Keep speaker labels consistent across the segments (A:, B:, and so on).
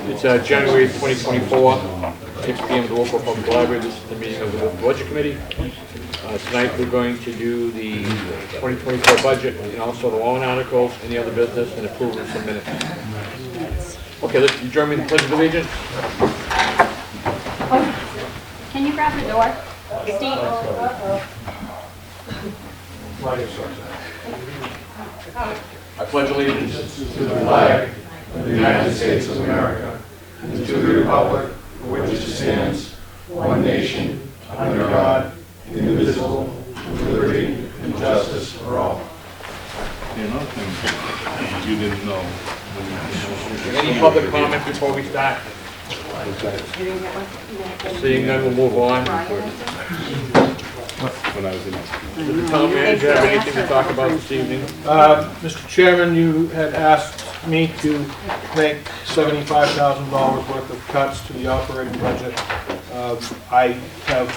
A: It's January 2024, 6 p.m. at the Wolfeboro Public Library. This is the meeting of the Budget Committee. Tonight we're going to do the 2024 budget and also the loan articles, any other business, and approve of some minutes. Okay, let's join me in the Pledge of Allegiance.
B: Oh, can you grab the door, Steve?
A: I pledge allegiance
C: to the flag of the United States of America and to the republic for which it stands, one nation, under God, indivisible, with liberty and justice for all.
D: Another thing you didn't know.
A: Any public comment before we start? Seeing none, we'll move on.
D: When I was in
A: Does the town manager have anything to talk about this evening?
E: Mr. Chairman, you had asked me to make $75,000 worth of cuts to the operating budget. I have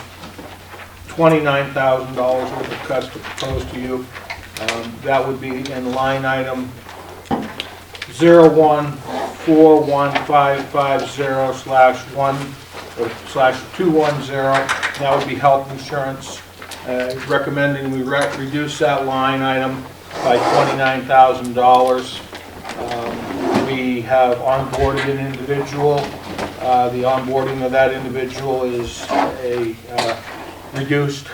E: $29,000 worth of cuts to propose to you. That would be in line item 01415550/1/210. That would be health insurance. Recommending we reduce that line item by $29,000. We have onboarded an individual. The onboarding of that individual is a reduced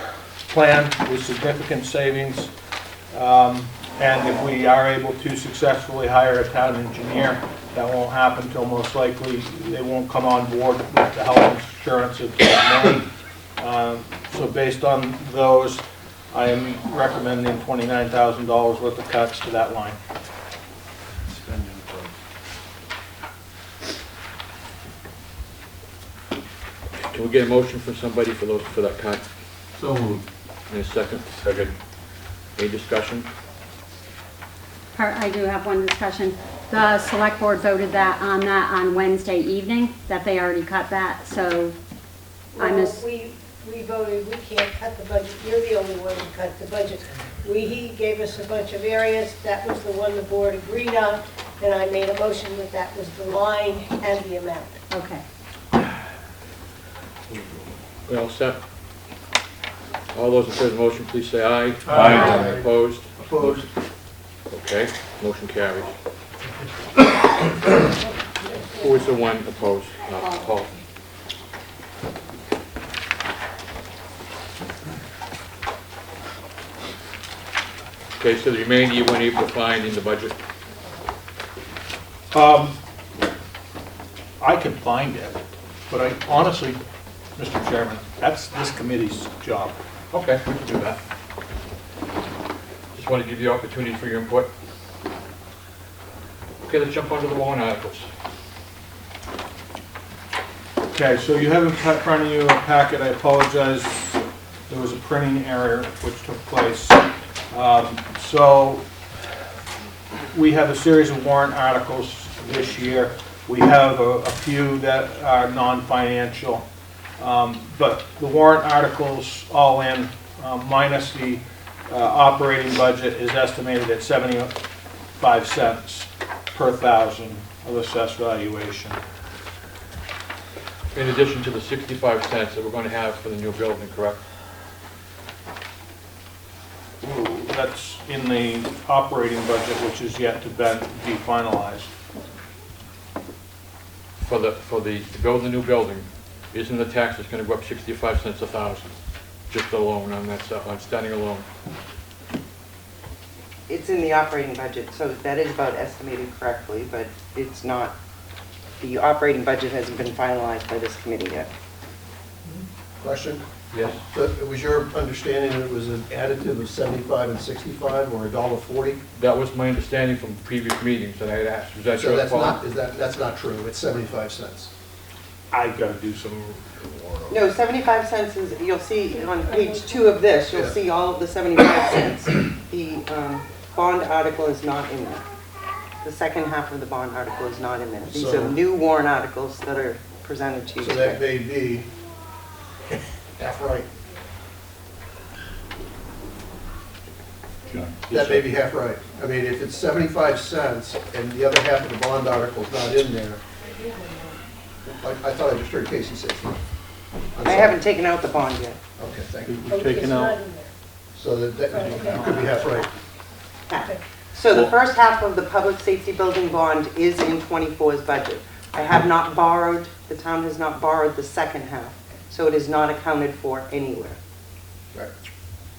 E: plan with significant savings. And if we are able to successfully hire a town engineer, that won't happen until most likely they won't come on board with the health insurance until May. So based on those, I am recommending $29,000 worth of cuts to that line.
A: Can we get a motion from somebody for that cut?
D: So moved.
A: In a second? Second. Any discussion?
B: I do have one discussion. The select board voted that on Wednesday evening, that they already cut that, so
F: We voted, we can't cut the budget, you're the only one who cut the budget. He gave us a bunch of areas, that was the one the board agreed on, and I made a motion that was the line and the amount.
B: okay.
A: We all set? All those in favor of the motion, please say aye.
D: Aye.
A: Opposed?
E: Opposed.
A: Okay, motion carries. Who is the one opposed? Paul. Okay, so the remainder you weren't able to find in the budget?
E: I can find it, but I honestly, Mr. Chairman, that's this committee's job.
A: Okay, we can do that. Just want to give you the opportunity for your input. Okay, let's jump onto the warrant articles.
E: Okay, so you have in front of you a packet. I apologize, there was a printing error which took place. So we have a series of warrant articles this year. We have a few that are non-financial, but the warrant articles all in, minus the operating budget, is estimated at 75 cents per thousand of assessed valuation.
A: In addition to the 65 cents that we're going to have for the new building, correct?
E: That's in the operating budget, which is yet to be finalized.
A: To build the new building, isn't the tax is going to go up 65 cents a thousand? Just alone on that, on standing alone.
G: It's in the operating budget, so that is about estimated correctly, but it's not, the operating budget hasn't been finalized by this committee yet.
C: Question?
A: Yes.
C: So it was your understanding that it was an additive of 75 and 65 or $1.40?
A: That was my understanding from previous meetings that I had asked. Was that
C: So
A: your
C: that's
A: fault?
C: not, that's not true, it's 75 cents.
E: I've got to do some.
G: No, 75 cents is, you'll see on page 2 of this, you'll see all of the 75 cents. The bond article is not in there. The second half of the bond article is not in there. These
C: So-
G: are new warrant articles that are presented to you
C: So that
G: today.
C: may be half right.
D: John.
C: That may be half right. I mean, if it's 75 cents and the other half of the bond article is not in there, I thought I just heard Casey say something.
G: I haven't taken out the bond yet.
C: Okay, thank you.
F: Oh, it's not in there.
C: So that you could be half right.
G: So the first half of the public safety building bond is in '24's budget. I have not borrowed, the town has not borrowed the second half, so it is not accounted for anywhere.
C: Right.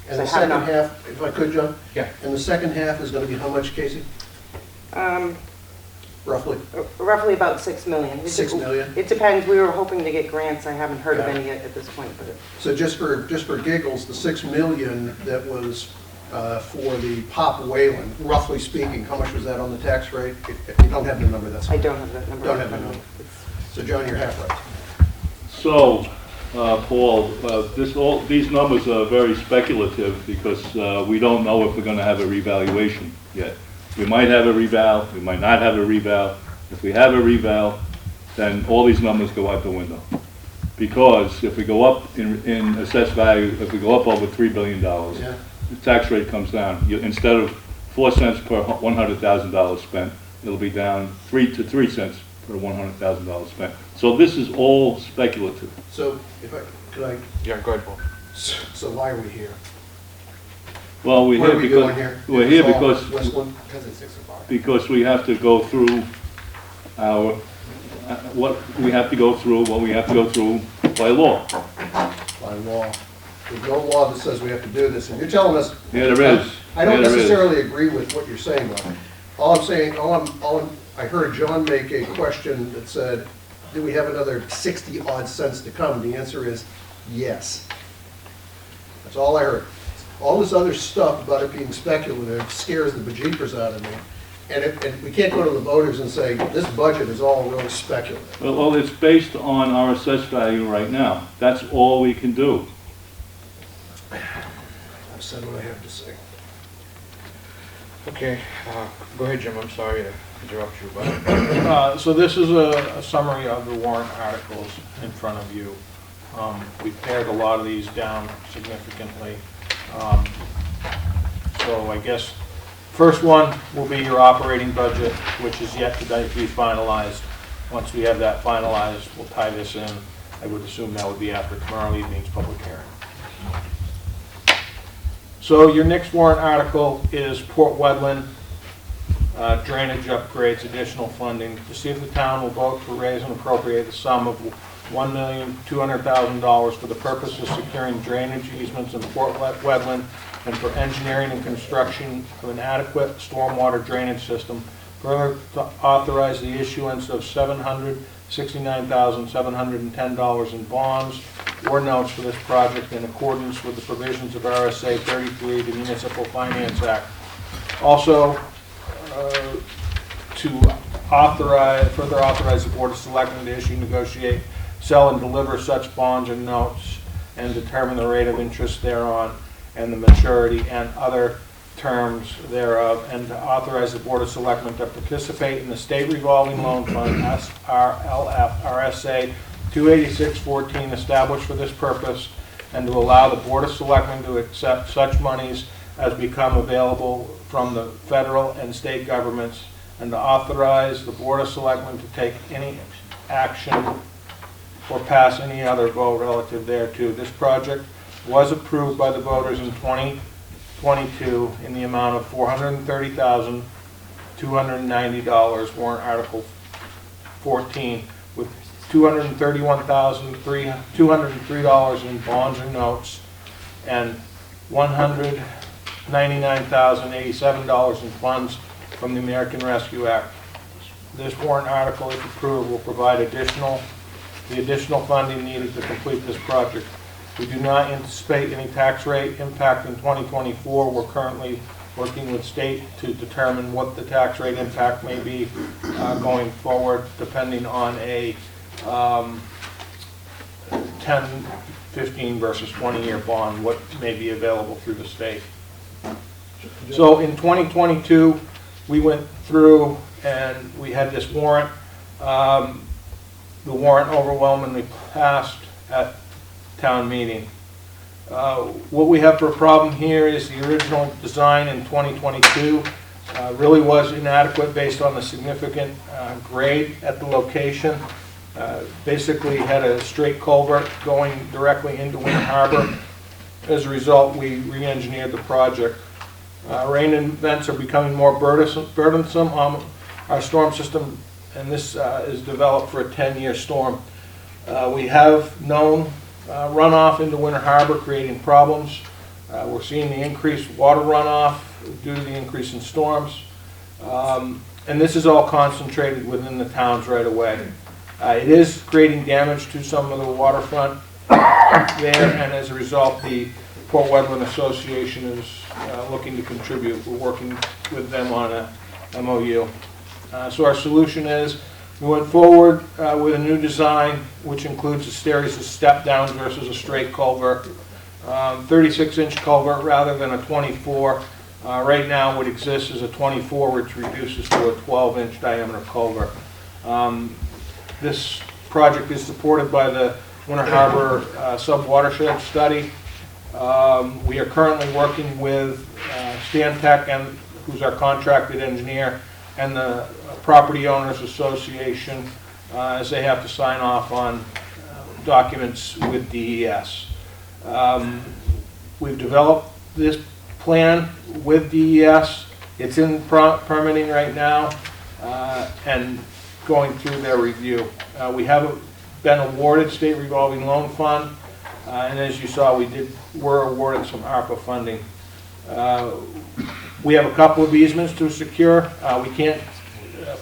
C: And
G: So
C: the
G: how
C: second
G: not-
C: half, if I could, John?
A: Yeah.
C: And the second half is going to be how much, Casey? Roughly?
G: Roughly about 6 million.
C: 6 million?
G: It depends, we were hoping to get grants, I haven't heard of any yet at this point, but
C: So just for giggles, the 6 million that was for the Pop Wayland, roughly speaking, how much was that on the tax rate? If you don't have the number, that's
G: I
C: fine.
G: don't have that number.
C: Don't have the number. So John, you're half right.
D: So, Paul, these numbers are very speculative because we don't know if we're going to have a revaluation yet. We might have a reval, we might not have a reval. If we have a reval, then all these numbers go out the window. Because if we go up in assessed value, if we go up over $3 billion,
C: Yeah.
D: the tax rate comes down. Instead of 4 cents per $100,000 spent, it'll be down 3 cents per $100,000 spent. So this is all speculative.
C: So could I,
A: Yeah, go ahead, Paul.
C: so why are we here?
D: Well,
C: What are we doing here?
D: we're here
C: It's all
D: because
C: Westland?
D: because we have to go through our, what we have to go through by law.
C: By law. There's no law that says we have to do this, and you're telling us.
D: Yeah, there is.
C: I don't
D: Yeah, there is.
C: necessarily agree with what you're saying, though. I heard John make a question that said, do we have another 60 odd cents to come? The answer is yes. That's all I heard. All this other stuff about it being speculative scares the bejeepers out of me. And we can't go to the voters and say, this budget is all really speculative.
D: Well, it's based on our assessed value right now. That's all we can do.
C: I've said what I have to say.
A: Okay, go ahead, Jim, I'm sorry to interrupt you, but
E: So this is a summary of the warrant articles in front of you. We've pared a lot of these down significantly. So I guess first one will be your operating budget, which is yet to be finalized. Once we have that finalized, we'll tie this in. I would assume that would be after tomorrow evening's public hearing. So your next warrant article is Port Wedland drainage upgrades, additional funding, to see if the town will vote to raise and appropriate the sum of $1,200,000 for the purpose of securing drainage easements in Port Wedland and for engineering and construction of an adequate stormwater drainage system. Further, to authorize the issuance of $769,710 in bonds or notes for this project in accordance with the provisions of RSA 33, the Municipal Finance Act. Also, to further authorize the Board of Selectmen to issue, negotiate, sell, and deliver such bonds and notes and determine the rate of interest thereon and the maturity and other terms thereof, and to authorize the Board of Selectmen to participate in the State Revolving Loan Fund, SRLF, RSA 28614, established for this purpose, and to allow the Board of Selectmen to accept such monies as become available from the federal and state governments, and to authorize the Board of Selectmen to take any action or pass any other vote relative thereto. This project was approved by the voters in 2022 in the amount of $430,290, warrant article 14, with $231,203 in bonds and notes, and $199,087 in funds from the American Rescue Act. This warrant article, if approved, will provide the additional funding needed to complete this project. We do not anticipate any tax rate impact in 2024. We're currently working with state to determine what the tax rate impact may be going forward, depending on a 10, 15 versus 20-year bond, what may be available through the state. So in 2022, we went through and we had this warrant. The warrant overwhelmingly passed at town meeting. What we have for a problem here is the original design in 2022 really was inadequate based on the significant grade at the location. Basically had a straight culvert going directly into Winter Harbor. As a result, we re-engineered the project. Rain events are becoming more burdensome on our storm system, and this is developed for a 10-year storm. We have known runoff into Winter Harbor creating problems. We're seeing the increased water runoff due to the increase in storms. And this is all concentrated within the towns right away. It is creating damage to some of the waterfront there, and as a result, the Port Wetland Association is looking to contribute. We're working with them on a MOU. So our solution is, we went forward with a new design, which includes a series of step downs versus a straight culvert. 36-inch culvert rather than a 24. Right now what exists is a 24, which reduces to a 12-inch diameter culvert. This project is supported by the Winter Harbor Sub-Watershed Study. We are currently working with Stantec, who's our contracted engineer, and the Property Owners Association, as they have to sign off on documents with DES. We've developed this plan with DES. It's in permitting right now and going through their review. We haven't been awarded state revolving loan fund, and as you saw, were awarded some ARPA funding. We have a couple of easements to secure. We can't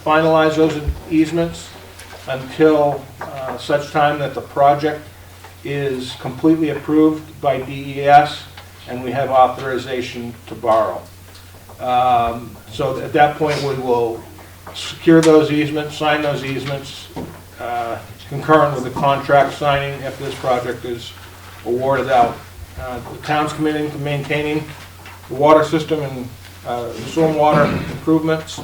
E: finalize those easements until such time that the project is completely approved by DES and we have authorization to borrow. So at that point we will secure those easements, sign those easements, concurrent with the contract signing if this project is awarded out. The town's committing to maintaining the water system and stormwater improvements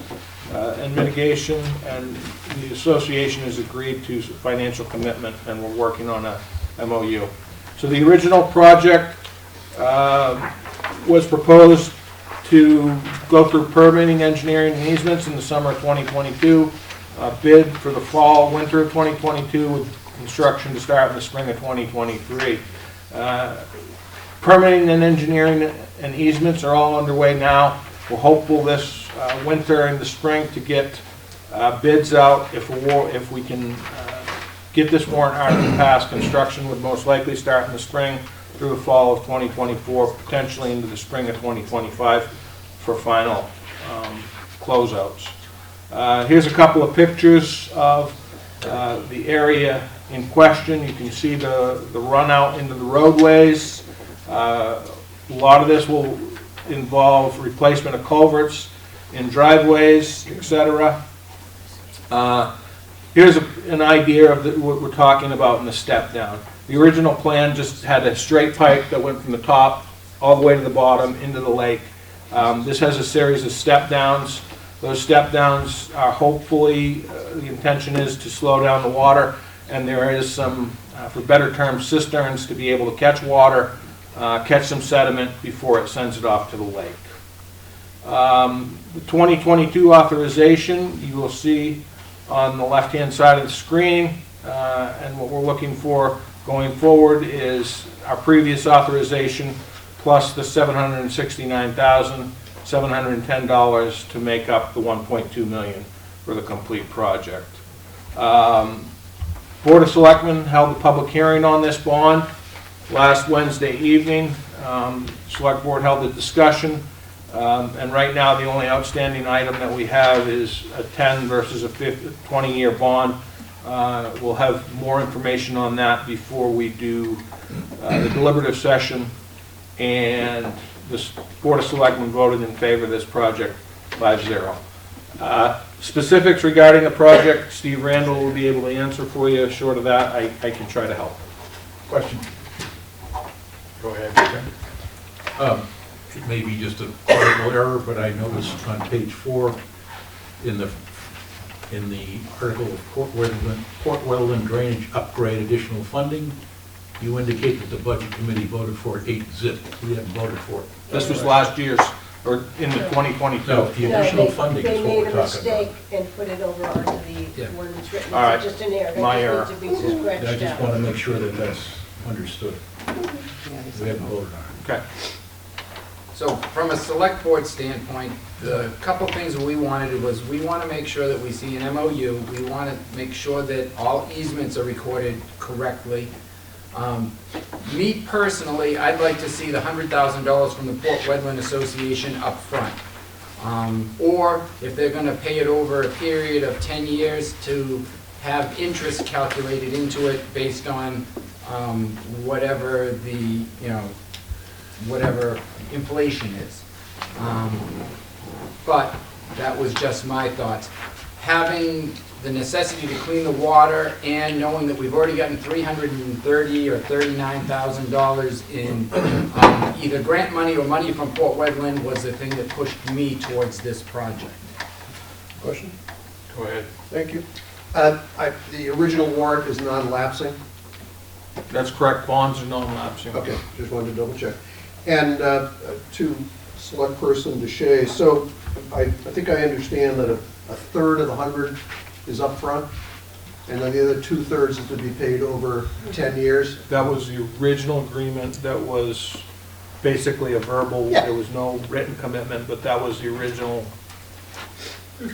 E: and mitigation, and the association has agreed to financial commitment, and we're working on a MOU. So the original project was proposed to go through permitting, engineering, and easements in the summer of 2022, bid for the fall, winter of 2022, with construction to start in the spring of 2023. Permitting and engineering and easements are all underway now. We're hopeful this winter and the spring to get bids out. If we can get this warrant article passed, construction would most likely start in the spring through the fall of 2024, potentially into the spring of 2025 for final closeouts. Here's a couple of pictures of the area in question. You can see the run out into the roadways. A lot of this will involve replacement of culverts in driveways, etc. Here's an idea of what we're talking about in the step down. The original plan just had a straight pipe that went from the top all the way to the bottom into the lake. This has a series of step downs. Those step downs are hopefully, the intention is to slow down the water, and there is some, for better terms, cisterns to be able to catch water, catch some sediment before it sends it off to the lake. The 2022 authorization you will see on the left-hand side of the screen, and what we're looking for going forward is our previous authorization plus the $769,710 to make up the $1.2 million for the complete project. Board of Selectmen held a public hearing on this bond last Wednesday evening. Select Board held a discussion, and right now the only outstanding item that we have is a 10 versus a 20-year bond. We'll have more information on that before we do the deliberative session, and the Board of Selectmen voted in favor of this project 5-0. Specifics regarding the project, Steve Randall will be able to answer for you. Short of that, I can try to help.
C: Question.
A: Go ahead.
C: It may be just a clerical error, but I noticed on page 4 in the article of Port Wetland Drainage Upgrade Additional Funding, you indicate that the Budget Committee voted for it 8-0. We haven't voted for it.
E: This was last year's or in the 2022?
C: No, the additional funding is what we're
F: They made a
C: talking
F: mistake
C: about.
F: and put it over onto the
C: Yeah.
F: one that's written.
E: All right.
F: It's just an error.
E: My
F: That
E: error.
F: just needs to be
C: I
F: scratched
C: just
F: out.
C: want to make sure that that's understood. We haven't voted on it.
E: Okay.
H: So from a select board standpoint, the couple things we wanted was, we want to make sure that we see an MOU. We want to make sure that all easements are recorded correctly. Me personally, I'd like to see the $100,000 from the Port Wetland Association up front. Or if they're going to pay it over a period of 10 years, to have interest calculated into it based on whatever the, whatever inflation is. But that was just my thoughts. Having the necessity to clean the water and knowing that we've already gotten $330,000 or $39,000 in either grant money or money from Port Wetland was the thing that pushed me towards this project.
I: Question?
E: Go ahead.
I: Thank you. The original warrant is non-lapsing?
E: That's correct, bonds are non-lapsing.
I: Okay, just wanted to double check. And to Select Person DeShay, so I think I understand that a third of the 100 is upfront, and then the other 2/3 is to be paid over 10 years?
E: That was the original agreement, that was basically a verbal,
I: Yeah.
E: there was no written commitment, but that was the original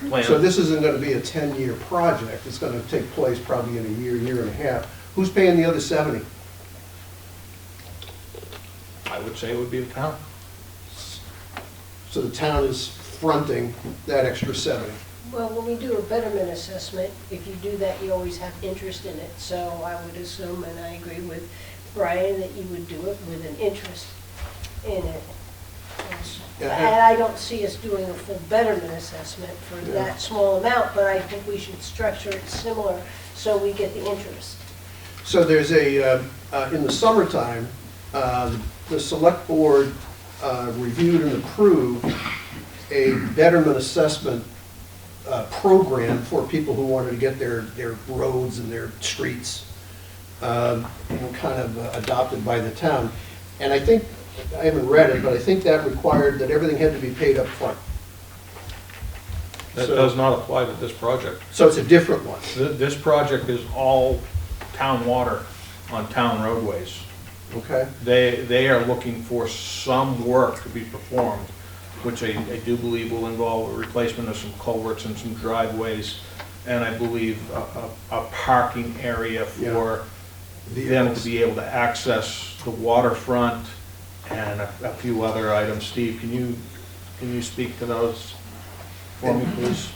E: plan.
I: So this isn't going to be a 10-year project, it's going to take place probably in a year, year and a half. Who's paying the other 70?
E: I would say it would be the town.
I: So the town is fronting that extra 70?
F: Well, when we do a betterment assessment, if you do that, you always have interest in it. So I would assume, and I agree with Brian, that you would do it with an interest in it.
I: Yeah,
F: And I don't see us doing a full betterment assessment for
I: Yeah.
F: that small amount, but I think we should structure it similar so we get the interest.
I: So there's a, in the summertime, the select board reviewed and approved a betterment assessment program for people who wanted to get their roads and their streets kind of adopted by the town. And I think, I haven't read it, but I think that required that everything had to be paid up front.
E: That
I: So-
E: does not apply to this project.
I: So it's a different one.
E: This project is all town water on town roadways.
I: Okay?
E: They are looking for some work to be performed, which I do believe will involve a replacement of some culverts and some driveways, and I believe a parking area for them to be able to access the waterfront and a few other items. Steve, can you speak to those for me, please?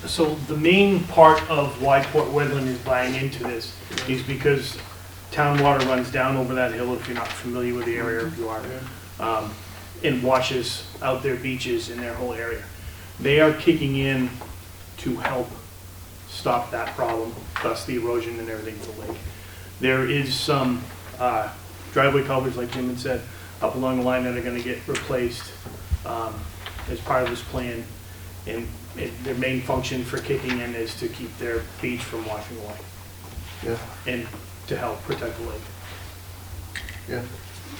J: So the main part of why Port Wetland is buying into this is because town water runs down over that hill, if you're not familiar with the area, if you are, and washes out their beaches in their whole area. They are kicking in to help stop that problem, thus the erosion and everything of the lake. There is some driveway culverts, like Jim had said, up along the line that are gonna get replaced as part of this plan. And their main function for kicking in is to keep their beach from washing away
I: Yeah,
J: and to help protect the lake.
I: yeah.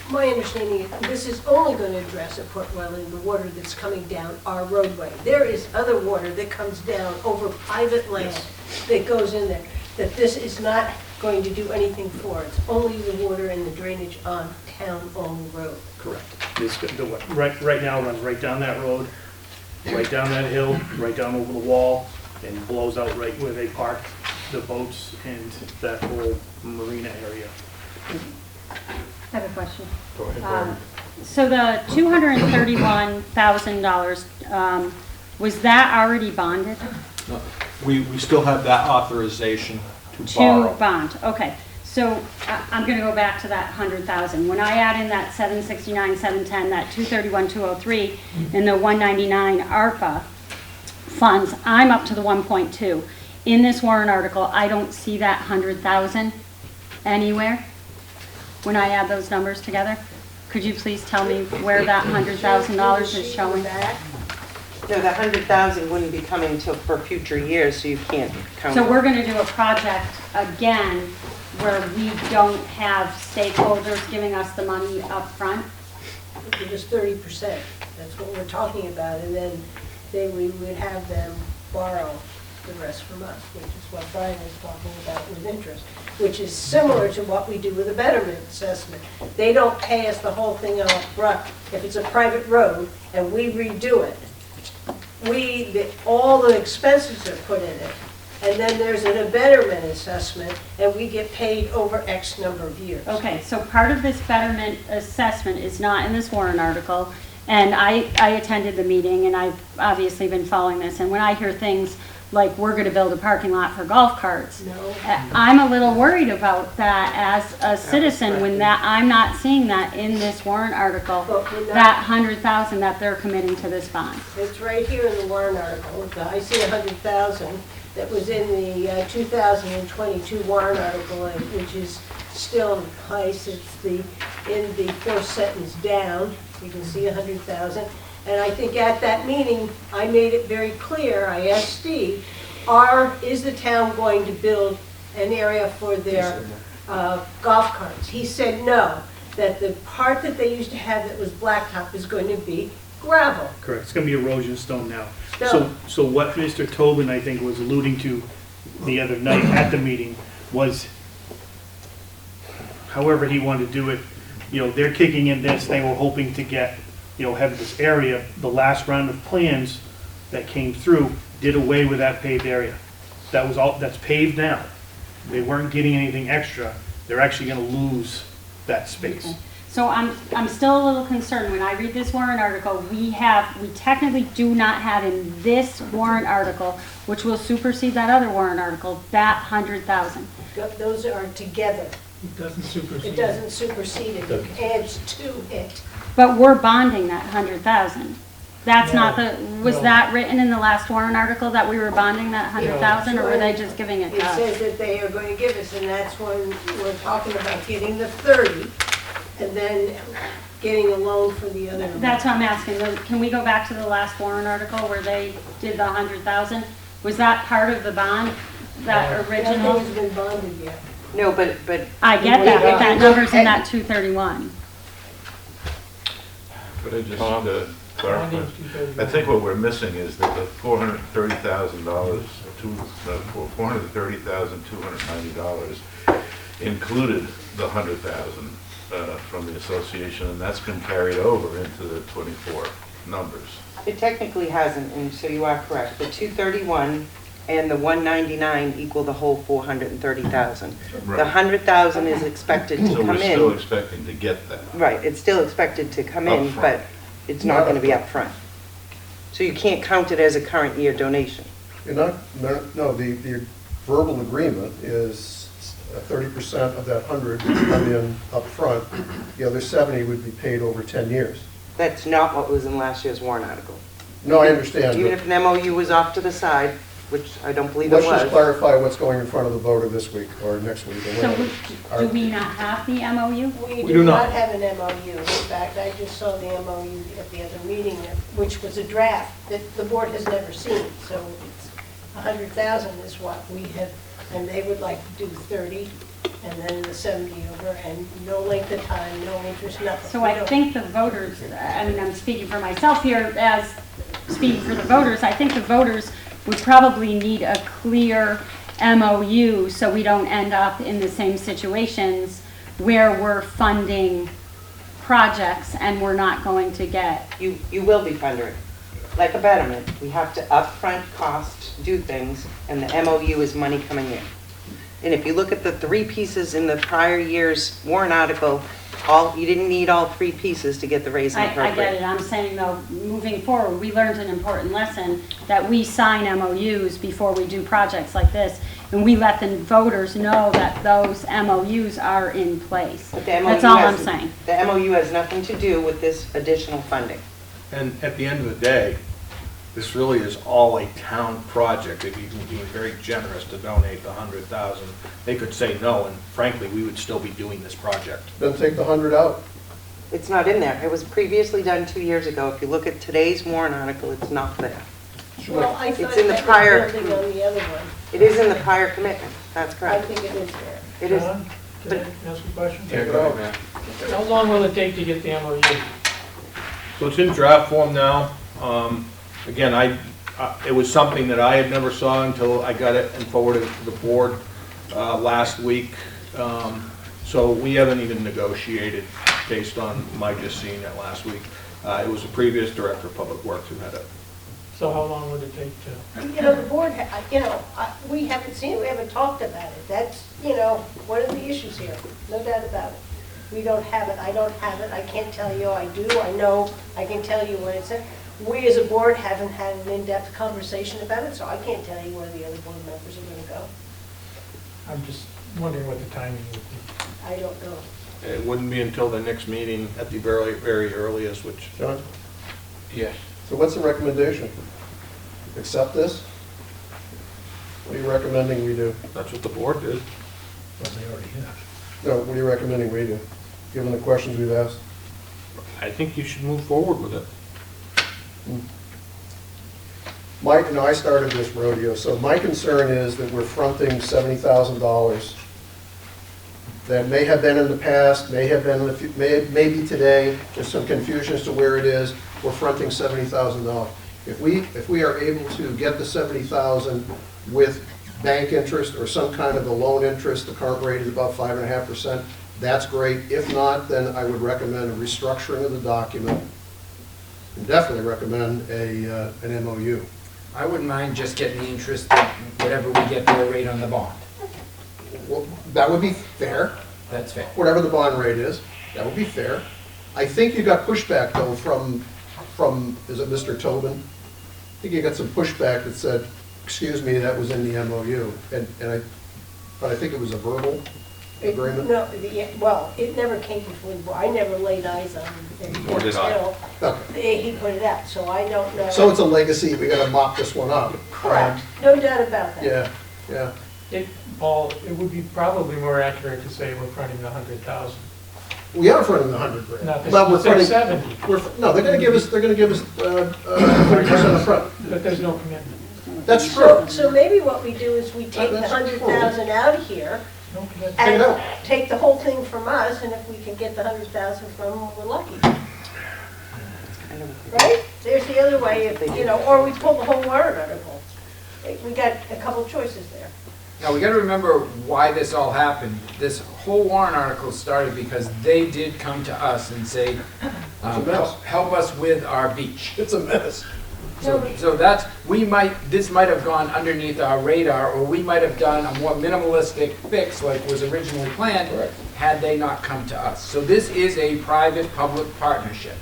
F: My understanding is this is only going to address at Port Wetland the water that's coming down our roadway. There is other water that comes down over private land that goes in there, that this is not going to do anything for. It's only the water and the drainage on town-owned road.
J: Correct. Right now runs right down that road, right down that hill, right down over the wall, and blows out right where they park the boats and that whole marina area.
B: I have a question.
A: Go ahead, Barbara.
B: So the $231,000, was that already bonded?
E: We still have that authorization to
B: To
E: borrow.
B: bond, okay. So I'm gonna go back to that 100,000. When I add in that 769, 710, that 231, 203, and the 199 ARPA funds, I'm up to the 1.2. In this warrant article, I don't see that 100,000 anywhere when I add those numbers together. Could you please tell me where that $100,000 is showing?
F: That
G: No, the 100,000 wouldn't be coming for future years, so you can't count.
B: So we're gonna do a project again where we don't have stakeholders giving us the money up front.
F: It was 30%, that's what we're talking about, and then we would have them borrow the rest from us, which is what Brian was talking about with interest, which is similar to what we do with a betterment assessment. They don't pay us the whole thing up front. If it's a private road and we redo it, all the expenses are put in it, and then there's a betterment assessment, and we get paid over X number of years.
B: Okay, so part of this betterment assessment is not in this warrant article, and I attended the meeting, and I've obviously been following this, and when I hear things like we're gonna build a parking lot for golf carts,
F: No.
B: I'm a little worried about that as a citizen, when I'm not seeing that in this warrant article,
F: But we're not-
B: that 100,000 that they're committing to this bond.
F: It's right here in the warrant article. I see 100,000 that was in the 2022 warrant article, which is still in place. It's in the first sentence down. You can see 100,000. And I think at that meeting, I made it very clear, I asked Steve, is the town going to build an area for their golf carts? He said no, that the part that they used to have that was blacktop is going to be gravel.
J: Correct, it's gonna be erosion stone now.
F: Stone.
J: So what Mr. Tobin, I think, was alluding to the other night at the meeting was, however he wanted to do it, they're kicking in this, they were hoping to get, have this area, the last round of plans that came through did away with that paved area. That was all, that's paved now. They weren't getting anything extra, they're actually gonna lose that space.
B: So I'm still a little concerned, when I read this warrant article, we technically do not have in this warrant article, which will supersede that other warrant article, that 100,000.
F: Those are together.
E: It doesn't supersede.
F: It doesn't supersede it, it adds to it.
B: But we're bonding that 100,000. That's not was that written in the last warrant article that we were bonding that 100,000, or were they just giving it
F: It
B: to us?
F: says that they are going to give us, and that's when we're talking about getting the 30, and then getting a loan for the other.
B: That's what I'm asking. Can we go back to the last warrant article where they did the 100,000? Was that part of the bond, that original?
F: Nothing's been bonded yet.
G: No, but.
B: I get that, but that number's in that 231.
K: But I just clarify, I think what we're missing is that the $430,000, $430,290 included the 100,000 from the association, and that's been carried over into the 24 numbers.
G: It technically hasn't, and so you are correct. The 231 and the 199 equal the whole 430,000.
K: Right.
G: The 100,000 is expected to
K: So
G: come
K: we're still
G: in.
K: expecting to get that.
G: Right, it's still expected to come in,
K: Upfront.
G: but it's not going to be upfront. So you can't count it as a current year donation.
I: No, the verbal agreement is 30% of that 100 would come in upfront. The other 70 would be paid over 10 years.
G: That's not what was in last year's warrant article.
I: No, I understand.
G: Even
I: but
G: if an MOU was off to the side, which I don't believe it
I: let's just
G: was.
I: clarify what's going in front of the voter this week or next week. Or
B: So
I: whatever.
B: do we not have the MOU?
F: We
E: do
F: do
E: not.
F: not have an MOU. In fact, I just saw the MOU at the other meeting, which was a draft that the board has never seen. So it's 100,000 is what we have, and they would like to do 30, and then the 70 over, and no length of time, no interest, nothing.
B: So I think the voters, I mean, I'm speaking for myself here as speaking for the voters, I think the voters would probably need a clear MOU so we don't end up in the same situations where we're funding projects and we're not going to get.
G: You will be funding. Like a betterment, we have to upfront cost, do things, and the MOU is money coming in. And if you look at the 3 pieces in the prior year's warrant article, you didn't need all 3 pieces to get the raise and
B: I get
G: appropriate.
B: it, I'm saying though, moving forward, we learned an important lesson that we sign MOUs before we do projects like this, and we let the voters know that those MOUs are in place.
G: But the MOU
B: That's all I'm
G: has-
B: saying.
G: The MOU has nothing to do with this additional funding.
E: And at the end of the day, this really is all a town project. If you can be very generous to donate the 100,000, they could say no, and frankly, we would still be doing this project.
I: Then take the 100 out.
G: It's not in there. It was previously done 2 years ago. If you look at today's warrant article, it's not there.
F: Well, I thought
G: It's in the
F: that
G: prior-
F: was building on the other one.
G: It is in the prior commitment. That's
F: I
G: correct.
F: think it is there.
G: It is.
J: John, can I ask a question?
A: Yeah, go ahead, Matt.
J: How long will it take to get the MOU?
E: So it's in draft form now. Again, it was something that I had never saw until I got it and forwarded it to the board last week. So we haven't even negotiated based on my just seeing it last week. It was a previous director of public works who had it.
J: So how long would it take to?
F: You know, the board, we haven't seen it, we haven't talked about it. That's, one of the issues here, no doubt about it. We don't have it, I don't have it, I can't tell you I do, I know, I can tell you what it said. We as a board haven't had an in-depth conversation about it, so I can't tell you where the other board members are gonna go.
J: I'm just wondering what the timing would be.
F: I don't know.
E: It wouldn't be until the next meeting at the very, very earliest, which,
I: John,
A: Yes.
I: so what's the recommendation? Accept this? What are you recommending we do?
E: that's what the board did.
J: Well, they already have.
I: No, what are you recommending we do, given the questions we've asked?
E: I think you should move forward with it.
I: I started this rodeo, so my concern is that we're fronting $70,000 that may have been in the past, may have been, may be today, there's some confusion as to where it is, we're fronting $70,000. If we are able to get the $70,000 with bank interest or some kind of a loan interest, the current rate is about 5.5%, that's great. If not, then I would recommend a restructuring of the document. And definitely recommend an MOU.
H: I wouldn't mind just getting the interest, whatever we get their rate on the bond.
I: Well, that would be fair,
H: That's fair.
I: whatever the bond rate is, that would be fair. I think you got pushback though from, is it Mr. Tobin? I think you got some pushback that said, excuse me, that was in the MOU. But I think it was a verbal agreement.
F: No, well, it never came before the board. I never laid eyes on it.
E: Nor did I.
I: Okay.
F: He put it out, so I don't know.
I: So it's a legacy, we gotta mop this one up.
F: Correct, no doubt about that.
I: Yeah.
J: Paul, it would be probably more accurate to say we're fronting 100,000.
I: We are fronting the 100 grand.
J: Not the
I: Well, we're fronting-
J: 70,
I: No, they're gonna give us 30% up front.
J: but there's no commitment.
I: That's true.
F: So maybe what we do is we take the
I: That's
F: 100,000 out of here
J: No commitment.
I: Take it
F: and
I: out.
F: take the whole thing from us, and if we can get the 100,000 from them, we're lucky. Right? There's the other way, or we pull the whole warrant article. We got a couple choices there.
H: Now, we gotta remember why this all happened. This whole warrant article started because they did come to us and say, help us with our beach.
I: It's a mess.
H: So that's, this might have gone underneath our radar, or we might have done a more minimalistic fix like was originally planned,
I: Correct.
H: had they not come to us. So this is a private-public partnership.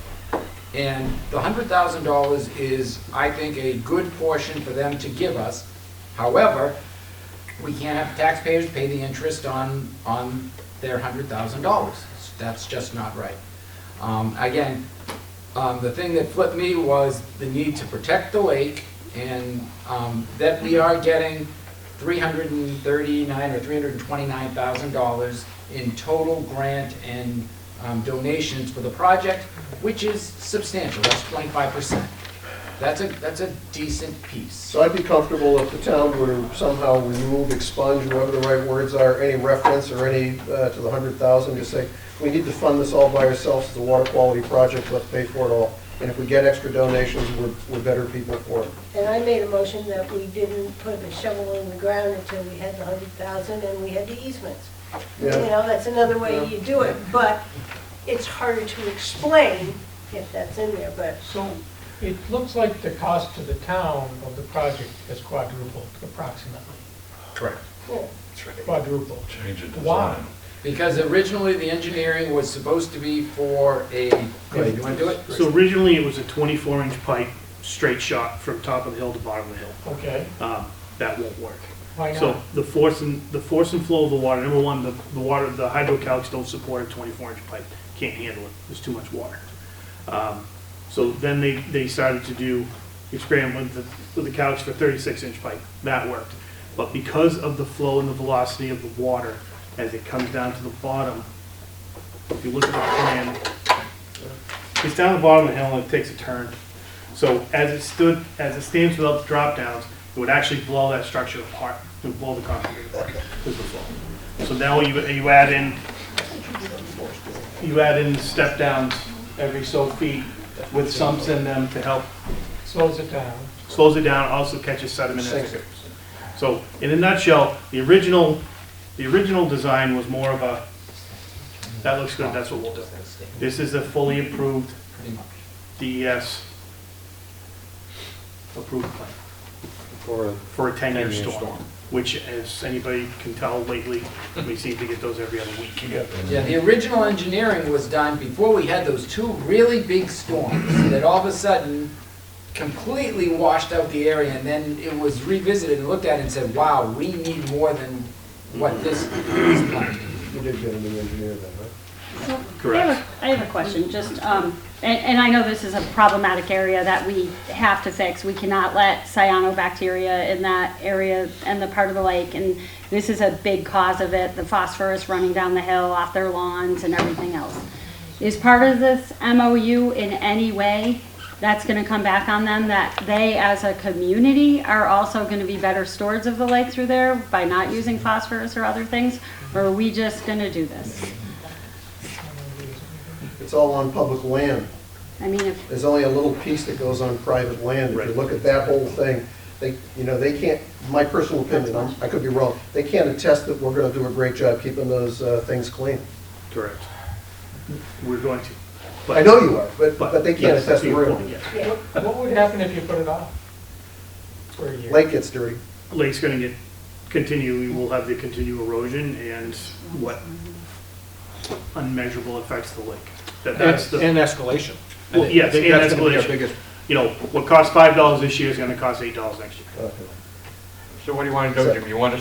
H: And the $100,000 is, I think, a good portion for them to give us. However, we can't have taxpayers pay the interest on their $100,000. That's just not right. Again, the thing that flipped me was the need to protect the lake, and that we are getting $339,000 or $329,000 in total grant and donations for the project, which is substantial. That's 25%. That's a decent piece.
I: So I'd be comfortable if the town were to somehow remove, expunge, whatever the right words are, any reference or any to the 100,000, just say, we need to fund this all by ourselves as a water quality project, let's pay for it all. And if we get extra donations, we're better people for it.
F: And I made a motion that we didn't put a shovel in the ground until we had the 100,000 and we had the easements.
I: Yeah.
F: That's another way you do it, but it's harder to explain if that's in there, but.
J: So it looks like the cost to the town of the project has quadrupled approximately.
H: Correct.
F: Yeah.
J: Quadrupled.
K: Change of
J: Why?
K: design.
H: Because originally, the engineering was supposed to be for a, go ahead, you want to do it?
J: So originally, it was a 24-inch pipe, straight shot from top of the hill to bottom of the hill.
L: Okay,
J: That won't work.
L: why not?
J: So the force and flow of the water, number one, the water, the hydrocalcs don't support a 24-inch pipe. Can't handle it. There's too much water. So then they started to do experiment with the calcs for 36-inch pipe. That worked. But because of the flow and the velocity of the water, as it comes down to the bottom, if you look at the plan, it's down the bottom of the hill and it takes a turn. So as it stands without the drop downs, it would actually blow that structure apart, it would blow the concrete apart because of the flow. So now you add in step downs every so feet with sumps in them to help.
C: Slows it down.
J: Slows it down, also catches sediment as it goes. So in a nutshell, the original design was more of a, that looks good, that's what we'll do. This is a fully approved DES approved plan for a 10-year storm, which, as anybody can tell lately, we seem to get those every other week.
H: Yeah, the original engineering was done before we had those two really big storms that all of a sudden completely washed out the area, and then it was revisited and looked at and said, wow, we need more than what this is planned.
I: You did get a new engineer then, right?
J: Correct.
B: I have a question, just, and I know this is a problematic area that we have to fix. We cannot let cyanobacteria in that area and the part of the lake, and this is a big cause of it, the phosphorus running down the hill off their lawns and everything else. Is part of this MOU in any way that's gonna come back on them, that they as a community are also gonna be better stewards of the lake through there by not using phosphorus or other things? Or are we just gonna do this?
I: It's all on public land.
B: I mean, if,
I: There's only a little piece that goes on private land. If you
J: Right.
I: look at that whole thing, they can't, my personal opinion, I could be wrong, they can't attest that we're gonna do a great job keeping those things clean.
J: Correct. We're going to.
I: I know you are, but they can't
J: Yes,
I: attest that we're
J: point,
I: gonna.
J: yeah.
C: What would happen if you put it off for a year?
I: Lake gets dirty.
J: Lake's gonna continue, we will have the continued erosion and what unmeasurable affects the lake. That's the,
E: And escalation.
J: well, yes,
E: I think
J: and
E: that's gonna be our
J: escalation.
E: biggest.
J: You know, what cost $5 this year is gonna cost $8 next year.
I: Okay.
A: So what do you want to do, Jim? You want to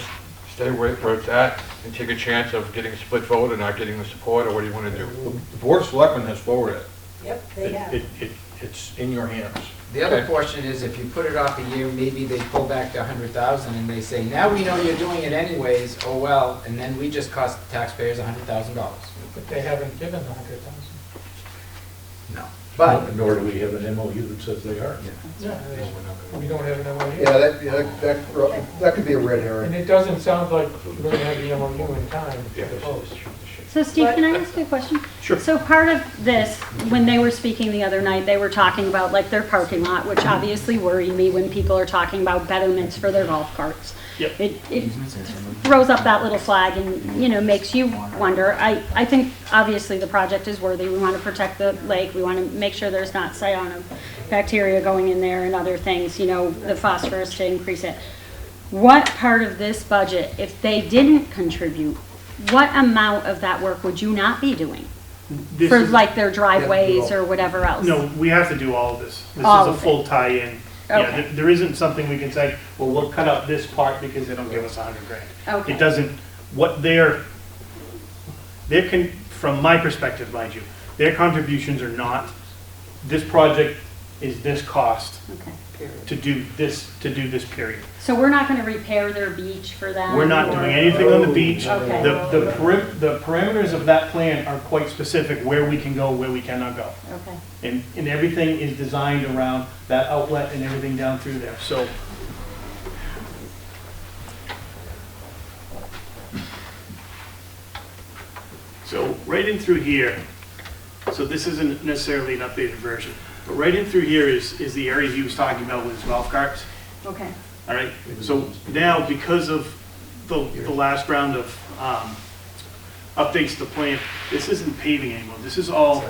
A: stay where it's at and take a chance of getting a split vote or not getting the support, or what do you want to do?
E: The Board of Selectmen has forwarded it.
F: Yep, they have.
E: It's in your hands.
H: The other portion is if you put it off a year, maybe they pull back to 100,000 and they say, now we know you're doing it anyways, oh well, and then we just cost the taxpayers $100,000.
C: But they haven't given the 100,000.
H: No. But,
K: Nor do we have an MOU that says they are.
C: Yeah, we don't have an MOU.
I: Yeah, that could be a red
C: And
I: herring.
C: it doesn't sound like we're gonna have the MOU in time to vote.
B: so Steve, can I ask you a question?
J: Sure.
B: So part of this, when they were speaking the other night, they were talking about like their parking lot, which obviously worried me when people are talking about betterments for their golf carts.
J: Yep.
B: It throws up that little flag and, you know, makes you wonder. I think obviously the project is worthy. We want to protect the lake. We want to make sure there's not cyanobacteria going in there and other things, you know, the phosphorus to increase it. What part of this budget, if they didn't contribute, what amount of that work would you not be doing?
J: This
B: For
J: is-
B: like their driveways or whatever else?
J: No, we have to do all of this. This
B: All
J: is
B: of
J: a full tie-in. Yeah,
B: Okay.
J: there isn't something we can say, well, we'll cut out this part because they don't give us $100,000.
B: Okay.
J: It doesn't, what from my perspective, mind you, their contributions are not, this project is this cost
B: Okay.
J: to do this period.
B: So we're not gonna repair their beach for them?
J: We're not
B: or-
J: doing anything on the beach.
B: Okay.
J: The parameters of that plan are quite specific, where we can go, where we cannot go.
B: Okay.
J: And everything is designed around that outlet and everything down through there, so. So right in through here, so this isn't necessarily an updated version, but right in through here is the area he was talking about with his golf carts.
B: Okay.
J: All right, so now because of the last round of updates to the plan, this isn't paving anymore, this is all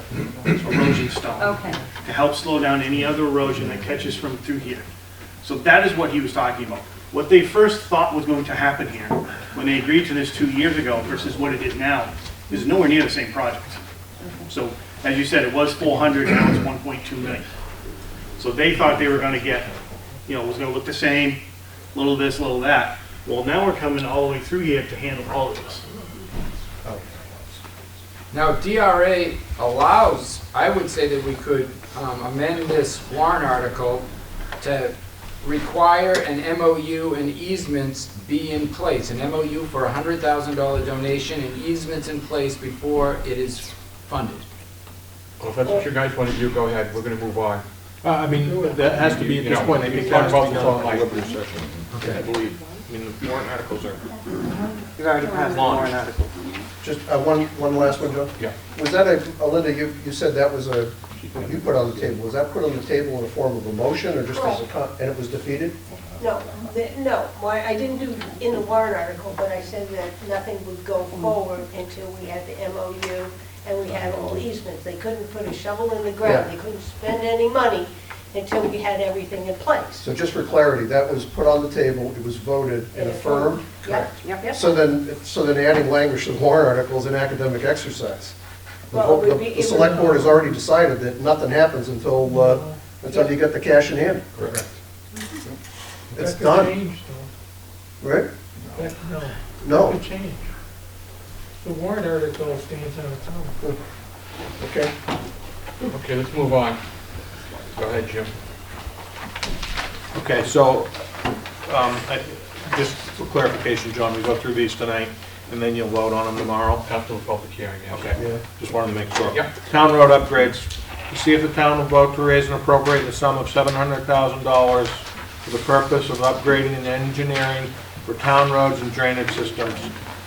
J: erosion stone.
B: Okay.
J: To help slow down any other erosion that catches from through here. So that is what he was talking about. What they first thought was going to happen here, when they agreed to this 2 years ago versus what it is now, is nowhere near the same project. So, as you said, it was 400, now it's 1.2 million. So they thought they were gonna get, you know, it was gonna look the same, little this, little that. Well, now we're coming all the way through here to handle all of this.
H: now DRA allows, I would say that we could amend this warrant article to require an MOU and easements be in place. An MOU for a $100,000 donation and easements in place before it is funded.
A: Well, if that's what you guys want to do, go ahead, we're gonna move on.
E: I mean, that has to be, at this point, I think that has to be done in the deliberative session, I believe. I mean, the warrant articles are,
G: You've already passed the warrant article.
I: Just one last one, Joe?
A: Yeah.
I: Was that Linda, you said that was you put on the table, was that put on the table in the form of a motion, or just as and it was defeated?
F: No, why, I didn't do in the warrant article, but I said that nothing would go forward until we had the MOU and we had all easements. They couldn't put a shovel in the ground, they couldn't spend any money until we had everything in place.
I: So just for clarity, that was put on the table, it was voted and affirmed?
F: Yep.
I: So then adding language to the warrant article is an academic exercise.
F: Well, it would be-
I: The select board has already decided that nothing happens until you get the cash in hand.
A: Correct.
I: It's done, right? No.
C: Could change. The warrant article stands on its own.
I: Okay.
A: Okay, let's move on. Go ahead, Jim.
E: okay, so, just for clarification, John, we go through these tonight, and then you'll vote on them tomorrow?
A: After the public hearing, yes.
E: Okay,
I: Yeah.
E: just wanted to make sure.
A: Yeah.
E: Town road upgrades, to see if the town will vote to raise and appropriate the sum of $700,000 for the purpose of upgrading and engineering for town roads and drainage systems.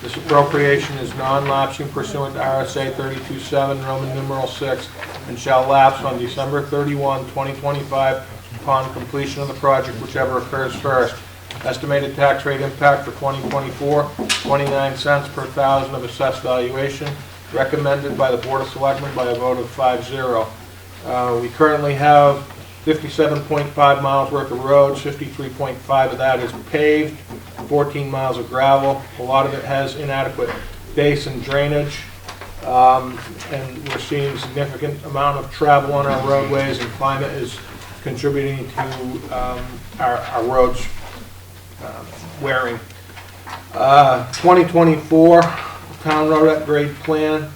E: This appropriation is non-lapsing pursuant to RSA 32.7, Roman numeral 6, and shall lapse on December 31, 2025, upon completion of the project, whichever occurs first. Estimated tax rate impact for 2024, 29 cents per thousand of assessed valuation, recommended by the Board of Selectmen by a vote of 5-0. We currently have 57.5 miles worth of roads, 53.5 of that is paved, 14 miles of gravel. A lot of it has inadequate base and drainage, and we're seeing significant amount of travel on our roadways, and climate is contributing to our roads wearing. 2024 town road upgrade plan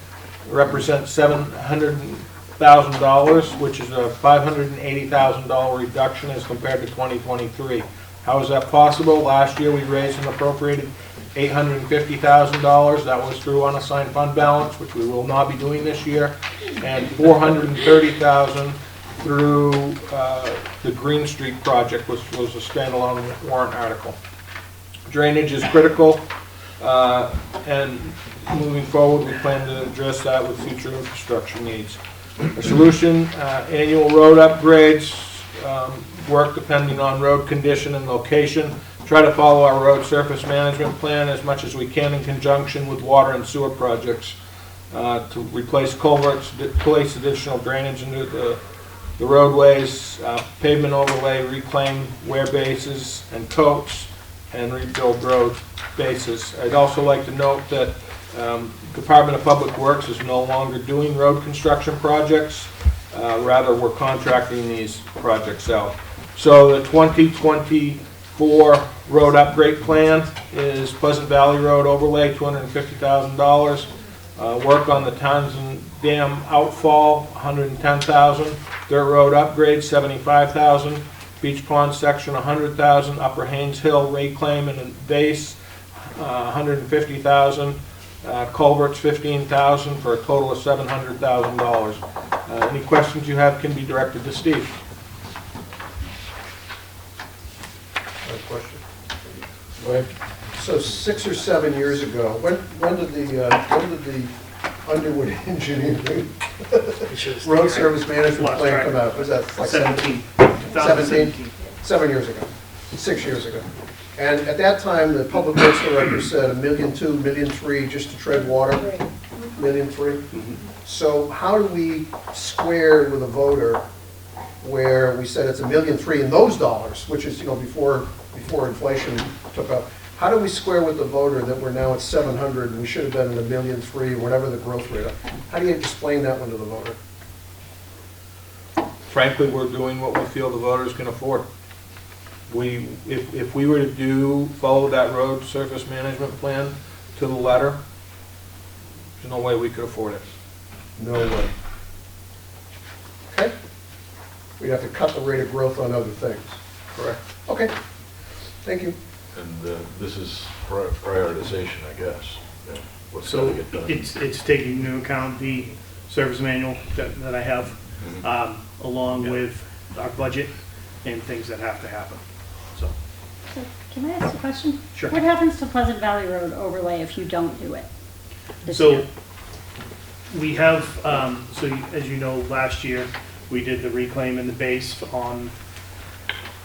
E: represents $700,000, which is a $580,000 reduction as compared to 2023. How is that possible? Last year we raised and appropriated $850,000. That was through unassigned fund balance, which we will not be doing this year, and $430,000 through the Green Street project, which was a standalone warrant article. Drainage is critical, and moving forward, we plan to address that with future infrastructure needs. A solution, annual road upgrades, work depending on road condition and location. Try to follow our road surface management plan as much as we can in conjunction with water and sewer projects to replace culverts, place additional drainage into the roadways, pavement overlay, reclaim wear bases and coats, and rebuild road bases. I'd also like to note that Department of Public Works is no longer doing road construction projects. Rather, we're contracting these projects out. So the 2024 road upgrade plan is Pleasant Valley Road overlay, $250,000. Work on the Townsend Dam outfall, $110,000. Dirt road upgrade, $75,000. Beach Pond section, $100,000. Upper Haynes Hill reclaim and base, $150,000. Culverts, $15,000 for a total of $700,000. Any questions you have can be directed to Steve.
I: Question.
A: Go ahead.
I: So 6 or 7 years ago, when did the Underwood Engineering Road Service Management Plan come out? Was that like
J: 17.
I: 17? 7 years ago, 6 years ago. And at that time, the Public Works Director said $1.2 million, $1.3 million just to tread water, $1.3 million. So how do we square with a voter where we said it's $1.3 million in those dollars, which is, before inflation took up? How do we square with the voter that we're now at 700 and we should have been at $1.3 million, whatever the growth rate? How do you explain that one to the voter?
E: Frankly, we're doing what we feel the voters can afford. If we were to follow that road surface management plan to the letter, there's no way we could afford it.
I: No way. Okay. We'd have to cut the rate of growth on other things.
E: Correct.
I: Okay. Thank you.
K: And this is prioritization, I guess. What's
J: So
K: going to get done.
J: it's taking into account the service manual that I have, along with our budget and things that have to happen, so.
B: So, can I ask a question?
J: Sure.
B: What happens to Pleasant Valley Road overlay if you don't do it this
J: So,
B: year?
J: we have, as you know, last year, we did the reclaim and the base on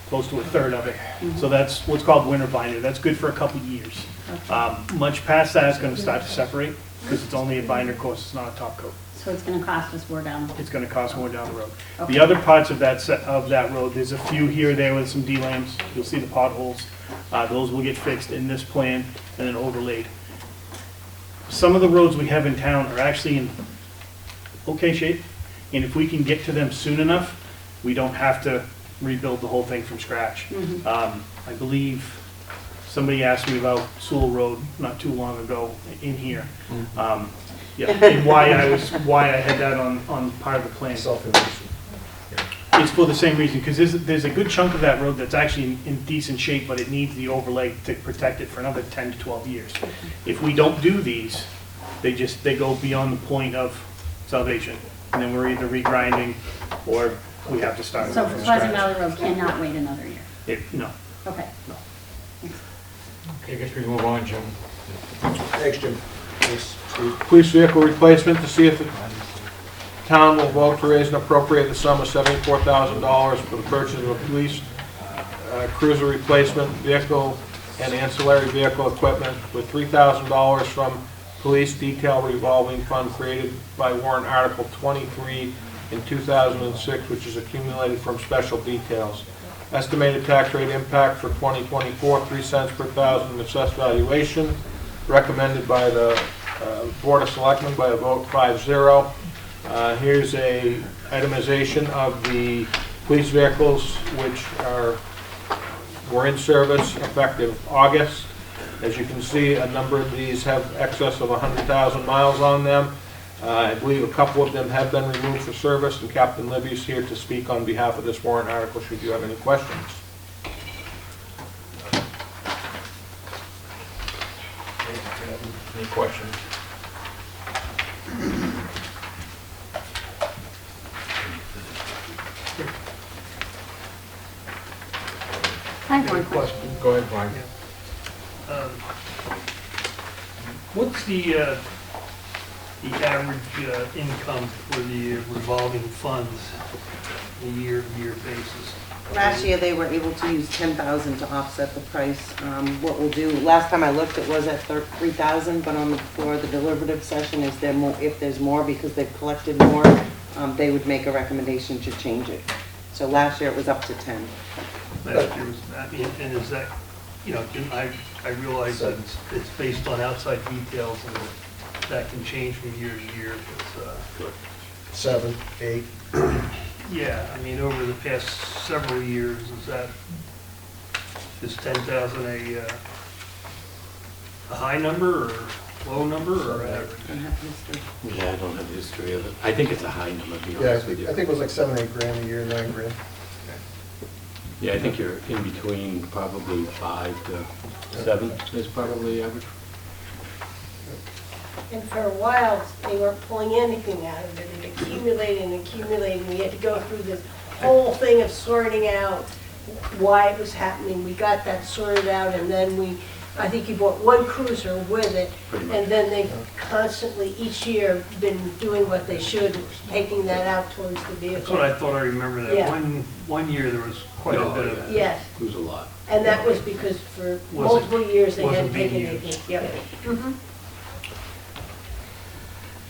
J: close to a third of it. So that's what's called winter binder. That's good for a couple of years. Much past that, it's gonna start to separate, because it's only a binder course, it's not a top coat.
B: So it's gonna cost us more down.
J: It's gonna cost more down the road.
B: Okay.
J: The other parts of that road, there's a few here or there with some D-lanes. You'll see the potholes. Those will get fixed in this plan and then overlaid. Some of the roads we have in town are actually in okay shape, and if we can get to them soon enough, we don't have to rebuild the whole thing from scratch. I believe somebody asked me about Sewell Road not too long ago in here. Yeah, and why I had that on part of the plan. It's for the same reason, because there's a good chunk of that road that's actually in decent shape, but it needs the overlay to protect it for another 10 to 12 years. If we don't do these, they go beyond the point of salvation, and then we're either regrinding or we have to start
B: So
J: from
B: Pleasant
J: scratch.
B: Valley Road cannot wait another year?
J: No.
B: Okay.
A: Okay, I guess we can move on, Jim.
E: Thanks, Jim. Police vehicle replacement, to see if the town will vote to raise and appropriate the sum of $74,000 for the purchase of a police cruiser replacement vehicle and ancillary vehicle equipment, with $3,000 from police detail revolving fund created by warrant article 23 in 2006, which is accumulated from special details. Estimated tax rate impact for 2024, 3 cents per thousand assessed valuation, recommended by the Board of Selectmen by a vote 5-0. Here's a itemization of the police vehicles which were in service effective August. As you can see, a number of these have excess of 100,000 miles on them. I believe a couple of them have been removed for service, and Captain Libby's here to speak on behalf of this warrant article should you have any questions.
A: Any questions?
B: I have one question.
A: Go ahead, Brian.
L: What's the average income for the revolving funds on a year-to-year basis?
G: Last year, they were able to use 10,000 to offset the price. What we'll do, last time I looked, it was at 3,000, but for the deliberative session, is there more, if there's more because they've collected more, they would make a recommendation to change it. So last year, it was up to 10.
L: Last year was, and is that, I realize that it's based on outside details and that can change from year to year, but,
I: 7, 8.
L: yeah, over the past several years, is 10,000 a high number or low number or average?
M: Yeah, I don't have the history of it. I think it's a high number, to be
I: Yeah, I
M: honest with you.
I: think it was like 7, 8 grand a year, 9 grand.
M: Yeah, I think you're in between probably 5 to 7 is probably average.
F: And for a while, they weren't pulling anything out of it, and accumulating and accumulating. We had to go through this whole thing of sorting out why it was happening. We got that sorted out, and then I think you bought one cruiser with it,
M: Pretty much.
F: and then they've constantly, each year, been doing what they should, taking that out towards the vehicle.
L: That's what I thought I remember that.
F: Yeah.
L: One year there was quite a bit of that.
F: Yes,
M: It was a lot.
F: and that was because for
L: Wasn't-
F: multiple years, they
L: wasn't
F: hadn't
L: being
F: taken
L: used.
F: anything. Yep. Mhm.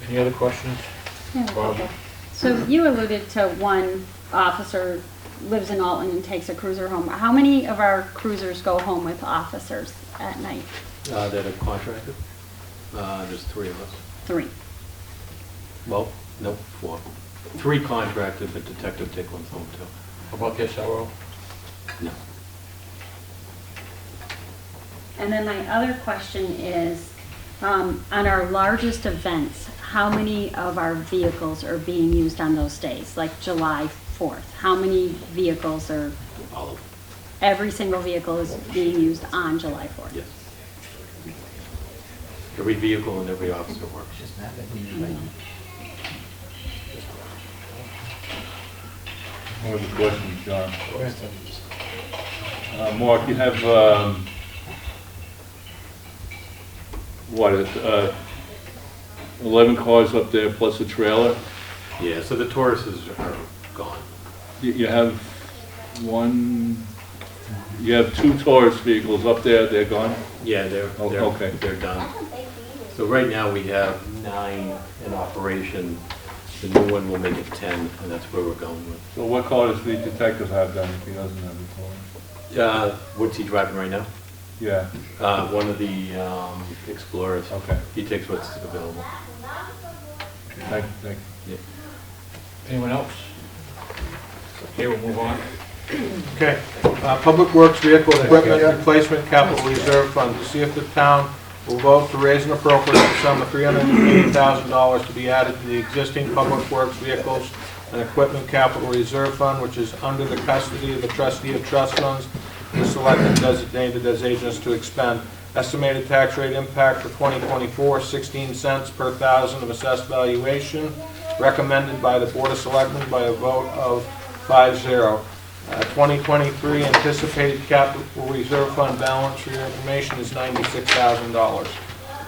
A: Any other questions?
B: Yeah,
A: Bob?
B: okay. So you alluded to one officer lives in Alton and takes a cruiser home. How many of our cruisers go home with officers at night?
M: That are contracted. There's 3 of us.
B: 3.
M: Well, no, 4. 3 contracted, but Detective Ticklin's home too.
A: How about the SRO?
M: No.
B: And then my other question is, on our largest events, how many of our vehicles are being used on those days, like July 4th? How many vehicles are,
M: All of them.
B: every single vehicle is being used on July 4th?
M: Yes. Every vehicle and every officer works.
D: More of a question, John. Mark, you have, what, 11 cars up there plus a trailer?
M: Yeah, so the Tauruses are gone.
D: You have you have 2 Taurus vehicles up there, they're gone?
M: Yeah,
D: Oh, okay.
M: they're done. So right now we have 9 in operation. The new one will make it 10, and that's where we're going with.
D: So what car does the detective have then if he doesn't have a car?
M: What's he driving right now?
D: Yeah,
M: One of the Explorers.
D: okay.
M: He takes what's available.
D: Thank you.
M: Yeah.
A: Anyone else? Okay, we'll move on.
E: Okay, Public Works Vehicle Equipment Replacement Capital Reserve Fund, to see if the town will vote to raise and appropriate the sum of $380,000 to be added to the existing Public Works Vehicles and Equipment Capital Reserve Fund, which is under the custody of the trustee of trust funds, the selectmen designated as agents to expend. Estimated tax rate impact for 2024, 16 cents per thousand of assessed valuation, recommended by the Board of Selectmen by a vote of 5-0. 2023 anticipated capital reserve fund balance for your information is $96,000.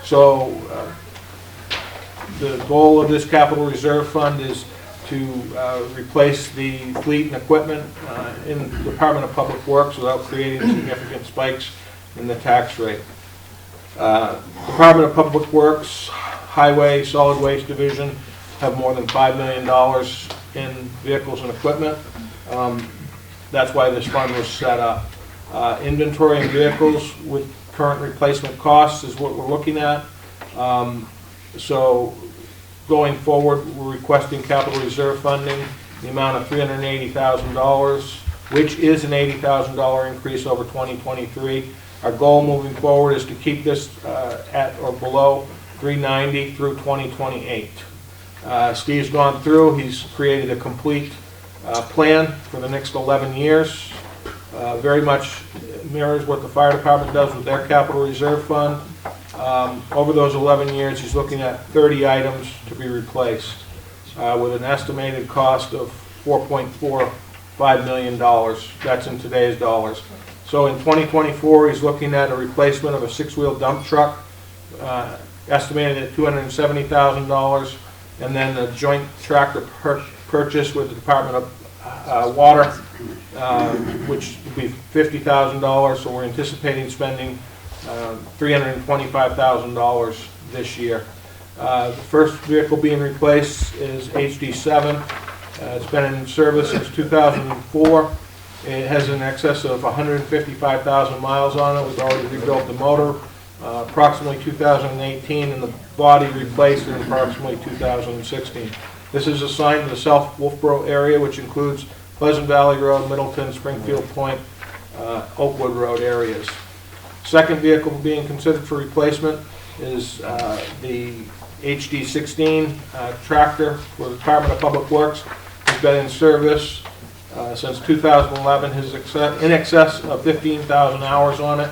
E: So the goal of this capital reserve fund is to replace the fleet and equipment in the Department of Public Works without creating significant spikes in the tax rate. Department of Public Works, Highway, Solid Waste Division have more than $5 million in vehicles and equipment. That's why this fund was set up. Inventory and vehicles with current replacement costs is what we're looking at. So going forward, we're requesting capital reserve funding, the amount of $380,000, which is an $80,000 increase over 2023. Our goal moving forward is to keep this at or below $390 through 2028. Steve's gone through, he's created a complete plan for the next 11 years. Very much mirrors what the fire department does with their capital reserve fund. Over those 11 years, he's looking at 30 items to be replaced with an estimated cost of $4.45 million. That's in today's dollars. So in 2024, he's looking at a replacement of a 6-wheel dump truck, estimated at $270,000, and then a joint tractor purchase with the Department of Water, which would be $50,000. So we're anticipating spending $325,000 this year. The first vehicle being replaced is HD7. It's been in service since 2004. It has an excess of 155,000 miles on it. We've already rebuilt the motor, approximately 2018, and the body replaced in approximately 2016. This is assigned to the South Wolfeboro area, which includes Pleasant Valley Road, Middleton, Springfield Point, Oakwood Road areas. Second vehicle being considered for replacement is the HD16 tractor for the Department of Public Works. It's been in service since 2011, has in excess of 15,000 hours on it,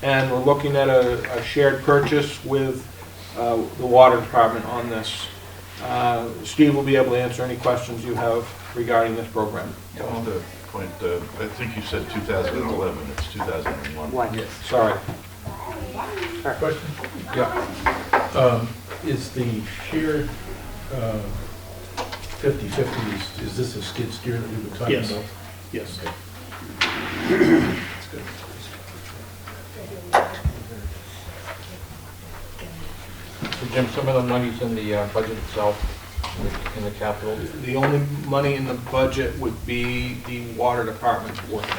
E: and we're looking at a shared purchase with the Water Department on this. Steve will be able to answer any questions you have regarding this program.
K: On the point, I think you said 2011, it's 2001.
G: Yes.
E: Sorry.
C: Question?
A: Yeah.
C: Is the shared 50/50, is this a skid steer that we've been talking
J: Yes.
C: about?
J: Yes.
C: That's good.
A: So Jim, some of the money's in the budget itself, in the capital.
E: The only money in the budget would be the Water Department portion.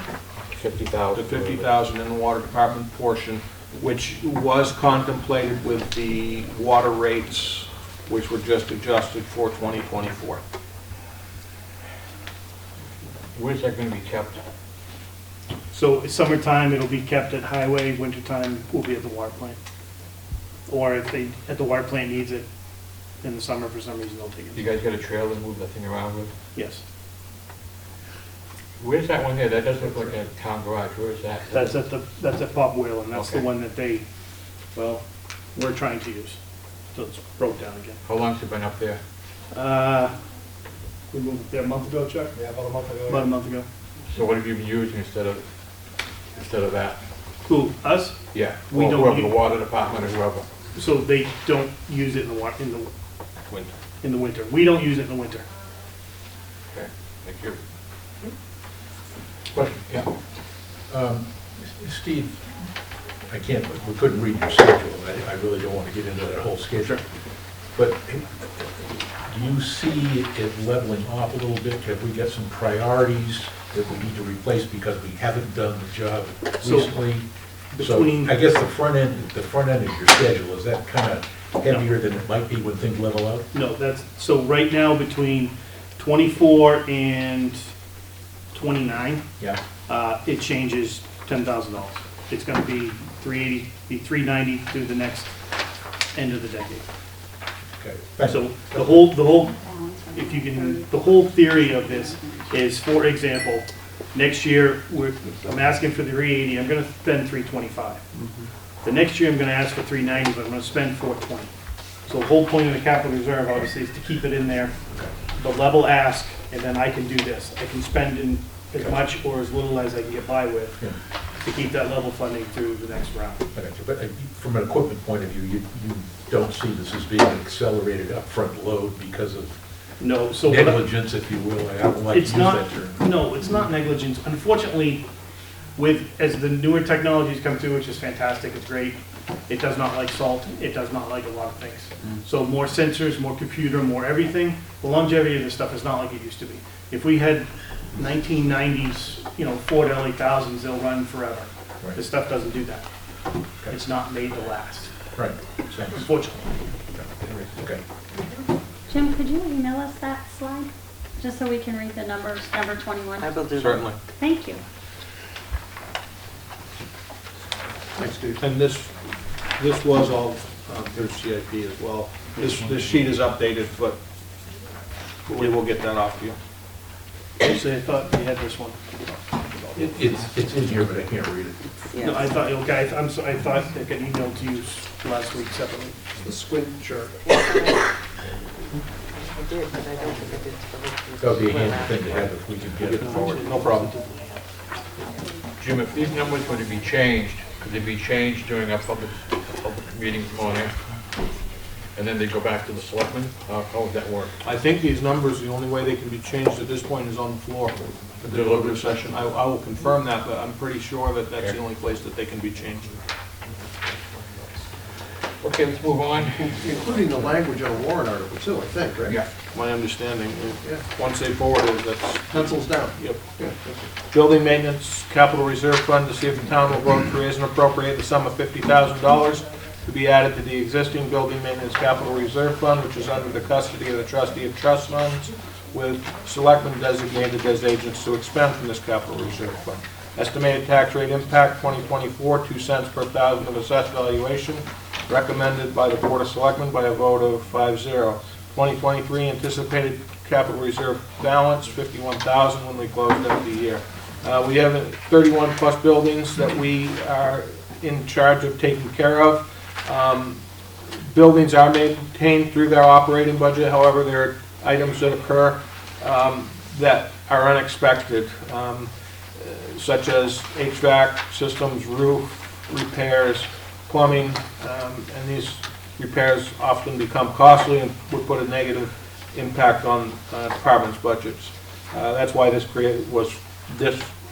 A: 50,000.
E: The 50,000 in the Water Department portion, which was contemplated with the water rates, which were just adjusted for 2024.
A: Where's that going to be kept?
J: So summertime, it'll be kept at highway, wintertime will be at the water plant. Or if the water plant needs it in the summer for some reason, they'll take
A: You
J: it.
A: guys got a trailer to move that thing around with?
J: Yes.
A: Where's that one there? That does look like a town garage. Where is that?
J: That's at Bob Whale, and that's the
A: Okay.
J: one that we're trying to use. So it's broke down again.
A: How long's it been up there?
J: We moved there a month ago, Chuck?
E: Yeah, about a month ago.
J: About a month ago.
A: So what have you been using instead of that?
J: Who, us?
A: Yeah,
J: We
A: or
J: don't
A: whoever,
J: use-
A: the water department or whoever.
J: So they don't use it in the in the winter. We don't use it in the winter.
A: Okay, thank you.
C: Question, yeah. Steve, I can't, we couldn't read your schedule. I really don't want to get into that whole schedule. But do you see it leveling off a little bit? Have we got some priorities that we need to replace because we haven't done the job
J: So,
C: recently? So
J: between-
C: I guess the front end of your schedule, is that kind of heavier than it might be when things level out?
J: No, so right now between 24 and 29,
C: Yeah.
J: it changes $10,000. It's gonna be 380, be 390 through the next end of the decade.
C: Okay. Thank
J: So
C: you.
J: the whole, if you can, the whole theory of this is, for example, next year, I'm asking for the 380, I'm gonna spend 325. The next year, I'm gonna ask for 390, but I'm gonna spend 420. So the whole point of the capital reserve, obviously, is to keep it in there, the level ask, and then I can do this. I can spend in as much or as little as I can get by with
C: Yeah.
J: to keep that level funding through the next round.
C: I got you. But from an equipment point of view, you don't see this as being an accelerated upfront load because of
J: No, so.
C: negligence, if you will. I don't like to use
J: It's not,
C: that term.
J: no, it's not negligence. Unfortunately, as the newer technologies come through, which is fantastic, it's great, it does not like salt, it does not like a lot of things. So more sensors, more computer, more everything, the longevity of this stuff is not like it used to be. If we had 1990s, Ford LA1000s, they'll run forever.
C: Right.
J: This stuff doesn't do that. It's not made to last,
C: Right. Thanks.
J: unfortunately.
C: Okay.
B: Jim, could you email us that slide? Just so we can read the numbers, number 21?
G: I will do that.
E: Certainly.
B: Thank you.
E: Thanks, Steve. And this was all through CIP as well. This sheet is updated, but we will get that off to you.
J: Actually, I thought we had this one.
C: It's in here, but I can't read it.
J: No, I
G: Yes.
J: thought, okay, I'm sorry, I thought it got emailed to you last week separately.
I: The squint chart.
G: I did, but I don't think I did.
C: That would be a handy thing to have if we could get it forward.
E: No problem.
A: Jim, if these numbers were to be changed, could they be changed during our public meetings morning? And then they go back to the selectmen? How would that work?
E: I think these numbers, the only way they can be changed at this point is on the floor at the deliberative session. I will confirm that, but I'm pretty sure that that's the only place that they can be changed.
A: Okay, let's move on.
I: Including the language on a warrant article too, I think, right?
A: Yeah.
E: My understanding,
I: Yeah.
E: once they forward it, that's,
I: Pencils down.
E: yep.
I: Yeah.
E: Building maintenance, capital reserve fund, to see if the town will vote to raise and appropriate the sum of $50,000 to be added to the existing building maintenance capital reserve fund, which is under the custody of the trustee of trust funds, with selectmen designated as agents to expend from this capital reserve fund. Estimated tax rate impact 2024, 2 cents per thousand of assessed valuation, recommended by the Board of Selectmen by a vote of 5-0. 2023 anticipated capital reserve balance, 51,000 when we closed out the year. We have 31 plus buildings that we are in charge of taking care of. Buildings are maintained through their operating budget, however, there are items that occur that are unexpected, such as HVAC systems, roof repairs, plumbing, and these repairs often become costly and would put a negative impact on departments' budgets. That's why this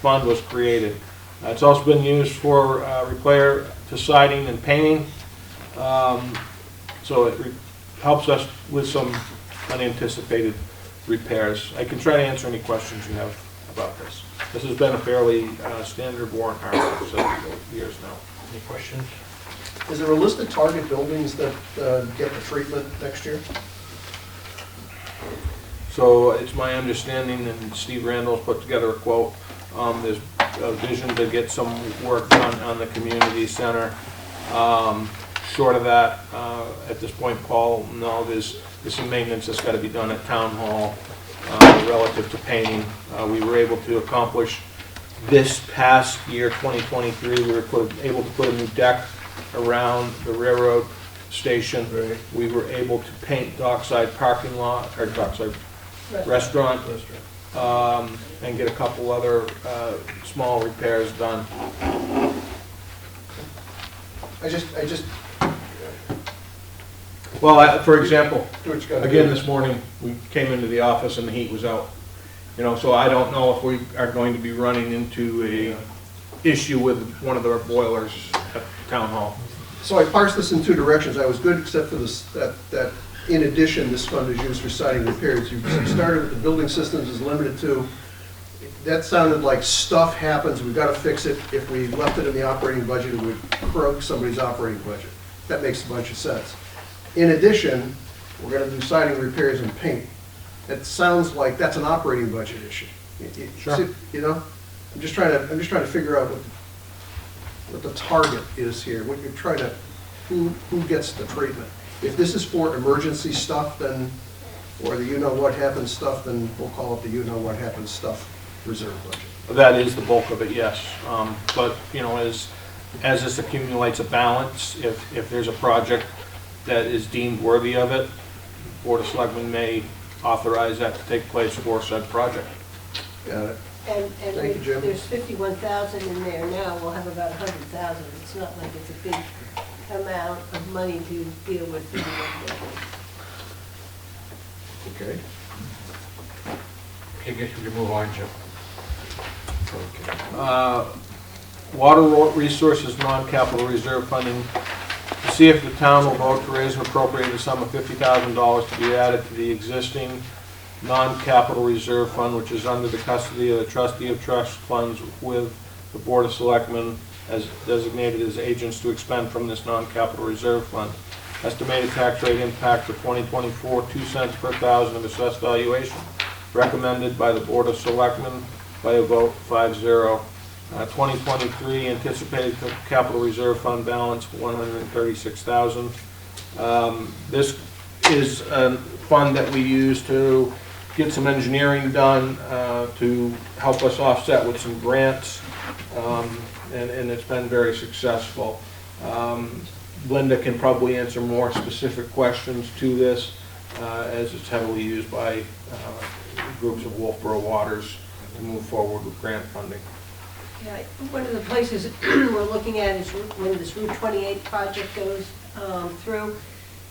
E: fund was created. It's also been used for repair to siding and painting, so it helps us with some unanticipated repairs. I can try to answer any questions you have about this. This has been a fairly standard warrant article for several years now.
A: Any questions?
I: Is there a list of target buildings that get the treatment next year?
E: So it's my understanding, and Steve Randall's put together a quote, there's a vision to get some work done on the community center. Short of that, at this point, Paul, no, there's some maintenance that's got to be done at Town Hall relative to painting. We were able to accomplish this past year, 2023, we were able to put a new deck around the railroad station.
I: Right.
E: We were able to paint dockside parking lot, or dockside restaurant, and get a couple other small repairs done.
I: I just,
E: Well, for example,
I: do what you gotta do.
E: again, this morning, we came into the office and the heat was out. You know, so I don't know if we are going to be running into a issue with one of the boilers at Town Hall.
I: So I parsed this in two directions. I was good except for this, that in addition, this fund is used for siding repairs. You started with the building systems is limited to, that sounded like stuff happens, we've got to fix it. If we left it in the operating budget, it would croak somebody's operating budget. That makes a bunch of sense. In addition, we're going to do siding repairs and paint. That sounds like that's an operating budget issue.
E: Sure.
I: You know, I'm just trying to figure out what the target is here. What you're trying to, who gets the treatment? If this is for emergency stuff, then, or the you-know-what-happened stuff, then we'll call it the you-know-what-happened stuff reserve budget.
E: That is the bulk of it, yes. But, you know, as this accumulates a balance, if there's a project that is deemed worthy of it, Board of Selectmen may authorize that to take place for said project.
I: Got it.
F: And
I: Thank you, Jim.
F: there's 51,000 in there now, we'll have about 100,000. It's not like it's a big amount of money to deal with 51,000.
I: Okay.
A: I guess we can move on, Jim.
E: Water resources non-capital reserve funding. To see if the town will vote to raise and appropriate a sum of $50,000 to be added to the existing non-capital reserve fund, which is under the custody of the trustee of trust funds with the Board of Selectmen as designated as agents to expend from this non-capital reserve fund. Estimated tax rate impact for 2024, 2 cents per thousand of assessed valuation. Recommended by the Board of Selectmen by a vote 5-0. 2023 anticipated capital reserve fund balance $136,000. This is a fund that we use to get some engineering done to help us offset with some grants, and it's been very successful. Linda can probably answer more specific questions to this as it's heavily used by groups of Wolfeboro waters to move forward with grant funding.
F: Yeah, one of the places we're looking at is when this Route 28 project goes through,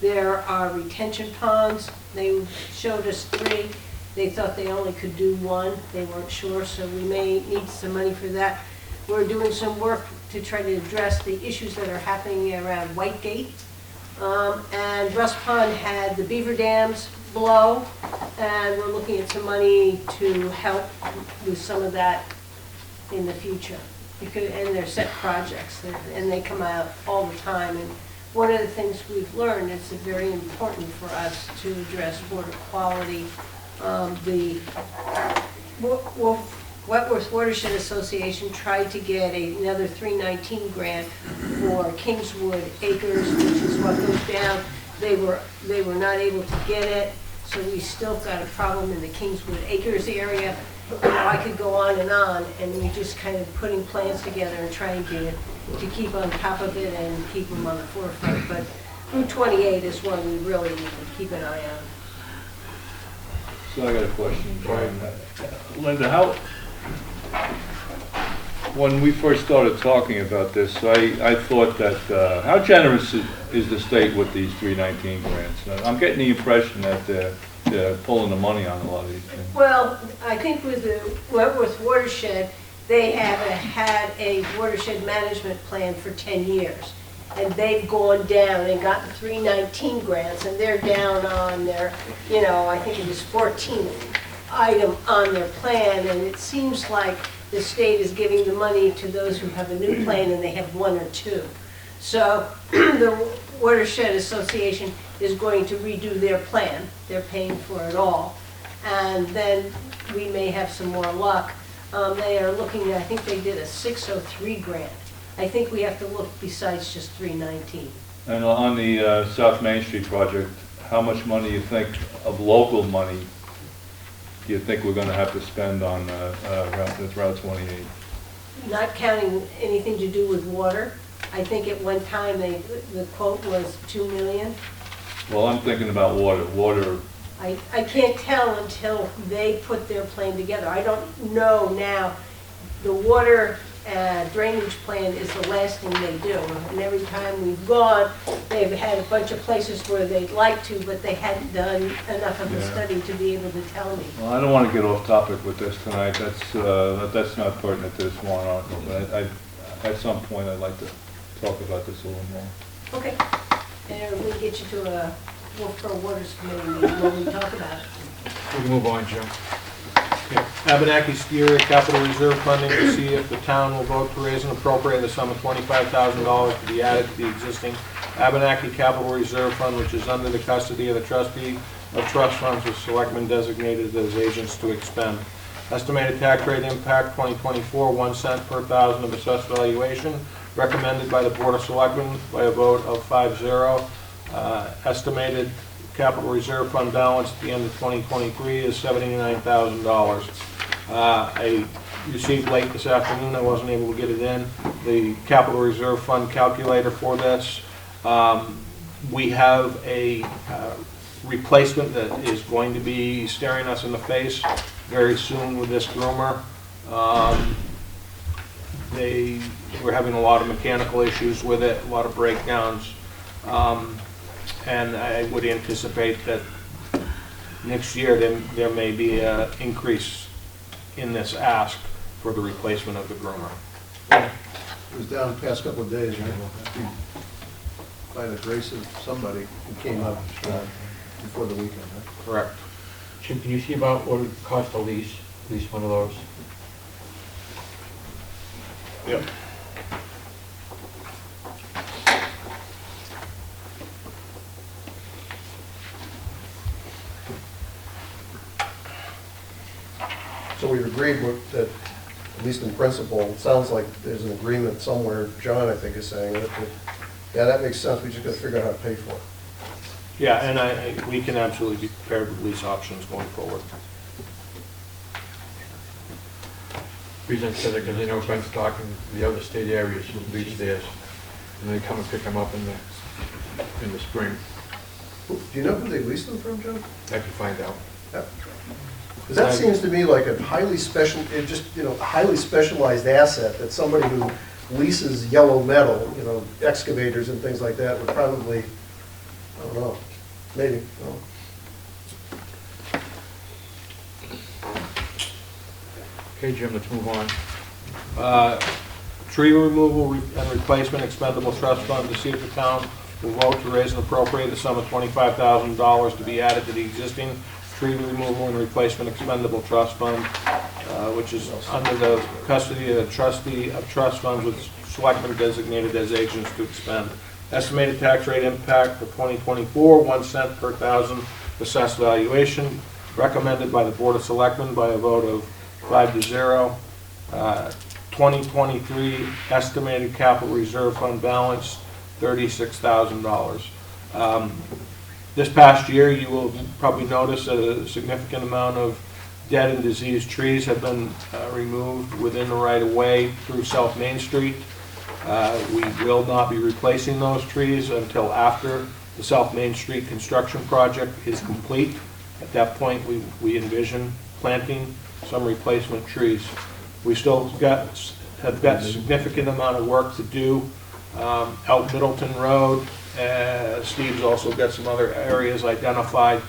F: there are retention ponds. They showed us 3. They thought they only could do 1. They weren't sure, so we may need some money for that. We're doing some work to try to address the issues that are happening around Whitegate. And Russ Pond had the beaver dams blow, and we're looking at some money to help with some of that in the future, and they're set projects, and they come out all the time. And one of the things we've learned is it's very important for us to address water quality. The Wentworth Watershed Association tried to get another 319 grant for Kingswood Acres, which is what goes down. They were not able to get it, so we still got a problem in the Kingswood Acres area. You know, I could go on, and we just kind of putting plans together and trying to keep on top of it and keep them on the forefront. But Route 28 is one we really need to keep an eye on.
D: So I got a question. Linda, when we first started talking about this, I thought that, how generous is the state with these 319 grants? I'm getting the impression that they're pulling the money on a lot of these things.
F: Well, I think with the Wentworth Watershed, they have had a watershed management plan for 10 years. And they've gone down and gotten 319 grants, and they're down on their, you know, I think it was 14th item on their plan, and it seems like the state is giving the money to those who have a new plan and they have 1 or 2. So the Watershed Association is going to redo their plan. They're paying for it all. And then we may have some more luck. They are looking, I think they did a 603 grant. I think we have to look besides just 319.
D: And on the South Main Street project, how much money you think of local money do you think we're going to have to spend on Route 28?
F: Not counting anything to do with water. I think at one time the quote was $2 million.
D: Well, I'm thinking about water. Water
F: I can't tell until they put their plan together. I don't know now. The water drainage plan is the last thing they do. And every time we've gone, they've had a bunch of places where they'd like to, but they hadn't done enough of a study to be able to tell me.
D: Well, I don't want to get off topic with this tonight. That's not pertinent to this warrant article, but at some point, I'd like to talk about this a little more.
F: Okay. And we'll get you to a Wolfeboro Waters Committee meeting when we talk about it.
A: We can move on, Jim.
E: Abenaki ski area capital reserve funding to see if the town will vote to raise and appropriate the sum of $25,000 to be added to the existing Abenaki capital reserve fund, which is under the custody of the trustee of trust funds with selectmen designated as agents to expend. Estimated tax rate impact 2024, 1 cent per thousand of assessed valuation, recommended by the Board of Selectmen by a vote of 5-0. Estimated capital reserve fund balance at the end of 2023 is $79,000. I received late this afternoon, I wasn't able to get it in, the capital reserve fund calculator for this. We have a replacement that is going to be staring us in the face very soon with this groomer. We're having a lot of mechanical issues with it, a lot of breakdowns. And I would anticipate that next year there may be an increase in this ask for the replacement of the groomer.
I: It was down the past couple of days, right? By the grace of somebody who came up before the weekend, right?
E: Correct.
A: Jim, can you see about what it would cost to lease one of those?
E: Yep.
I: So we've agreed with that, at least in principle, it sounds like there's an agreement somewhere, John, I think, is saying that, yeah, that makes sense, we just gotta figure out how to pay for it.
E: Yeah, and we can absolutely be prepared with lease options going forward.
A: Reason I said it, because I know Ben's talking the other state areas who lease theirs, and they come and pick them up in the spring.
I: Do you know who they leased them from, John?
A: I can find out.
I: Because that seems to me like a highly highly specialized asset that somebody who leases yellow metal, excavators and things like that would probably, I don't know, maybe, no.
A: Okay, Jim, let's move on.
E: Tree removal and replacement expendable trust fund to see if the town will vote to raise and appropriate the sum of $25,000 to be added to the existing tree removal and replacement expendable trust fund, which is under the custody of the trustee of trust funds with selectmen designated as agents to expend. Estimated tax rate impact for 2024, 1 cent per thousand assessed valuation, recommended by the Board of Selectmen by a vote of 5-0. 2023 estimated capital reserve fund balance, $36,000. This past year, you will probably notice that a significant amount of dead and diseased trees have been removed within the right-of-way through South Main Street. We will not be replacing those trees until after the South Main Street construction project is complete. At that point, we envision planting some replacement trees. We still have got significant amount of work to do out Middleton Road. Steve's also got some other areas identified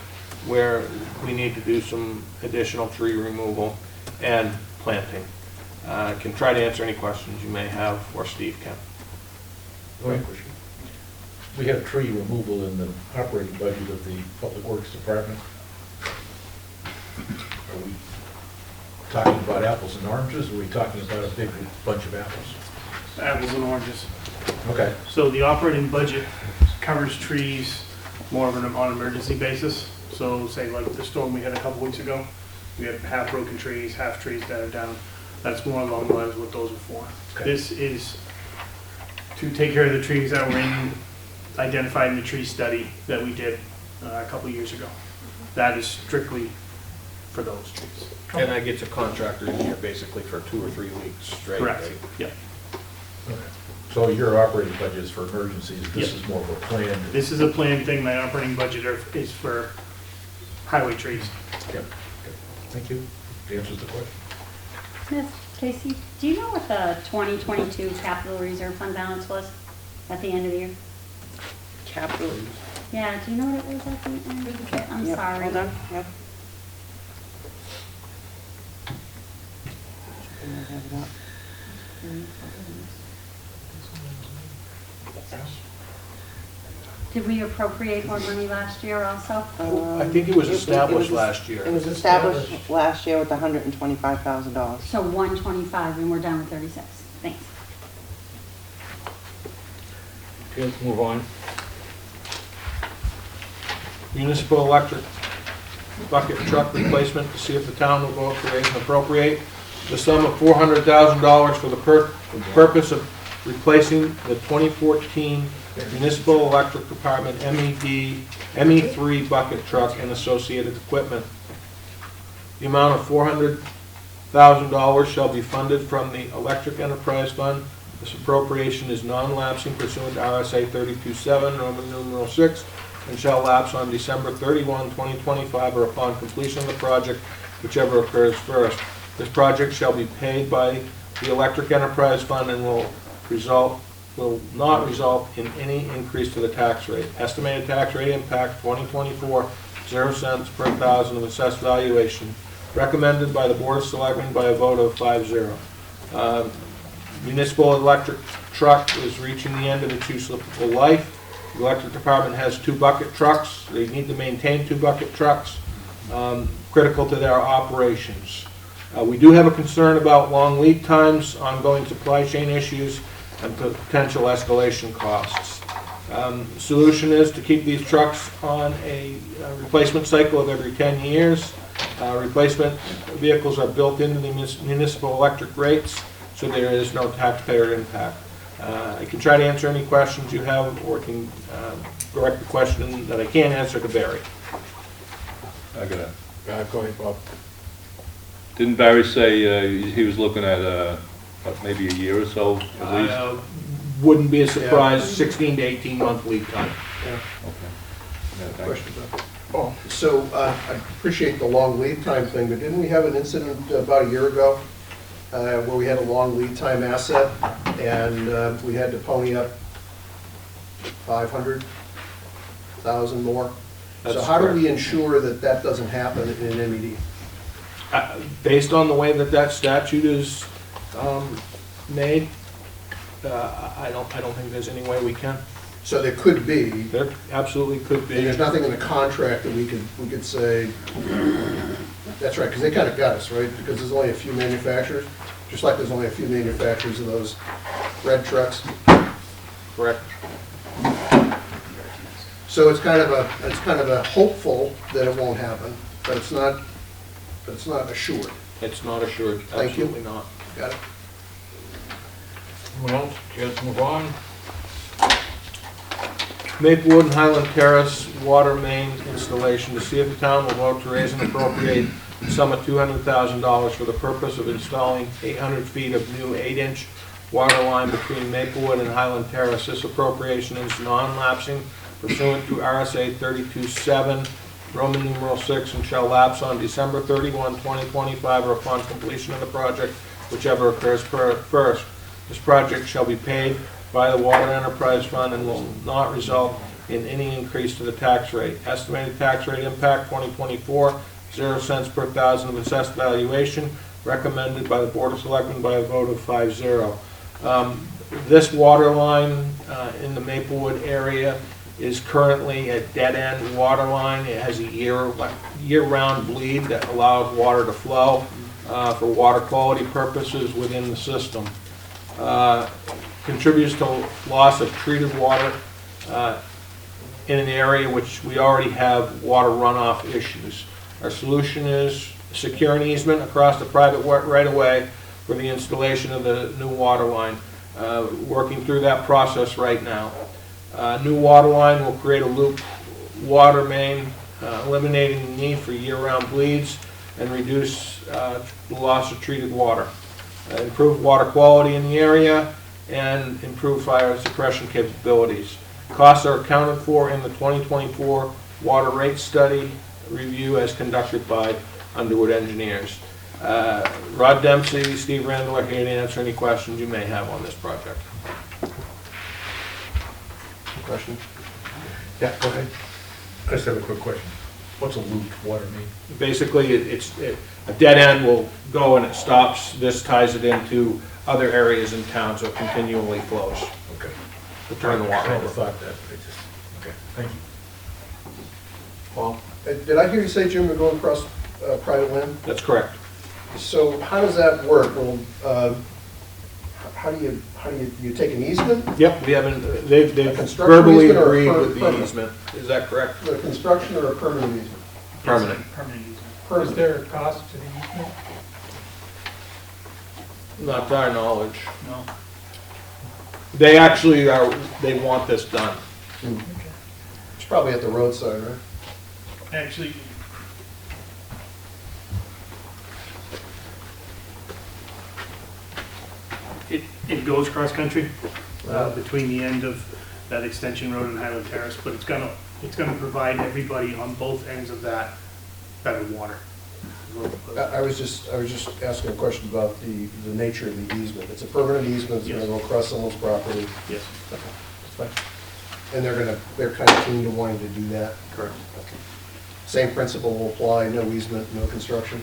E: where we need to do some additional tree removal and planting. I can try to answer any questions you may have, or Steve can.
N: We had a tree removal in the operating budget of the Public Works Department. Are we talking about apples and oranges, or are we talking about a big bunch of apples?
J: Apples and oranges.
N: Okay.
J: So the operating budget covers trees more of on an emergency basis. So say like the storm we had a couple weeks ago, we had half broken trees, half trees that are down. That's more along the lines of what those are for.
N: Okay.
J: This is to take care of the trees that were identified in the tree study that we did a couple years ago. That is strictly for those trees.
E: And that gets a contractor in here basically for 2 or 3 weeks straight.
J: Correct.
E: Right?
J: Yeah.
N: Okay. So your operating budget is for emergencies, this
J: Yep.
N: is more of a planned.
J: This is a planned thing. My operating budget is for highway trees.
N: Yep. Thank you. Answers the question.
B: Miss Casey, do you know what the 2022 capital reserve fund balance was at the end of the year?
G: Capital.
B: Yeah, do you know what it was at the end? Okay, I'm
G: Yep,
B: sorry.
G: hold on, yep.
B: Did we appropriate more money last year also?
E: I think it was established last year.
G: It was established last year with $125,000.
B: So 125 and we're down to 36. Thanks.
A: Okay, let's move on.
E: Municipal electric bucket truck replacement to see if the town will vote to raise and appropriate the sum of $400,000 for the purpose of replacing the 2014 Municipal Electric Department ME3 bucket truck and associated equipment. The amount of $400,000 shall be funded from the Electric Enterprise Fund. This appropriation is non-lapsing pursuant to RSA 32.7, Roman numeral 6, and shall lapse on December 31, 2025, or upon completion of the project, whichever occurs first. This project shall be paid by the Electric Enterprise Fund and will not result in any increase to the tax rate. Estimated tax rate impact 2024, 0 cents per thousand of assessed valuation. Recommended by the Board of Selectmen by a vote of 5-0. Municipal electric truck is reaching the end of its useful life. The electric department has 2 bucket trucks. They need to maintain 2 bucket trucks, critical to their operations. We do have a concern about long lead times, ongoing supply chain issues, and potential escalation costs. Solution is to keep these trucks on a replacement cycle of every 10 years. Replacement vehicles are built into the municipal electric rates, so there is no taxpayer impact. I can try to answer any questions you have, or can direct the question that I can't answer to Barry.
D: I got it.
A: Go ahead, Bob.
D: Didn't Barry say he was looking at maybe a year or so at least?
E: Wouldn't be a surprise, 16 to 18 month lead time.
D: Okay. Yeah, thanks.
I: Question about that. Oh, so I appreciate the long lead time thing, but didn't we have an incident about a year ago where we had a long lead time asset and we had to pony up 500,000 more? So
E: That's
I: how do
E: correct.
I: we ensure that that doesn't happen in MED?
E: Based on the way that statute is made, I don't think there's any way we can.
I: So there could be,
E: There absolutely could
I: and
E: be.
I: there's nothing in the contract that we could say, that's right, because they kind of got us, right? Because there's only a few manufacturers, just like there's only a few manufacturers of those red trucks.
E: Correct.
I: So it's kind of a hopeful that it won't happen, but it's not assured.
E: It's not assured.
I: Thank you.
E: Absolutely not.
I: Got it?
A: Anyone else? Okay, let's move on.
E: Maplewood and Highland Terrace water main installation to see if the town will vote to raise and appropriate the sum of $200,000 for the purpose of installing 800 feet of new 8-inch water line between Maplewood and Highland Terrace. This appropriation is non-lapsing pursuant to RSA 32.7, Roman numeral 6, and shall lapse on December 31, 2025, or upon completion of the project, whichever occurs first. This project shall be paid by the Water Enterprise Fund and will not result in any increase to the tax rate. Estimated tax rate impact 2024, 0 cents per thousand of assessed valuation, recommended by the Board of Selectmen by a vote of 5-0. This water line in the Maplewood area is currently a dead-end water line. It has a year-round bleed that allows water to flow for water quality purposes within the system. Contributes to loss of treated water in an area which we already have water runoff issues. Our solution is secure an easement across the private right-of-way for the installation of the new water line. Working through that process right now. New water line will create a loop water main, eliminating the need for year-round bleeds and reduce the loss of treated water. Improve water quality in the area and improve fire suppression capabilities. Costs are accounted for in the 2024 water rate study review as conducted by Underwood Engineers. Rod Dempsey, Steve Randall are here to answer any questions you may have on this project.
I: Question?
N: Yeah, go ahead. I just have a quick question. What's a looped water main?
E: Basically, a dead end will go and it stops. This ties it into other areas in town, so it continually flows
N: Okay.
E: to turn the water
N: I never
E: over.
N: thought that, I just, okay, thank you.
E: Paul?
I: Did I hear you say, Jim, we're going across private land?
E: That's correct.
I: So how does that work? Well, how do you take an easement?
E: Yep, we haven't, they've
I: construction
E: verbally
I: easement or a
E: agreed with the
I: permit?
E: easement. Is that correct?
I: The construction or a permanent easement?
E: Permanent.
J: Permanent easement.
I: Permanent.
N: there a cost to the easement?
E: Not to our knowledge.
J: No.
E: They actually they want this done.
I: It's probably at the roadside, right?
J: Actually, it goes cross-country between the end of that extension road and Highland Terrace, but it's gonna provide everybody on both ends of that better water.
I: I was just asking a question about the nature of the easement. It's a permanent easement, it's gonna go across someone's property.
J: Yes,
I: That's fine. And they're kind of keen to wanting to do that?
J: correct.
I: Okay. Same principle will apply, no easement, no construction?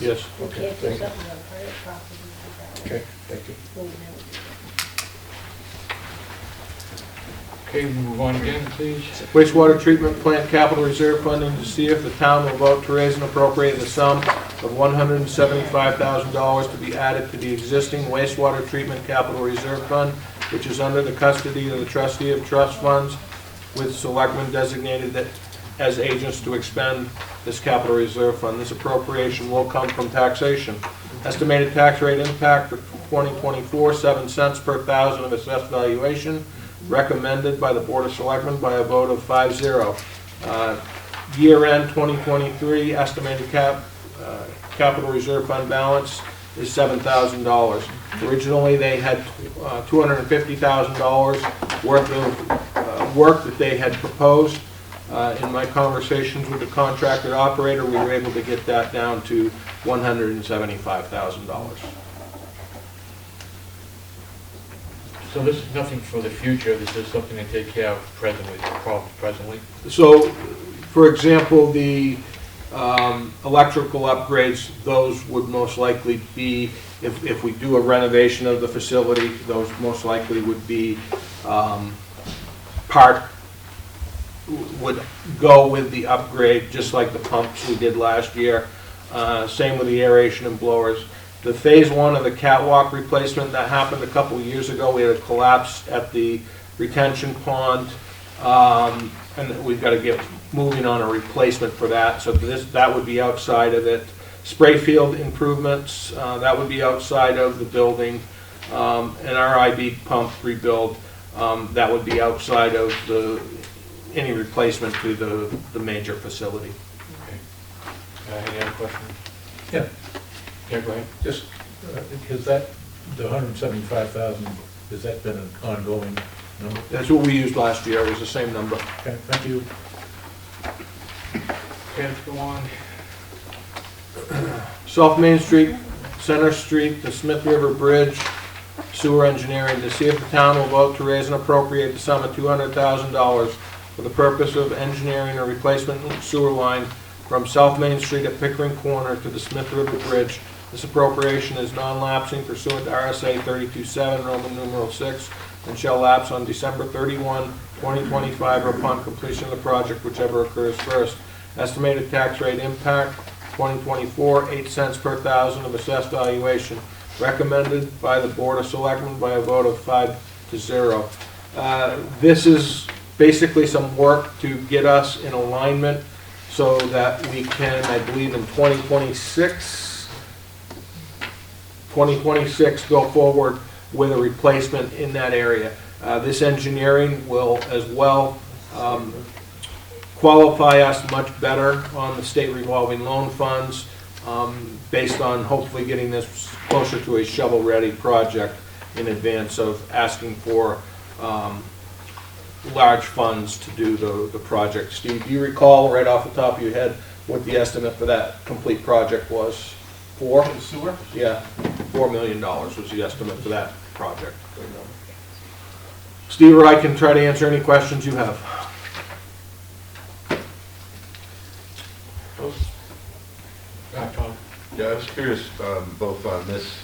E: Yes.
F: You
I: Okay,
F: can't do
I: thank you.
F: something on private property without.
I: Okay, thank you.
F: Well, you know.
A: Okay, move on again, please.
E: Wastewater treatment plant capital reserve funding to see if the town will vote to raise and appropriate the sum of $175,000 to be added to the existing wastewater treatment capital reserve fund, which is under the custody of the trustee of trust funds, with selectmen designated as agents to expend this capital reserve fund. This appropriation will come from taxation. Estimated tax rate impact for 2024, 7 cents per thousand of assessed valuation, recommended by the Board of Selectmen by a vote of 5-0. Year-end 2023 estimated capital reserve fund balance is $7,000. Originally, they had $250,000 worth of work that they had proposed. In my conversations with the contracted operator, we were able to get that down to $175,000.
A: So this is nothing for the future, this is something to take care of presently, problems presently.
E: So, for example, the electrical upgrades, those would most likely be, if we do a renovation of the facility, those most likely would be would go with the upgrade, just like the pumps we did last year. Same with the aeration and blowers. The phase one of the catwalk replacement that happened a couple of years ago, we had a collapse at the retention pond, and we've got to get moving on a replacement for that. So that would be outside of it. Spray field improvements, that would be outside of the building, and our IB pump rebuild, that would be outside of any replacement to the major facility.
A: Okay. Any other questions?
N: Yeah,
A: Yeah, go ahead.
N: just, has that, the 175,000, has that been an ongoing number?
E: That's what we used last year, it was the same number.
N: Okay, thank you.
A: Okay, let's go on.
E: South Main Street, Center Street, the Smith River Bridge, sewer engineering, to see if the town will vote to raise and appropriate the sum of $200,000 for the purpose of engineering a replacement sewer line from South Main Street at Pickering Corner to the Smith River Bridge. This appropriation is non-lapsing pursuant to RSA 32.7, Roman numeral 6, and shall lapse on December 31, 2025, or upon completion of the project, whichever occurs first. Estimated tax rate impact, 2024, 8 cents per thousand of assessed valuation. Recommended by the Board of Selectmen by a vote of 5-0. This is basically some work to get us in alignment so that we can, I believe in 2026, go forward with a replacement in that area. This engineering will as well qualify us much better on the state revolving loan funds, based on hopefully getting this closer to a shovel-ready project in advance of asking for large funds to do the project. Steve, do you recall right off the top of your head what the estimate for that complete project was?
J: For the sewer?
E: Yeah, $4 million was the estimate for that project. Steve or I can try to answer any questions you have.
K: Yeah, I was curious, both on this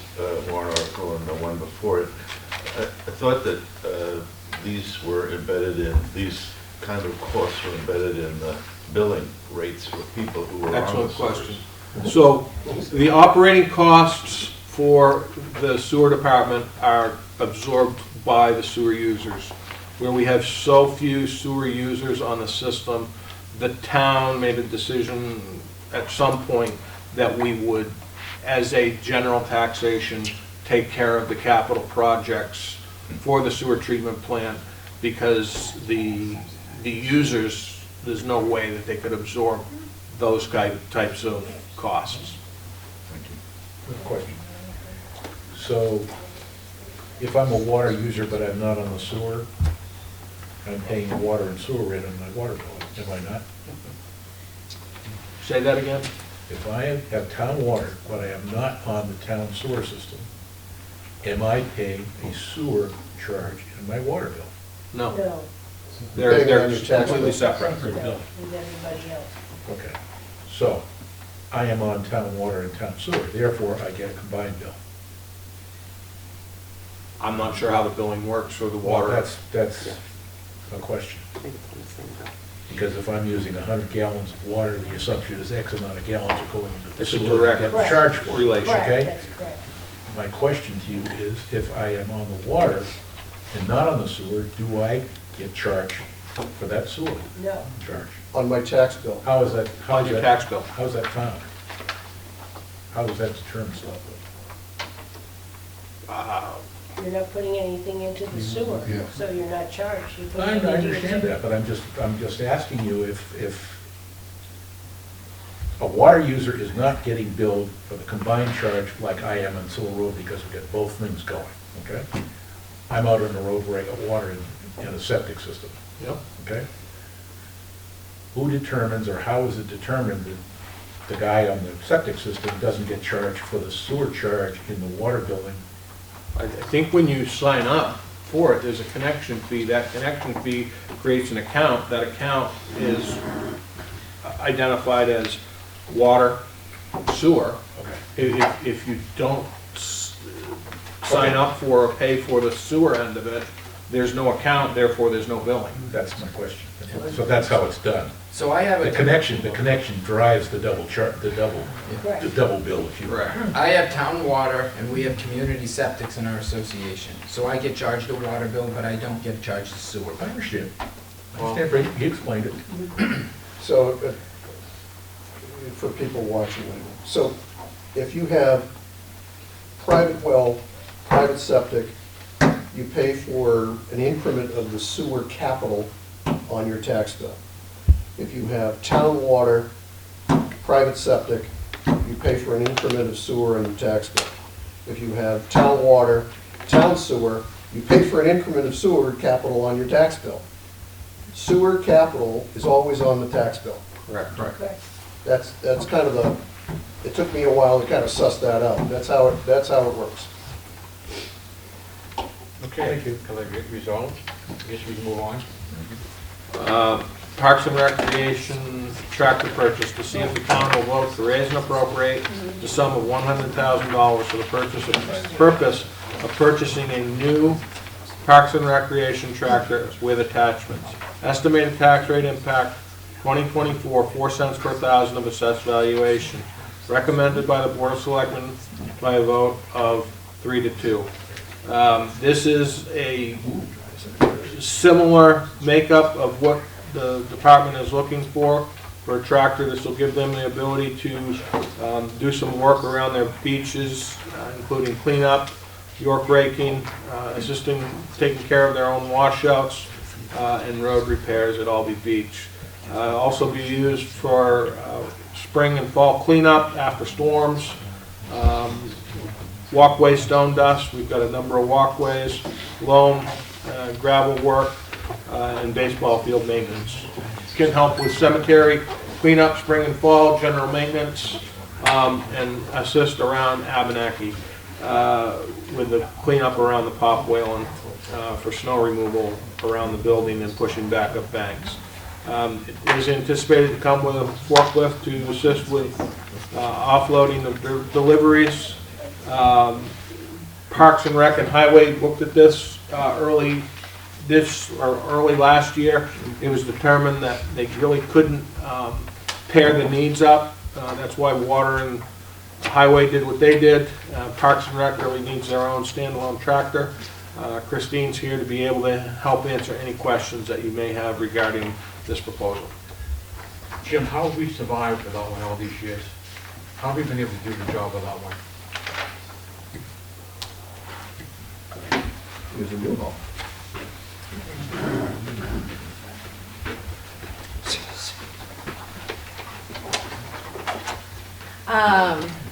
K: warrant article and the one before it. I thought that these were embedded in, these kind of costs were embedded in the billing rates for people who were on the
E: Excellent
K: sewers.
E: question. So the operating costs for the sewer department are absorbed by the sewer users. Where we have so few sewer users on the system, the town made a decision at some point that we would, as a general taxation, take care of the capital projects for the sewer treatment plant, because the users, there's no way that they could absorb those types of costs.
N: Good question. So if I'm a water user but I'm not on the sewer, I'm paying the water and sewer rate on my water bill, am I not?
E: Say that again?
N: If I have town water, but I am not on the town sewer system, am I paying a sewer charge in my water bill?
E: No.
F: No,
E: They're
I: Paying on your tax
E: completely
I: bill.
E: separate.
F: with everybody else.
N: Okay. So I am on town water and town sewer, therefore I get a combined bill.
E: I'm not sure how the billing works for the
N: Well,
E: water.
N: that's a question. Because if I'm using 100 gallons of water, the assumption is X amount of gallons are going into the
E: It's a
N: sewer.
E: direct
N: I get charged for it.
E: relation.
F: Correct,
N: Okay.
F: that's correct.
N: My question to you is, if I am on the water and not on the sewer, do I get charged for that sewer
F: No,
N: charge?
I: On my tax bill.
N: How is that?
E: On your tax bill.
N: How is that found? How is that determined?
F: you're not putting anything into the sewer,
I: Yeah.
F: so you're not charged. You're
N: I
F: putting anything
N: understand
F: into-
N: that, but I'm just asking you if a water user is not getting billed for the combined charge like I am on Silver Road because we get both things going, okay? I'm out on the road where I got water in a septic system,
E: Yep.
N: okay? Who determines, or how is it determined that the guy on the septic system doesn't get charged for the sewer charge in the water building?
E: I think when you sign up for it, there's a connection fee. That connection fee creates an account. That account is identified as water, sewer. If you don't sign up for or pay for the sewer end of it, there's no account, therefore there's no billing.
N: That's my question. So that's how it's done.
H: So I have
N: The connection drives the double
F: Right.
N: the double bill, if you will.
H: I have town water and we have community septics in our association. So I get charged a water bill, but I don't get charged a sewer
N: I
H: bill.
N: understand. I understand, Brady, he explained it.
I: So, for people watching, so if you have private well, private septic, you pay for an increment of the sewer capital on your tax bill. If you have town water, private septic, you pay for an increment of sewer on your tax bill. If you have town water, town sewer, you pay for an increment of sewer capital on your tax bill. Sewer capital is always on the tax bill.
E: Correct.
F: Correct.
I: That's kind of the, it took me a while to kind of suss that out. That's how it works.
A: Okay, can I get resolved? I guess we can move on.
E: Parks and Recreation tractor purchase, to see if the town will vote to raise and appropriate the sum of $100,000 for the purpose of purchasing a new Parks and Recreation tractor with attachments. Estimated tax rate impact 2024, 4 cents per thousand of assessed valuation. Recommended by the Board of Selectmen by a vote of 3-2. This is a similar makeup of what the department is looking for a tractor. This will give them the ability to do some work around their beaches, including cleanup, york raking, assisting, taking care of their own washouts, and road repairs at Albee Beach. Also be used for spring and fall cleanup after storms, walkway stone dust. We've got a number of walkways, loam, gravel work, and baseball field maintenance. Can help with cemetery cleanup, spring and fall, general maintenance, and assist around Abenaki with the cleanup around the Pop Whalen for snow removal around the building and pushing back up banks. It is anticipated to come with a forklift to assist with offloading of deliveries. Parks and Rec and Highway looked at this early last year. It was determined that they really couldn't pair the needs up. That's why Water and Highway did what they did. Parks and Rec really needs their own standalone tractor. Christine's here to be able to help answer any questions that you may have regarding this proposal.
A: Jim, how have we survived without one all these years? How have we been able to do the job without one?
I: Here's a new home.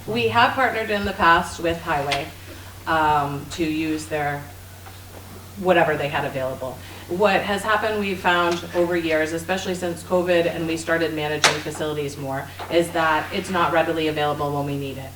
O: We have partnered in the past with Highway to use their, whatever they had available. What has happened, we've found over years, especially since COVID and we started managing facilities more, is that it's not readily available when we need it.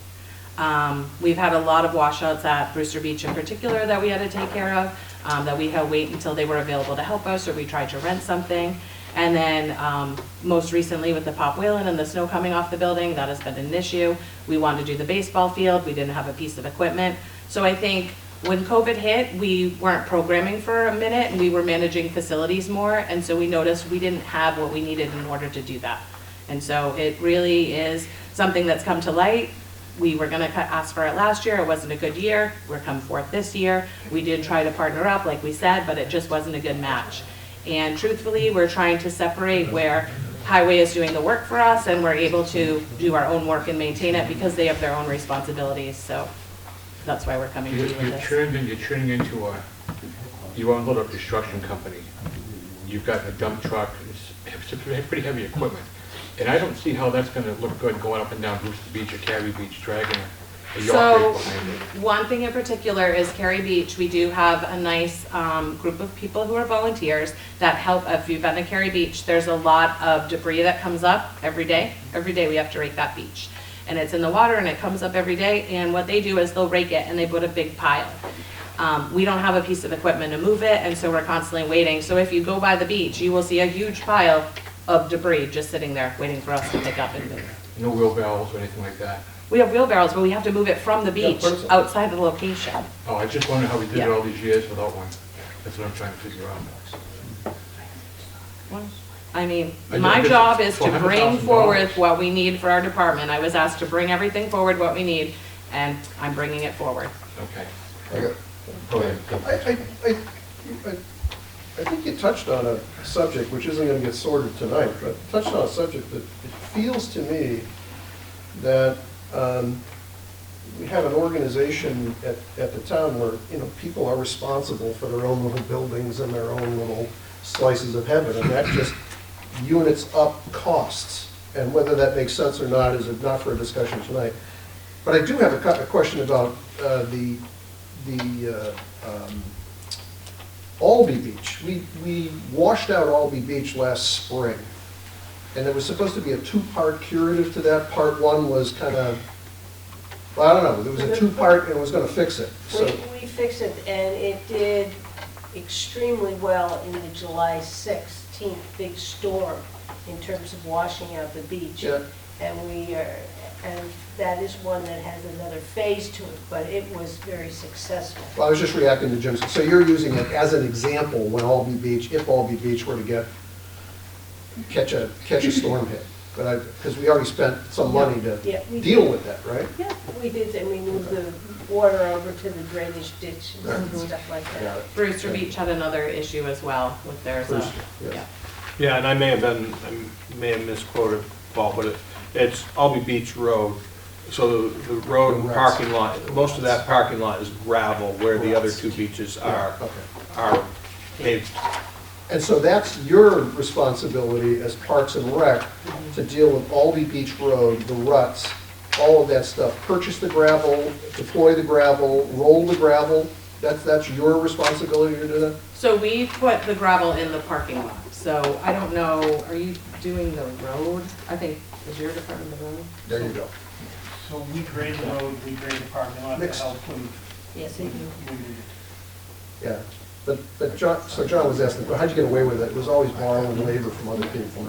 O: We've had a lot of washouts at Brewster Beach in particular that we had to take care of, that we had to wait until they were available to help us, or we tried to rent something. And then most recently with the Pop Whalen and the snow coming off the building, that has been an issue. We wanted to do the baseball field, we didn't have a piece of equipment. So I think when COVID hit, we weren't programming for a minute and we were managing facilities more, and so we noticed we didn't have what we needed in order to do that. And so it really is something that's come to light. We were gonna ask for it last year, it wasn't a good year. We're come forth this year. We did try to partner up, like we said, but it just wasn't a good match. And truthfully, we're trying to separate where Highway is doing the work for us and we're able to do our own work and maintain it because they have their own responsibilities. So that's why we're coming to you with this.
A: You're turning into your own little construction company. You've got a dump truck, it's pretty heavy equipment. And I don't see how that's gonna look good going up and down Brewster Beach or Cary Beach, dragging a York behind it.
O: One thing in particular is Cary Beach. We do have a nice group of people who are volunteers that help. If you've been to Cary Beach, there's a lot of debris that comes up every day. Every day we have to rake that beach. And it's in the water and it comes up every day, and what they do is they'll rake it and they put a big pile. We don't have a piece of equipment to move it, and so we're constantly waiting. So if you go by the beach, you will see a huge pile of debris just sitting there waiting for us to pick up and move.
A: No wheelbarrows or anything like that?
O: We have wheelbarrows, but we have to move it from the beach outside the location.
A: Oh, I just wonder how we did it all these years without one. That's what I'm trying to figure out.
O: I mean, my job is to bring forward what we need for our department. I was asked to bring everything forward what we need, and I'm bringing it forward.
A: Okay.
K: Go ahead.
I: I think you touched on a subject which isn't going to get sorted tonight, but touched on a subject that it feels to me that we have an organization at the town where, you know, people are responsible for their own little buildings and their own little slices of heaven, and that just units up costs. And whether that makes sense or not is not for a discussion tonight. But I do have a question about the Albee Beach. We washed out Albee Beach last spring, and there was supposed to be a two-part curative to that. Part one was kind of, well, I don't know, there was a two-part and it was going to fix it. So
F: We fixed it, and it did extremely well in the July 16th big storm in terms of washing out the beach.
I: Yeah.
F: And that is one that has another phase to it, but it was very successful.
I: well, I was just reacting to Jim's. So you're using it as an example when Albee Beach, if Albee Beach were to catch a storm hit. But because we already spent some money to deal with that, right?
F: Yeah, we did, and we moved the water over to the drainage ditch and stuff like that.
O: Brewster Beach had another issue as well with theirs.
E: Yeah, and I may have misquoted Paul, but it's Albee Beach Road. So the road and parking lot, most of that parking lot is gravel, where the other two beaches are paved.
I: And so that's your responsibility as Parks and Rec to deal with Albee Beach Road, the ruts, all of that stuff. Purchase the gravel, deploy the gravel, roll the gravel, That's your responsibility to do that?
O: So we put the gravel in the parking lot, so I don't know, are you doing the road? I think, is your department the road?
I: There you go.
J: So we grade the road, we grade the parking lot to
I: Mixed.
J: help when
F: Yes, they do.
J: we need it.
I: Yeah. But John, so John was asking, well, how'd you get away with it? It was always borrowing labor from other people.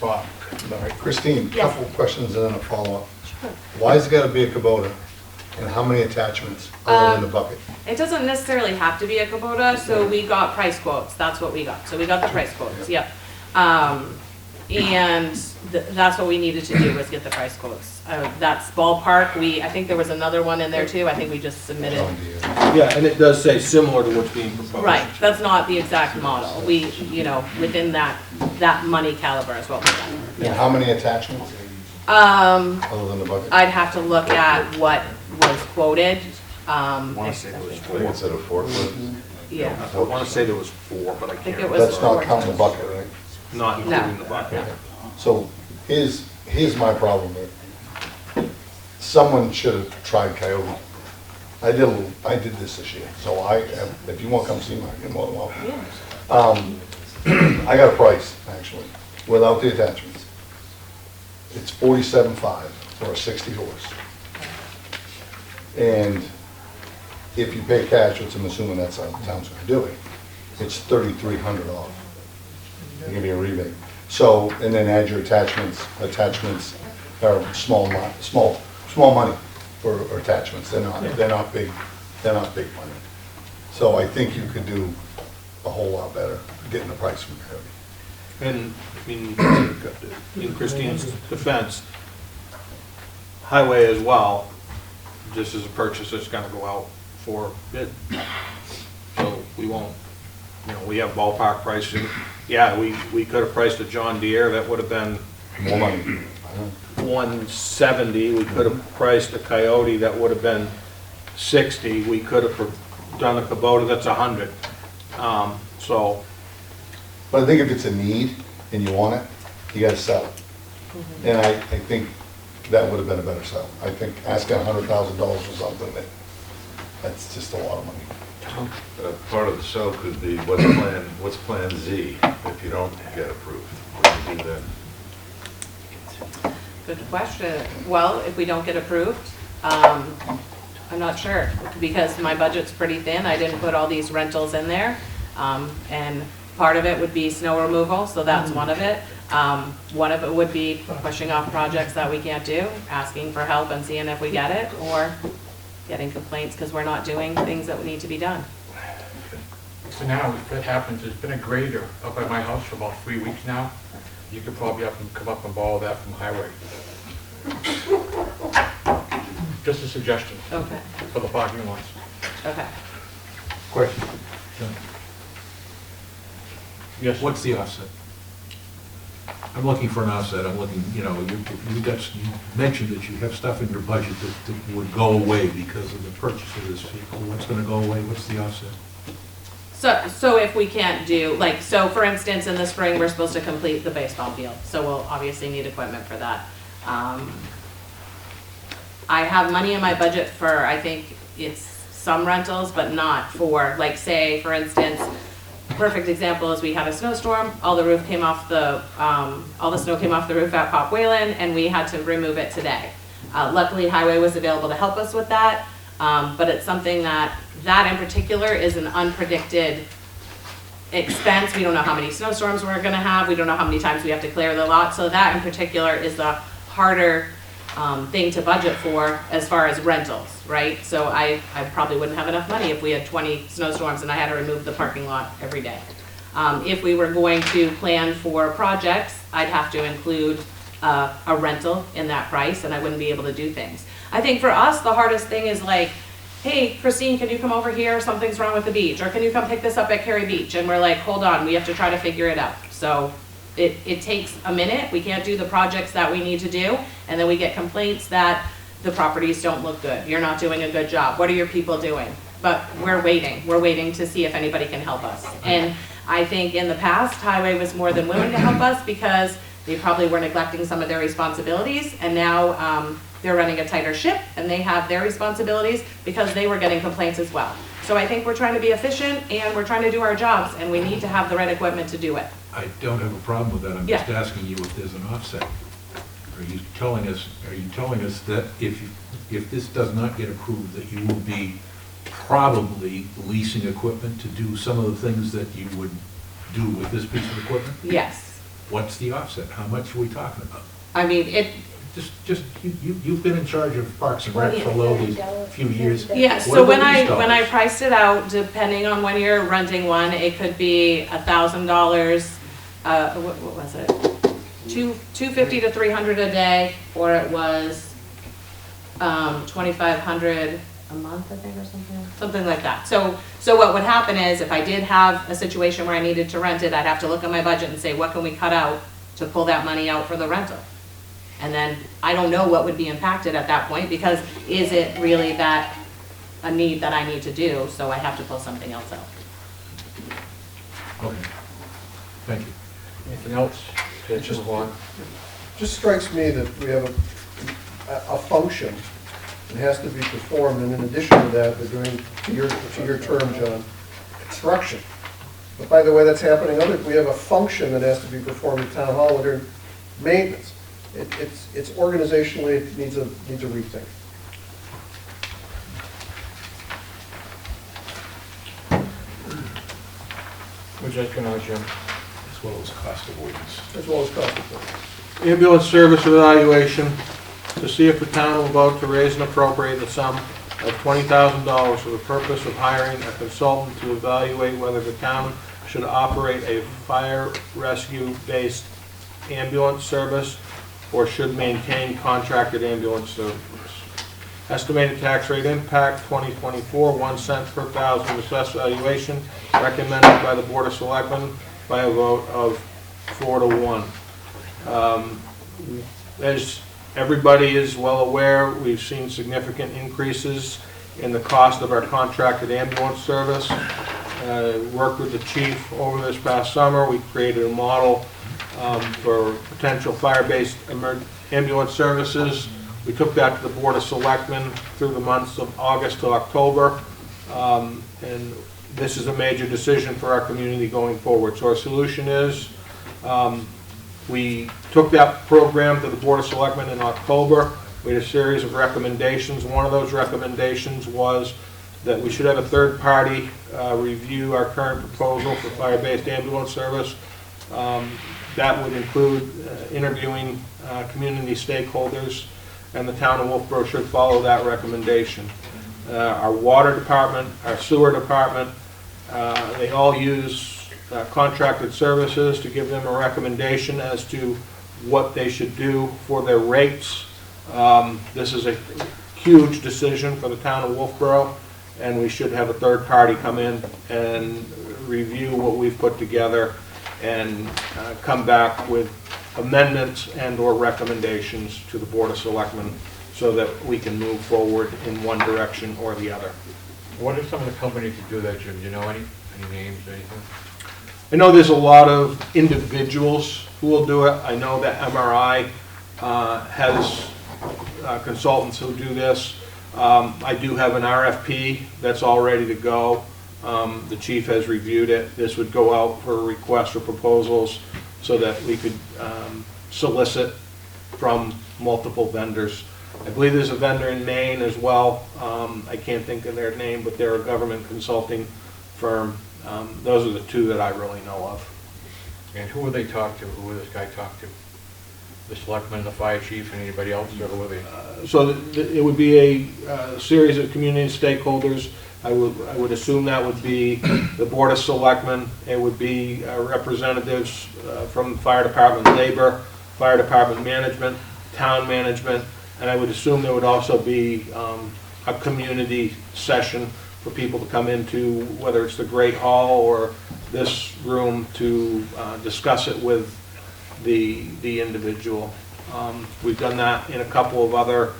A: Bob?
C: All right, Christine,
O: Yes.
C: couple of questions and then a follow-up. Why has it got to be a Kubota? And how many attachments other than the bucket?
O: It doesn't necessarily have to be a Kubota, so we got price quotes, that's what we got. So we got the price quotes, yep. And that's what we needed to do, was get the price quotes. That's ballpark, I think there was another one in there too, I think we just submitted.
C: John Deere.
E: Yeah, and it does say similar to what's being proposed.
O: Right, that's not the exact model. We, within that money caliber is what we got.
C: And how many attachments
O: Um,
C: other than the bucket?
O: I'd have to look at what was quoted.
K: I want to say it was 4 instead of 4 foot.
O: Yeah,
E: I want to say there was 4, but I
O: I think
E: can't,
O: it was.
C: That's not counting the bucket, right?
E: not including the bucket.
C: So here's my problem here. Someone should have tried Coyote. I did this year, so if you want to come see mine, you're more than welcome.
O: Yeah.
C: I got a price, actually, without the attachments. It's $47.5 for a 60 horse. And if you pay cash, which I'm assuming that's how the town's gonna do it, it's $3,300 off. They give you a rebate. So, and then add your attachments. Attachments are small money for attachments. They're not big money. So I think you could do a whole lot better getting the price from Coyote.
E: And, I mean, in Christine's defense, highway as well, this is a purchase that's gonna go out for bid. So we won't, we have ballpark pricing. Yeah, we could have priced a John Deere, that would have been
C: More money.
E: 170. We could have priced a Coyote, that would have been 60. We could have done a Kubota, that's 100. So,
C: But I think if it's a need and you want it, you gotta sell it. And I think that would have been a better sell. I think asking $100,000 for something, that's just a lot of money.
K: Part of the sell could be, what's plan Z if you don't get approved? What do you do then?
O: Good question. Well, if we don't get approved, I'm not sure, because my budget's pretty thin. I didn't put all these rentals in there. And part of it would be snow removal, so that's one of it. One of it would be pushing off projects that we can't do, asking for help and seeing if we get it, or getting complaints because we're not doing things that need to be done.
A: So now, if it happens, there's been a grader up by my house for about 3 weeks now. You could probably come up and borrow that from highway. Just a suggestion
O: Okay,
A: for the parking lots.
O: okay.
N: Question. John,
A: Yes.
N: what's the offset? I'm looking for an offset, I'm looking, you mentioned that you have stuff in your budget that would go away because of the purchase of this vehicle. What's gonna go away, what's the offset?
O: So if we can't do, so for instance, in the spring, we're supposed to complete the baseball field, so we'll obviously need equipment for that. I have money in my budget for, I think it's some rentals, but not for, say, for instance, perfect example is we had a snowstorm, all the snow came off the roof at Pop Whalen, and we had to remove it today. Luckily, Highway was available to help us with that, but it's something that in particular is an unpredicted expense. We don't know how many snowstorms we're gonna have, we don't know how many times we have to clear the lot, so that in particular is the harder thing to budget for as far as rentals, right? So I probably wouldn't have enough money if we had 20 snowstorms and I had to remove the parking lot every day. If we were going to plan for projects, I'd have to include a rental in that price, and I wouldn't be able to do things. I think for us, the hardest thing is hey, Christine, can you come over here? Something's wrong with the beach. Or can you come pick this up at Cary Beach? And we're like, hold on, we have to try to figure it out. So it takes a minute. We can't do the projects that we need to do. And then we get complaints that the properties don't look good. You're not doing a good job. What are your people doing? But we're waiting. We're waiting to see if anybody can help us. And I think in the past, Highway was more than willing to help us because they probably were neglecting some of their responsibilities. And now they're running a tighter ship and they have their responsibilities because they were getting complaints as well. So I think we're trying to be efficient and we're trying to do our jobs and we need to have the right equipment to do it.
N: I don't have a problem with that, I'm
O: Yeah.
N: just asking you if there's an offset. Are you telling us that if this does not get approved, that you will be probably leasing equipment to do some of the things that you would do with this piece of equipment?
O: Yes.
N: What's the offset? How much are we talking about?
O: I mean,
N: You've been in charge of Parks and Rec for a few years.
O: Yeah,
N: What
O: so when
N: about these
O: I
N: dollars?
O: priced it out, depending on when you're renting one, it could be $1,000, what was it? $250 to $300 a day, or it was $2,500 a month, I think, or something like that. So what would happen is, if I did have a situation where I needed to rent it, I'd have to look at my budget and say, what can we cut out to pull that money out for the rental? And then I don't know what would be impacted at that point, because is it really that a need that I need to do, so I have to pull something else out.
N: Okay, thank you.
A: Anything else? Okay, just move on.
I: Just strikes me that we have a function that has to be performed, and in addition to that, they're doing, to your term, John, construction. But by the way, that's happening, we have a function that has to be performed at Town Hall under maintenance. It's organizationally, it needs a rethink.
A: Would you like to know, Jim?
N: As well as cost avoidance.
I: As well as cost avoidance.
E: Ambulance service evaluation, to see if the town will vote to raise and appropriate the sum of $20,000 for the purpose of hiring a consultant to evaluate whether the town should operate a fire rescue-based ambulance service or should maintain contracted ambulance service. Estimated tax rate impact 2024, 1 cent per thousand assessed valuation, recommended by the Board of Selectmen by a vote of 4 to 1. As everybody is well aware, we've seen significant increases in the cost of our contracted ambulance service. Worked with the chief over this past summer. We created a model for potential fire-based ambulance services. We took that to the Board of Selectmen through the months of August to October, and this is a major decision for our community going forward. So our solution is, we took that program to the Board of Selectmen in October. We had a series of recommendations. One of those recommendations was that we should have a third party review our current proposal for fire-based ambulance service. That would include interviewing community stakeholders, and the town of Wolfeboro should follow that recommendation. Our water department, our sewer department, they all use contracted services to give them a recommendation as to what they should do for their rates. This is a huge decision for the town of Wolfeboro, and we should have a third party come in and review what we've put together and come back with amendments and or recommendations to the Board of Selectmen so that we can move forward in one direction or the other.
A: What are some of the companies that do that, Jim? Do you know any names or anything?
E: I know there's a lot of individuals who will do it. I know that MRI has consultants who do this. I do have an RFP that's all ready to go. The chief has reviewed it. This would go out for a request for proposals so that we could solicit from multiple vendors. I believe there's a vendor in Maine as well. I can't think of their name, but they're a government consulting firm. Those are the two that I really know of.
A: And who will they talk to? Who will this guy talk to? The selectman, the fire chief, and anybody else, or who will they?
E: So it would be a series of community stakeholders. I would assume that would be the Board of Selectmen. It would be representatives from the fire department, labor, fire department management, town management, and I would assume there would also be a community session for people to come into, whether it's the Great Hall or this room, to discuss it with the individual. We've done that in a couple of other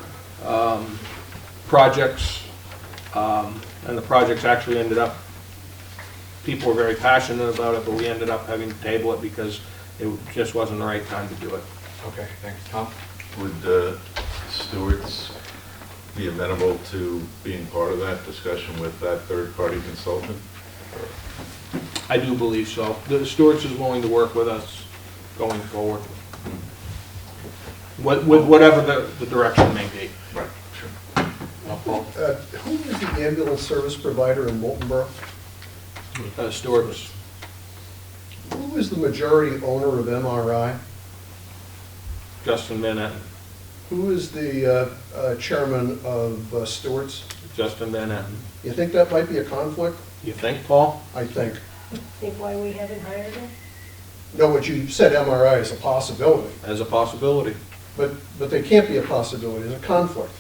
E: projects, and the projects actually ended up, people were very passionate about it, but we ended up having to table it because it just wasn't the right time to do it.
A: Okay, thanks. Tom?
K: Would stewards be amenable to being part of that discussion with that third-party consultant?
E: I do believe so. The Stewart's is willing to work with us going forward. With whatever the direction may be.
K: Right, sure.
I: Who is the ambulance service provider in Wolfeboro?
E: Stewart's.
I: Who is the majority owner of MRI?
E: Justin Van Etten.
I: Who is the chairman of Stewart's?
E: Justin Van Etten.
I: You think that might be a conflict?
E: You think, Paul?
I: I think.
F: Think why we haven't hired him?
I: No, what you said MRI is a possibility,
E: As a possibility.
I: but they can't be a possibility, it's a conflict.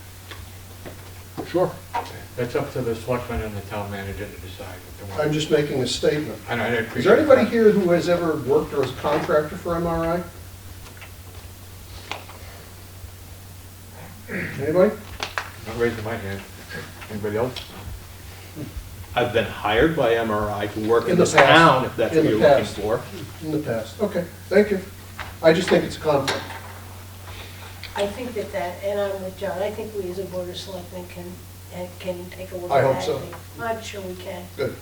E: Sure.
A: That's up to the selectmen and the town manager to decide. What they want.
I: I'm just making a statement.
A: I know, I appreciate
I: Is there anybody
A: that.
I: here who has ever worked or is a contractor for MRI? Anybody?
A: I'm raising my hand. Anybody else?
E: I've been hired by MRI to work in
I: In the
E: this
I: past.
E: town, if that's
I: In
E: what
I: the
E: you're looking
I: past.
E: for.
I: In the past. Okay, thank you. I just think it's a conflict.
F: I think that, and I'm with John, I think we as a board of selectmen can take a look at
I: I
F: that.
I: hope so.
F: I'm sure we can.
I: Good.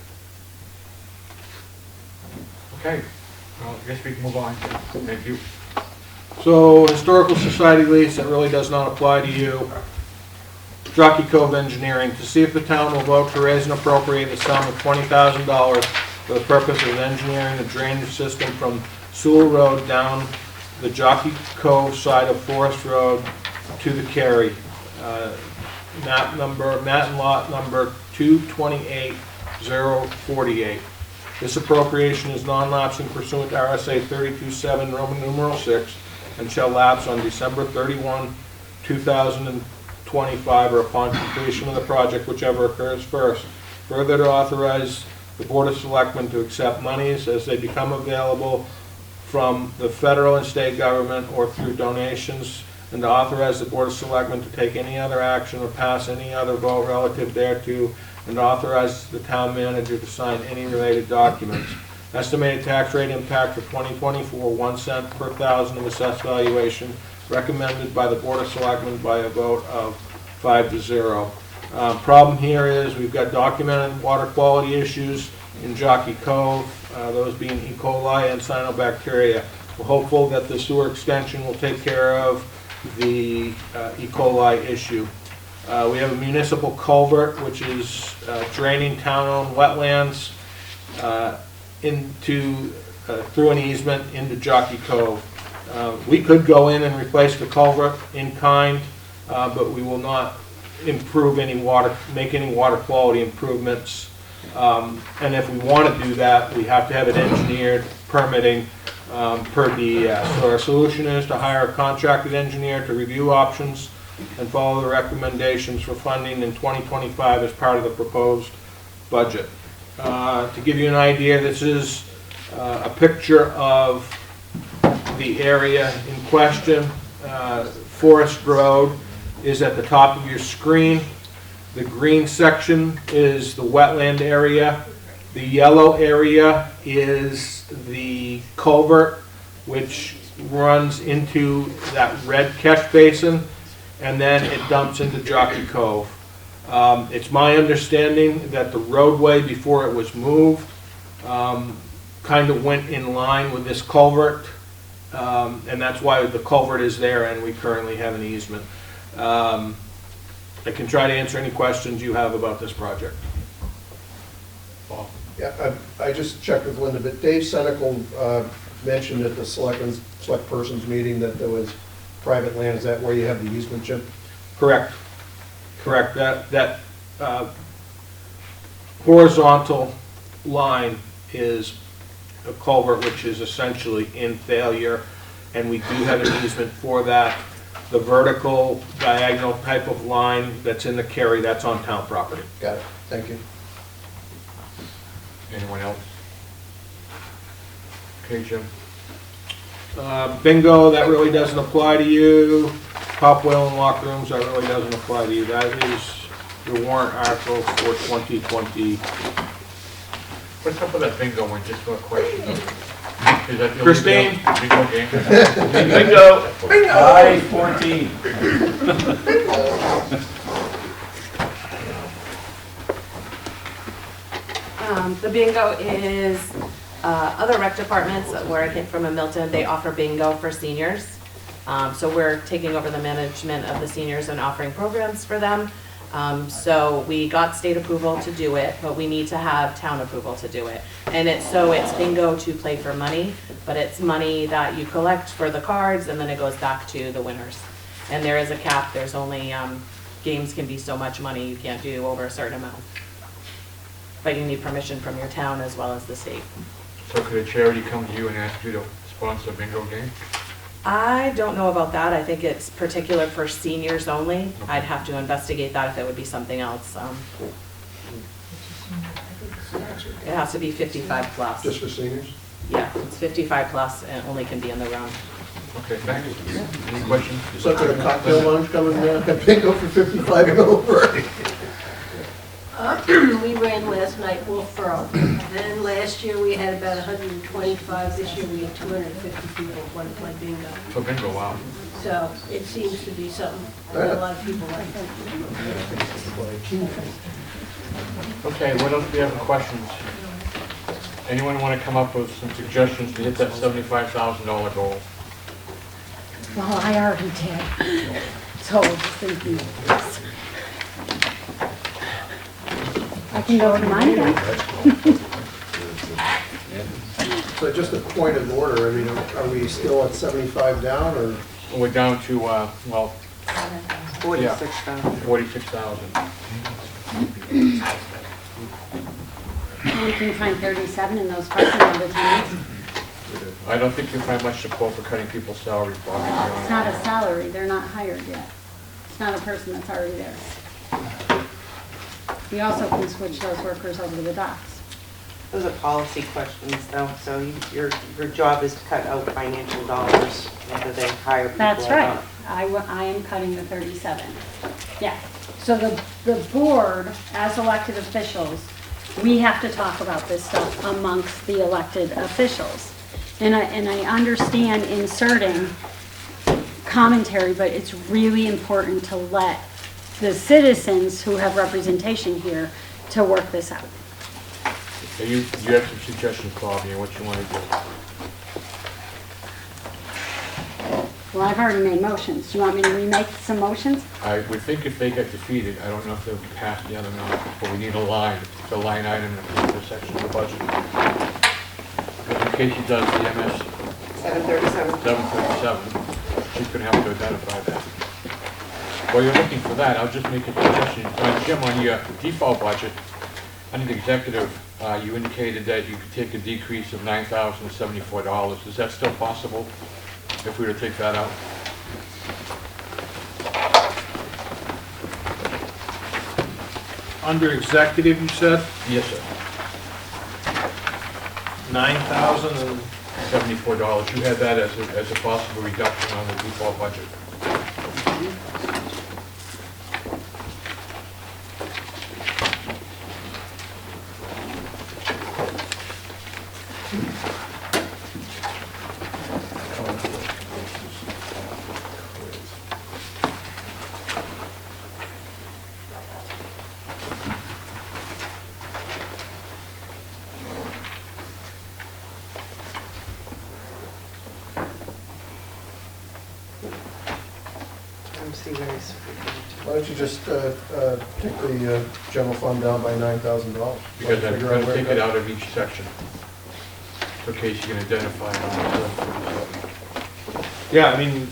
A: Okay, well, I guess we can move on. Thank you.
E: So, Historical Society lease, that really does not apply to you. Jockey Cove Engineering, to see if the town will vote to raise and appropriate the sum of $20,000 for the purpose of engineering the drainage system from Sewell Road down the Jockey Cove side of Forest Road to the Cary. Map and lot number 228048. This appropriation is non-lapsing pursuant to RSA 32.7 Roman numeral 6 and shall lapse on December 31, 2025 or upon completion of the project, whichever occurs first. Further, to authorize the Board of Selectmen to accept monies as they become available from the federal and state government or through donations, and to authorize the Board of Selectmen to take any other action or pass any other vote relative thereto, and to authorize the town manager to sign any related documents. Estimated tax rate impact for 2024, 1 cent per thousand of assessed valuation, recommended by the Board of Selectmen by a vote of 5-0. Problem here is we've got documented water quality issues in Jockey Cove, those being E. coli and cyanobacteria. We're hopeful that the sewer extension will take care of the E. coli issue. We have a municipal culvert which is draining town-owned wetlands through an easement into Jockey Cove. We could go in and replace the culvert in kind, but we will not improve any water, make any water quality improvements. And if we want to do that, we have to have it engineered, permitting per DES. So our solution is to hire a contracted engineer to review options and follow the recommendations for funding in 2025 as part of the proposed budget. To give you an idea, this is a picture of the area in question. Forest Road is at the top of your screen. The green section is the wetland area. The yellow area is the culvert, which runs into that red catch basin, and then it dumps into Jockey Cove. It's my understanding that the roadway, before it was moved, kind of went in line with this culvert, and that's why the culvert is there and we currently have an easement. I can try to answer any questions you have about this project.
I: Yeah, I just checked with Linda, but Dave Senecal mentioned at the select persons meeting that there was private land. Is that where you have the easement, Jim?
E: Correct. Correct. That horizontal line is a culvert which is essentially in failure, and we do have an easement for that. The vertical diagonal type of line that's in the Cary, that's on town property.
I: Got it. Thank you.
A: Anyone else? Okay, Jim.
E: Bingo, that really doesn't apply to you. Top wheel and locker rooms, that really doesn't apply to you. That is the warrant article for 2020.
A: What's up with that bingo one, just for a question? Is that the only
E: Christine?
A: bingo game?
D: Bingo!
L: Aye, 14.
O: The bingo is, other rec departments, where I came from in Milton, they offer bingo for seniors. So we're taking over the management of the seniors and offering programs for them. So we got state approval to do it, but we need to have town approval to do it. And it's bingo to play for money, but it's money that you collect for the cards and then it goes back to the winners. And there is a cap, there's only, games can be so much money, you can't do over a certain amount. But you need permission from your town as well as the state.
A: So could a charity come to you and ask you to sponsor a bingo game?
O: I don't know about that. I think it's particular for seniors only. I'd have to investigate that if it would be something else. It has to be 55 plus.
I: Just for seniors?
O: Yeah, it's 55 plus and only can be in the room.
A: Okay, thanks. Any questions?
I: So could a cocktail lounge come and have bingo for 55 and over?
F: We ran last night Wolfeboro, and last year we had about 125, this year we had 250 people want to play bingo.
A: So bingo, wow.
F: So it seems to be something that a lot of people like.
A: Okay, what else do we have for questions? Anyone want to come up with some suggestions to hit that $75,000 goal?
B: Well, I already did. So just thinking, I can go to mine again.
I: So just a point of order, I mean, are we still at 75 down, or?
A: We're down to, well,
G: 46,000.
A: 46,000.
B: We can find 37 in those parking lot attendants.
A: I don't think you'll find much support for cutting people's salaries, Bob.
B: It's not a salary, they're not hired yet. It's not a person that's already there. We also can switch those workers over to the docks.
G: Those are policy questions though, so your job is to cut out financial dollars, whether they hire people or not.
B: That's right. I am cutting the 37. Yeah. So the board, as elected officials, we have to talk about this stuff amongst the elected officials. And I understand inserting commentary, but it's really important to let the citizens who have representation here to work this out.
A: Okay, you have some suggestions, Claudia, what you want to do?
B: Well, I've already made motions. Do you want me to remake some motions?
A: I would think if they get defeated, I don't know if they'll be passed the other night, but we need a line, it's a line item in the section of the budget. In case she does the MS
G: 737.
A: 737, she's going to have to identify that. While you're looking for that, I'll just make a suggestion. Jim, on your default budget, under the executive, you indicated that you could take a decrease of $9,074. Is that still possible if we were to take that out?
E: Under executive, you said,
A: Yes, sir.
E: 9,000 and
A: $74. You had that as a possible reduction on the default budget.
I: Why don't you just take the general fund down by $9,000?
A: Because I'm going to take it out of each section. In case you can identify it on the 737.
E: yeah, I mean,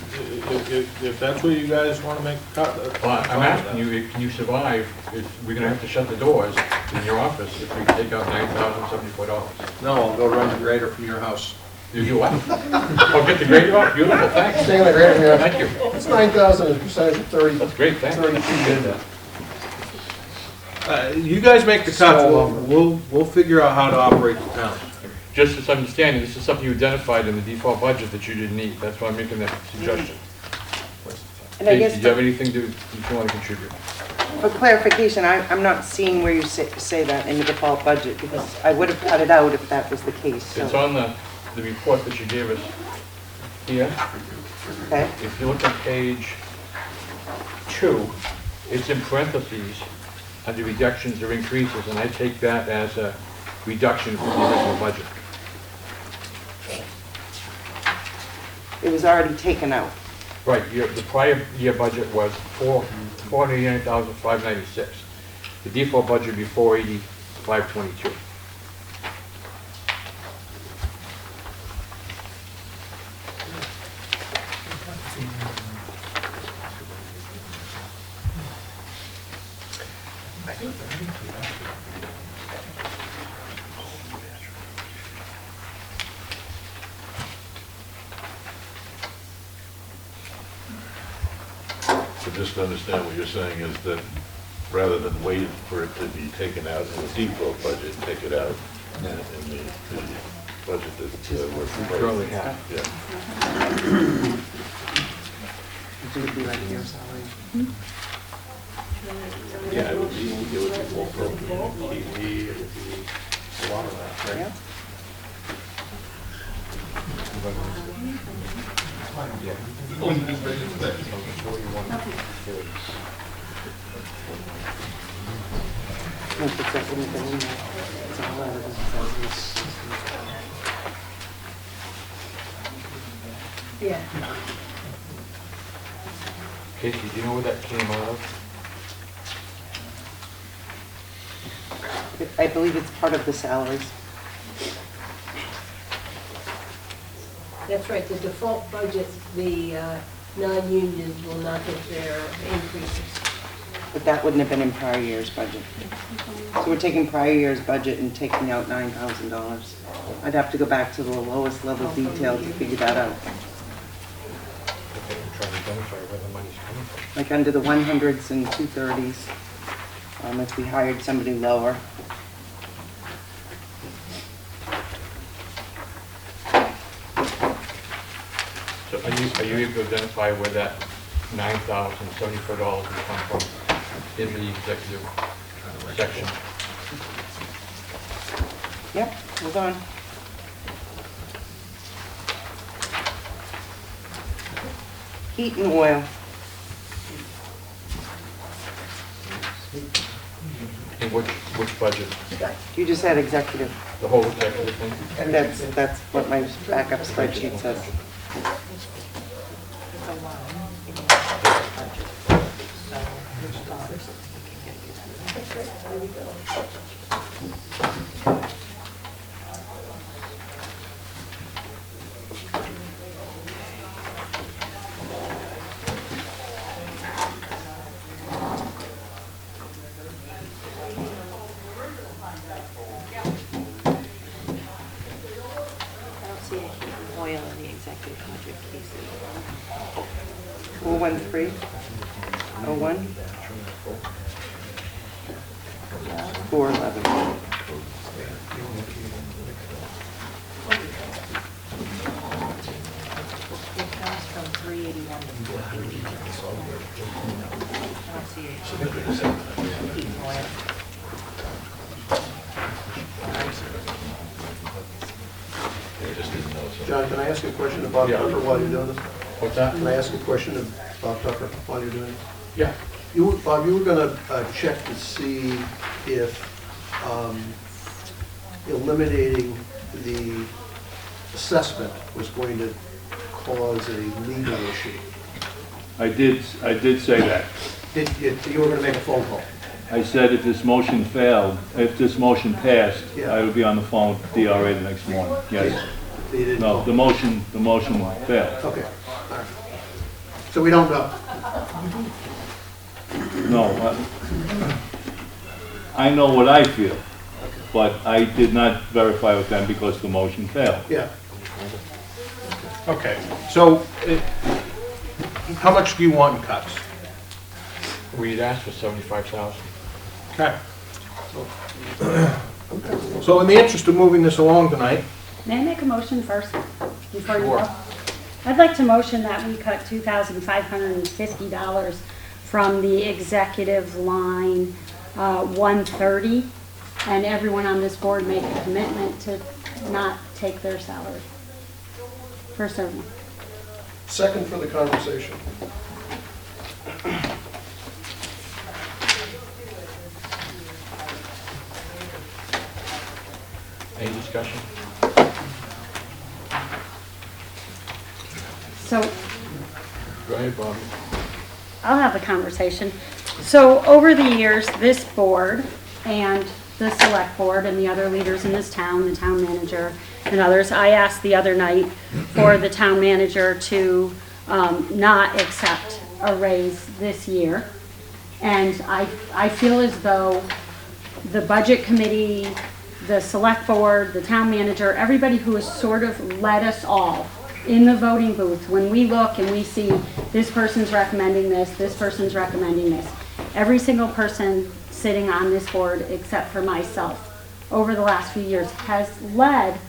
E: if that's what you guys want to make a cut, that's
A: Well,
E: fine.
A: I'm asking you, can you survive if we're going to have to shut the doors in your office if we take out $9,074?
E: No, I'll go run the grader from your house.
A: You do what? Oh, get the grader off? Beautiful, thanks.
I: Stay on the grader, yeah.
A: Thank you.
I: It's 9,000 as a percentage of 30.
A: That's great, thanks.
I: 32.
E: You guys make the cuts,
I: Small
E: we'll figure out how to operate the town.
A: Just as understanding, this is something you identified in the default budget that you didn't need. That's why I'm making that suggestion.
G: And I
A: Casey,
G: guess
A: do you have anything that you want to contribute?
G: for clarification, I'm not seeing where you say that in the default budget, because I would have cut it out if that was the case, so.
A: It's on the the report that you gave us here.
G: Okay,
A: If you look at page 2, it's in parentheses under reductions or increases, and I take that as a reduction from the original budget.
G: it was already taken out.
A: Right, the prior year budget was $489,596. The default budget would be $480,522.
K: So just to understand what you're saying is that rather than wait for it to be taken out in the default budget, take it out in the budget that we're
A: Currently
K: proposing.
A: have.
K: Yeah.
G: It would be like your salary.
M: Yeah, it would be Wolfeboro Community TV, it would be a lot of that, right?
G: Yeah. Don't put that anything in there. It's all out of the
F: Yeah.
A: Casey, do you know where that came out of?
G: I believe it's part of the salaries.
F: That's right, the default budget, the non-union will not get their increases.
G: But that wouldn't have been in prior year's budget. So we're taking prior year's budget and taking out $9,000. I'd have to go back to the lowest level detail to figure that out.
A: Okay, I'm trying to identify where the money's coming from.
G: Like under the 100s and 230s, if we hired somebody lower.
A: So are you able to identify where that $9,074 would come from in the executive section?
G: Yep, hold on. Heat and oil.
A: In which budget?
G: You just had executive.
A: The whole executive thing?
G: That's what my backup spreadsheet says.
P: I don't see a heat and oil in the executive budget, Casey.
G: 413, 01, 411.
P: It comes from 381 to 480. I don't see a heat and oil.
I: John, can I ask you a question about
A: Yeah.
I: Tucker while you're doing this?
A: What's that?
I: Can I ask a question about Tucker while you're doing it?
A: Yeah.
I: Bob, you were gonna check to see if eliminating the assessment was going to cause a legal issue.
D: I did say that.
I: You were gonna make a phone call?
D: I said if this motion failed, if this motion passed,
I: Yeah.
D: I would be on the phone with DRA the next morning, yes.
I: You didn't
D: No,
I: call?
D: the motion failed.
I: Okay, all right. So we don't know?
D: No, I know what I feel, but I did not verify with them because the motion failed.
I: Yeah.
E: Okay, so how much do you want in cuts?
A: We'd asked for 75,000.
E: Okay. So in the interest of moving this along tonight,
B: May I make a motion first before you
A: Sure.
B: go? I'd like to motion that we cut $2,550 from the executive line 130, and everyone on this board make a commitment to not take their salary. for certain.
I: Second for the conversation.
A: Any discussion?
B: So
A: Go ahead, Bob.
B: I'll have a conversation. So over the years, this board and the select board and the other leaders in this town, the town manager and others, I asked the other night for the town manager to not accept a raise this year. And I feel as though the budget committee, the select board, the town manager, everybody who has sort of led us all in the voting booth, when we look and we see this person's recommending this person's recommending this, every single person sitting on this board, except for myself, over the last few years, has led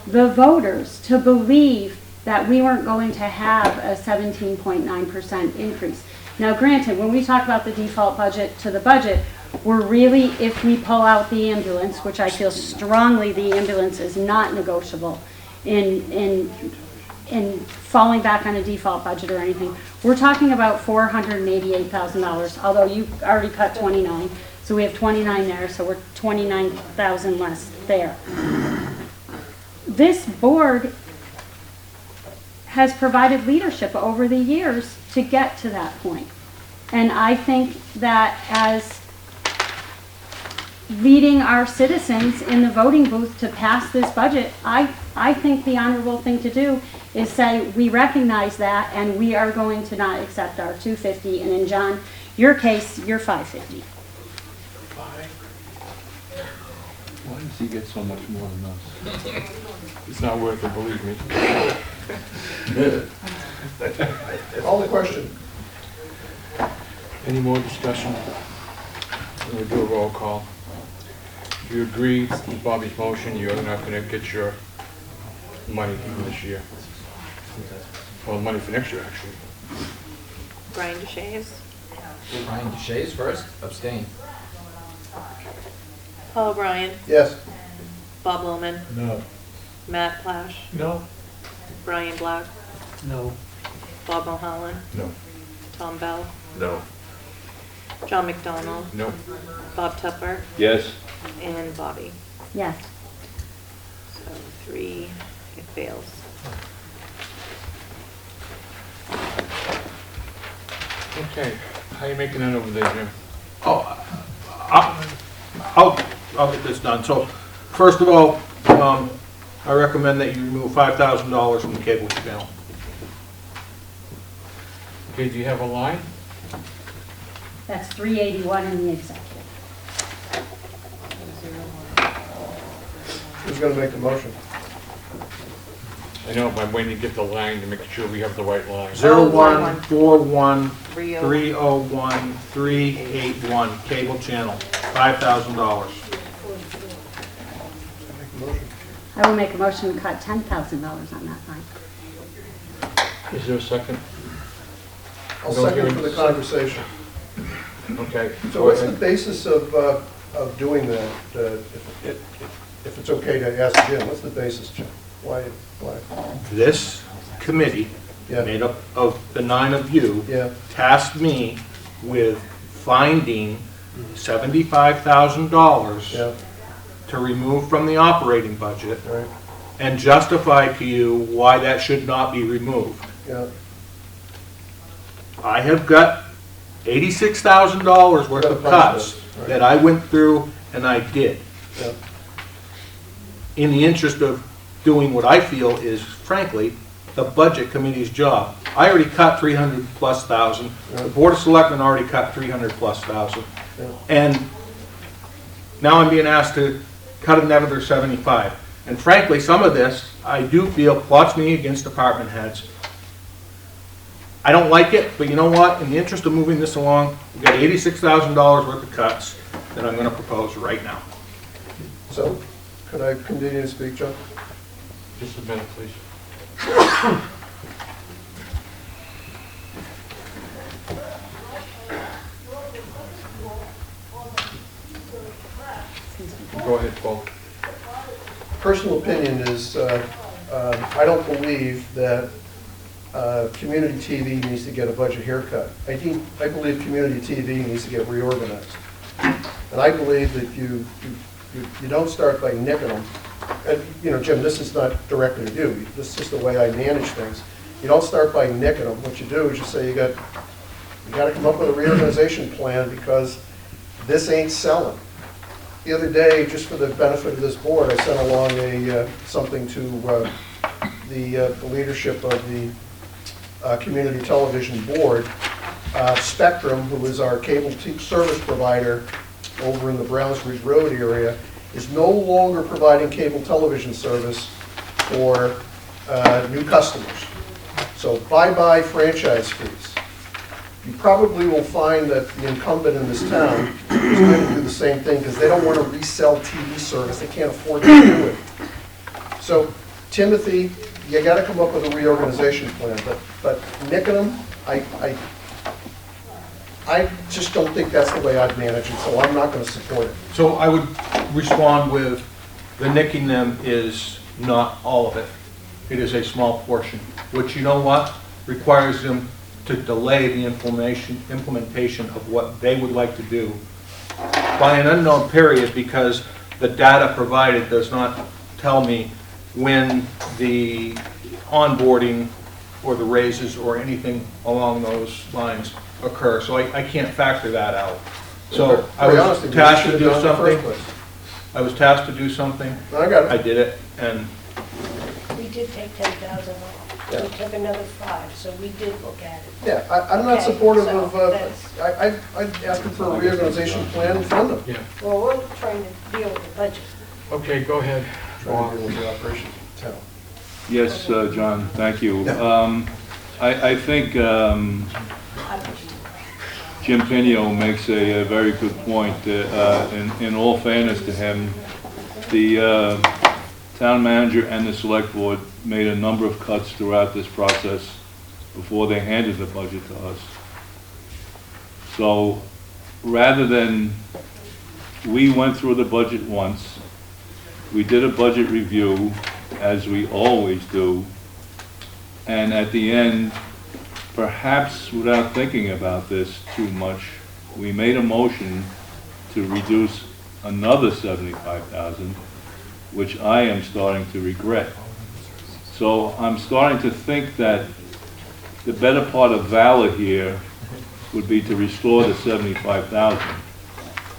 B: the voters to believe that we weren't going to have a 17.9% increase. Now, granted, when we talk about the default budget to the budget, we're really, if we pull out the ambulance, which I feel strongly the ambulance is not negotiable in falling back on a default budget or anything, we're talking about $488,000, although you already cut 29, so we have 29 there, so we're 29,000 less there. This board has provided leadership over the years to get to that point. And I think that as leading our citizens in the voting booth to pass this budget, I think the honorable thing to do is say, we recognize that and we are going to not accept our $250, and in John, your case, you're $550.
D: Why does he get so much more than us?
A: It's not worth it, believe me.
I: Call the question.
A: Any more discussion? We'll do a roll call. If you agree with Bobby's motion, you're not going to get your money for this year. Well, money for next year, actually.
P: Brian DeShays,
H: Ryan DeShays first, abstain.
P: Paul O'Brien,
I: Yes.
P: Bob Lohman,
N: No.
P: Matt Plash,
J: No.
P: Brian Black,
L: No.
P: Bob Mulholland,
K: No.
P: Tom Bell,
K: No.
P: John McDonald,
A: No.
P: Bob Tupper,
D: Yes?
P: and Bobby.
B: Yes.
P: So 3, it fails.
A: Okay, how you making that over there, Jim?
E: Oh, I'll get this done. So, first of all, I recommend that you remove $5,000 from the cable channel.
A: Okay, do you have a line?
B: That's 381 in the executive.
I: Who's going to make the motion?
A: I know, but I'm waiting to get the line to make sure we have the right line.
E: 0141301381 cable channel, $5,000.
B: I will make a motion to cut $10,000 on that line.
A: Is there a second?
I: I'll second for the conversation.
A: Okay.
I: So what's the basis of doing that? If it's okay to ask Jim, what's the basis, Jim? Why?
E: This committee,
I: Yeah.
E: made up of the 9 of you,
I: Yeah.
E: tasked me with finding $75,000
I: Yeah,
E: to remove from the operating budget
I: right,
E: and justify to you why that should not be removed.
I: yeah.
E: I have got $86,000 worth of cuts
I: Right.
E: that I went through and I did.
I: Yeah.
E: In the interest of doing what I feel is, frankly, the budget committee's job. I already cut 300+ thousand. The Board of Selectmen already cut 300+ thousand.
I: Yeah.
E: And now I'm being asked to cut another 75. And frankly, some of this, I do feel plots me against department heads. I don't like it, but you know what? In the interest of moving this along, we've got $86,000 worth of cuts that I'm going to propose right now.
I: So, could I continue to speak, John?
A: Just a minute, please. Go ahead, Paul.
I: Personal opinion is, I don't believe that community TV needs to get a budget haircut. I believe community TV needs to get reorganized. And I believe that you don't start by nicking them. And, you know, Jim, this is not directly to you. This is just the way I manage things. You don't start by nicking them. What you do is you say you got to come up with a reorganization plan because this ain't selling. The other day, just for the benefit of this board, I sent along something to the leadership of the Community Television Board. Spectrum, who is our cable service provider over in the Brownsbridge Road area, is no longer providing cable television service for new customers. So bye-bye franchise fees. You probably will find that the incumbent in this town is going to do the same thing because they don't want to resell TV service. They can't afford to do it. So, Timothy, you got to come up with a reorganization plan. But nicking them, I just don't think that's the way I'd manage it, so I'm not going to support it.
E: So I would respond with, the nicking them is not all of it. It is a small portion, which, you know what, requires them to delay the implementation of what they would like to do by an unknown period, because the data provided does not tell me when the onboarding or the raises or anything along those lines occur. So I can't factor that out. So I was tasked to do something. I was tasked to do something.
I: I got it.
E: I did it, and
F: We did take 10,000 off. We took another 5, so we did look at it.
I: Yeah, I'm not
F: Okay,
I: supportive
F: so
I: of,
F: that's-
I: I'd ask them for a reorganization plan and fund them.
A: Yeah.
F: Well, we're trying to deal with the budget.
A: Okay, go ahead.
I: Trying to deal with the operations of the town.
D: Yes, John, thank you. I think Jim Pinio makes a very good point. In all fairness to him, the town manager and the select board made a number of cuts throughout this process before they handed the budget to us. So rather than, we went through the budget once, we did a budget review, as we always do, and at the end, perhaps without thinking about this too much, we made a motion to reduce another $75,000, which I am starting to regret. So I'm starting to think that the better part of valor here would be to restore the 75,000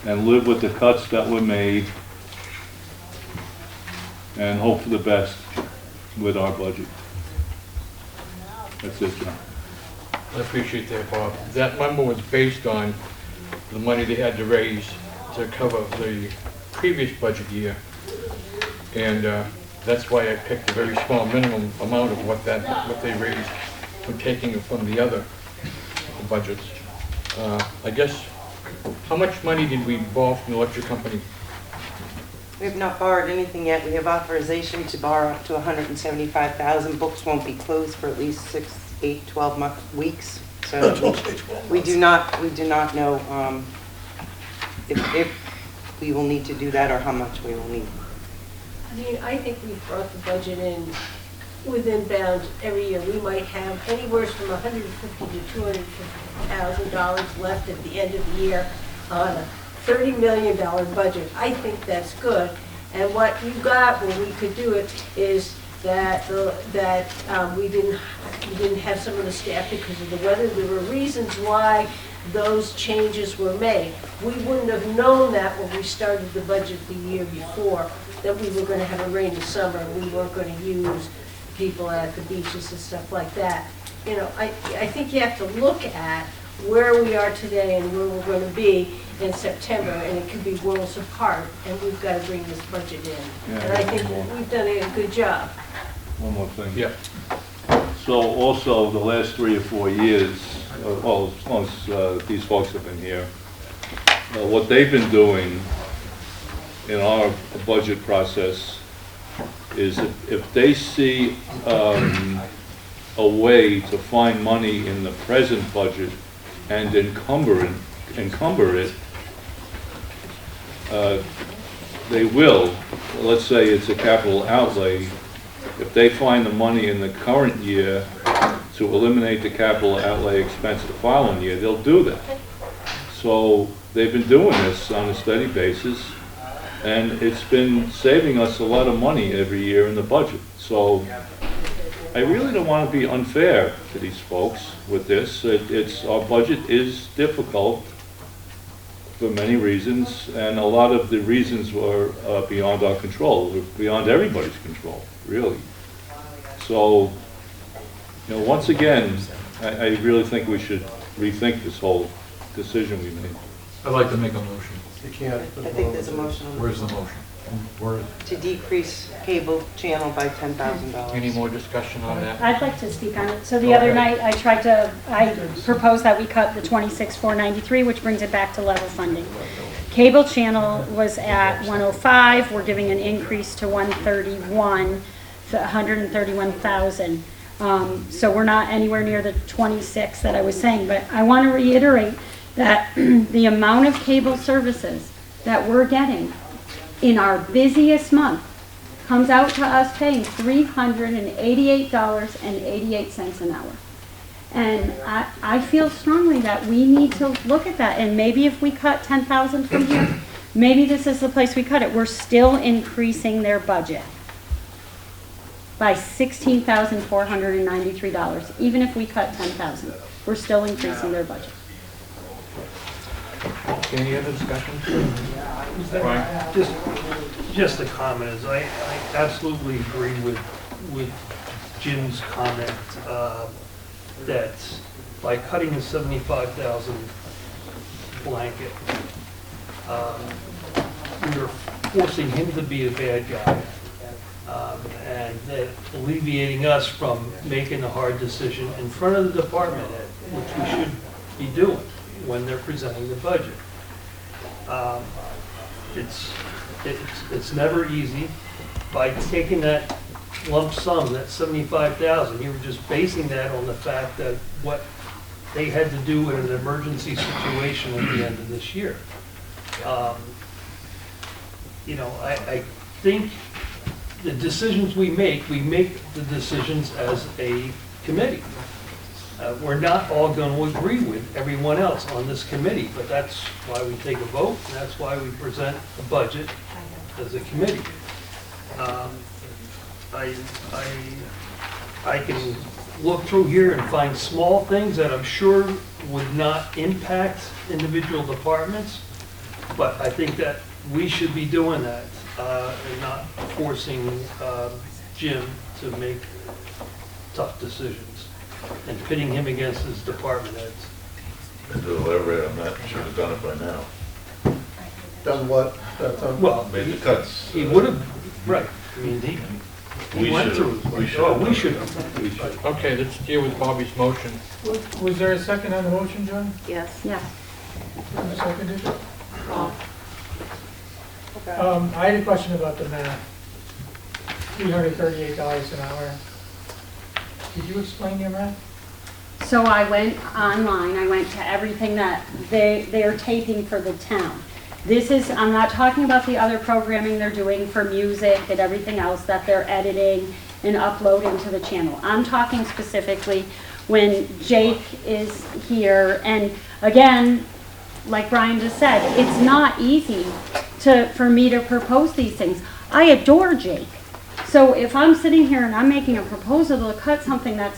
D: and live with the cuts that were made and hope for the best with our budget. That's it, John.
A: I appreciate that, Bob. That number was based on the money they had to raise to cover the previous budget year. And that's why I picked a very small minimum amount of what they raised when taking it from the other budgets. I guess, how much money did we borrow from the electric company?
G: We have not borrowed anything yet. We have authorization to borrow up to $175,000. Books won't be closed for at least 6, 8, 12 weeks. So we do not know if we will need to do that or how much we will need.
F: I mean, I think we've brought the budget in within bounds every year. We might have anywhere from $150,000 to $250,000 left at the end of the year on a $30 million budget. I think that's good. And what you got when we could do it is that we didn't have some of the staff because of the weather. There were reasons why those changes were made. We wouldn't have known that when we started the budget the year before, that we were going to have a rainy summer and we weren't going to use people at the beaches and stuff like that. You know, I think you have to look at where we are today and where we're going to be in September, and it can be worlds apart, and we've got to bring this budget in.
D: Yeah,
F: and I think we've done a good job.
D: One more thing.
A: Yeah.
D: So also, the last 3 or 4 years, well, as long as these folks have been here, what they've been doing in our budget process is if they see a way to find money in the present budget and encumber it, they will. Let's say it's a capital outlay, if they find the money in the current year to eliminate the capital outlay expense the following year, they'll do that. So they've been doing this on a steady basis, and it's been saving us a lot of money every year in the budget. So I really don't want to be unfair to these folks with this. Our budget is difficult for many reasons, and a lot of the reasons were beyond our control, beyond everybody's control, really. So, once again, I really think we should rethink this whole decision we made.
N: I'd like to make a motion.
I: You can't.
G: I think there's a motion on the
N: Where's the motion? Where?
G: to decrease cable channel by $10,000.
A: Any more discussion on that?
B: I'd like to speak on it. So the other night, I proposed that we cut the 26,493, which brings it back to level funding. Cable channel was at 105, we're giving an increase to 131,000. So we're not anywhere near the 26 that I was saying, but I want to reiterate that the amount of cable services that we're getting in our busiest month comes out to us paying $388.88 an hour. And I feel strongly that we need to look at that, and maybe if we cut 10,000 from here, maybe this is the place we cut it. We're still increasing their budget by $16,493. Even if we cut 10,000, we're still increasing their budget.
A: Okay, any other discussion?
L: Just a comment is I absolutely agree with Jim's comment that by cutting the 75,000 blanket, we're forcing him to be a bad guy, and that alleviating us from making a hard decision in front of the department head, which we should be doing when they're presenting the budget. It's never easy. By taking that lump sum, that 75,000, you were just basing that on the fact that what they had to do in an emergency situation at the end of this year. I think the decisions we make the decisions as a committee. We're not all going to agree with everyone else on this committee, but that's why we take a vote, and that's why we present a budget as a committee. I can look through here and find small things that I'm sure would not impact individual departments, but I think that we should be doing that and not forcing Jim to make tough decisions and pitting him against his department heads.
K: And to elaborate on that, should have done it by now.
I: Done what?
L: Well,
K: Made the cuts.
L: he would have, right. I mean, he went through. We should have.
A: Okay, let's deal with Bobby's motion.
Q: Was there a second on the motion, John?
P: Yes.
B: Yes.
Q: Who seconded it? I had a question about the math. $338 an hour. Could you explain your math?
B: So I went online, I went to everything that they're taping for the town. This is, I'm not talking about the other programming they're doing for music and everything else that they're editing and uploading to the channel. I'm talking specifically when Jake is here, and again, like Brian just said, it's not easy for me to propose these things. I adore Jake. So if I'm sitting here and I'm making a proposal to cut something that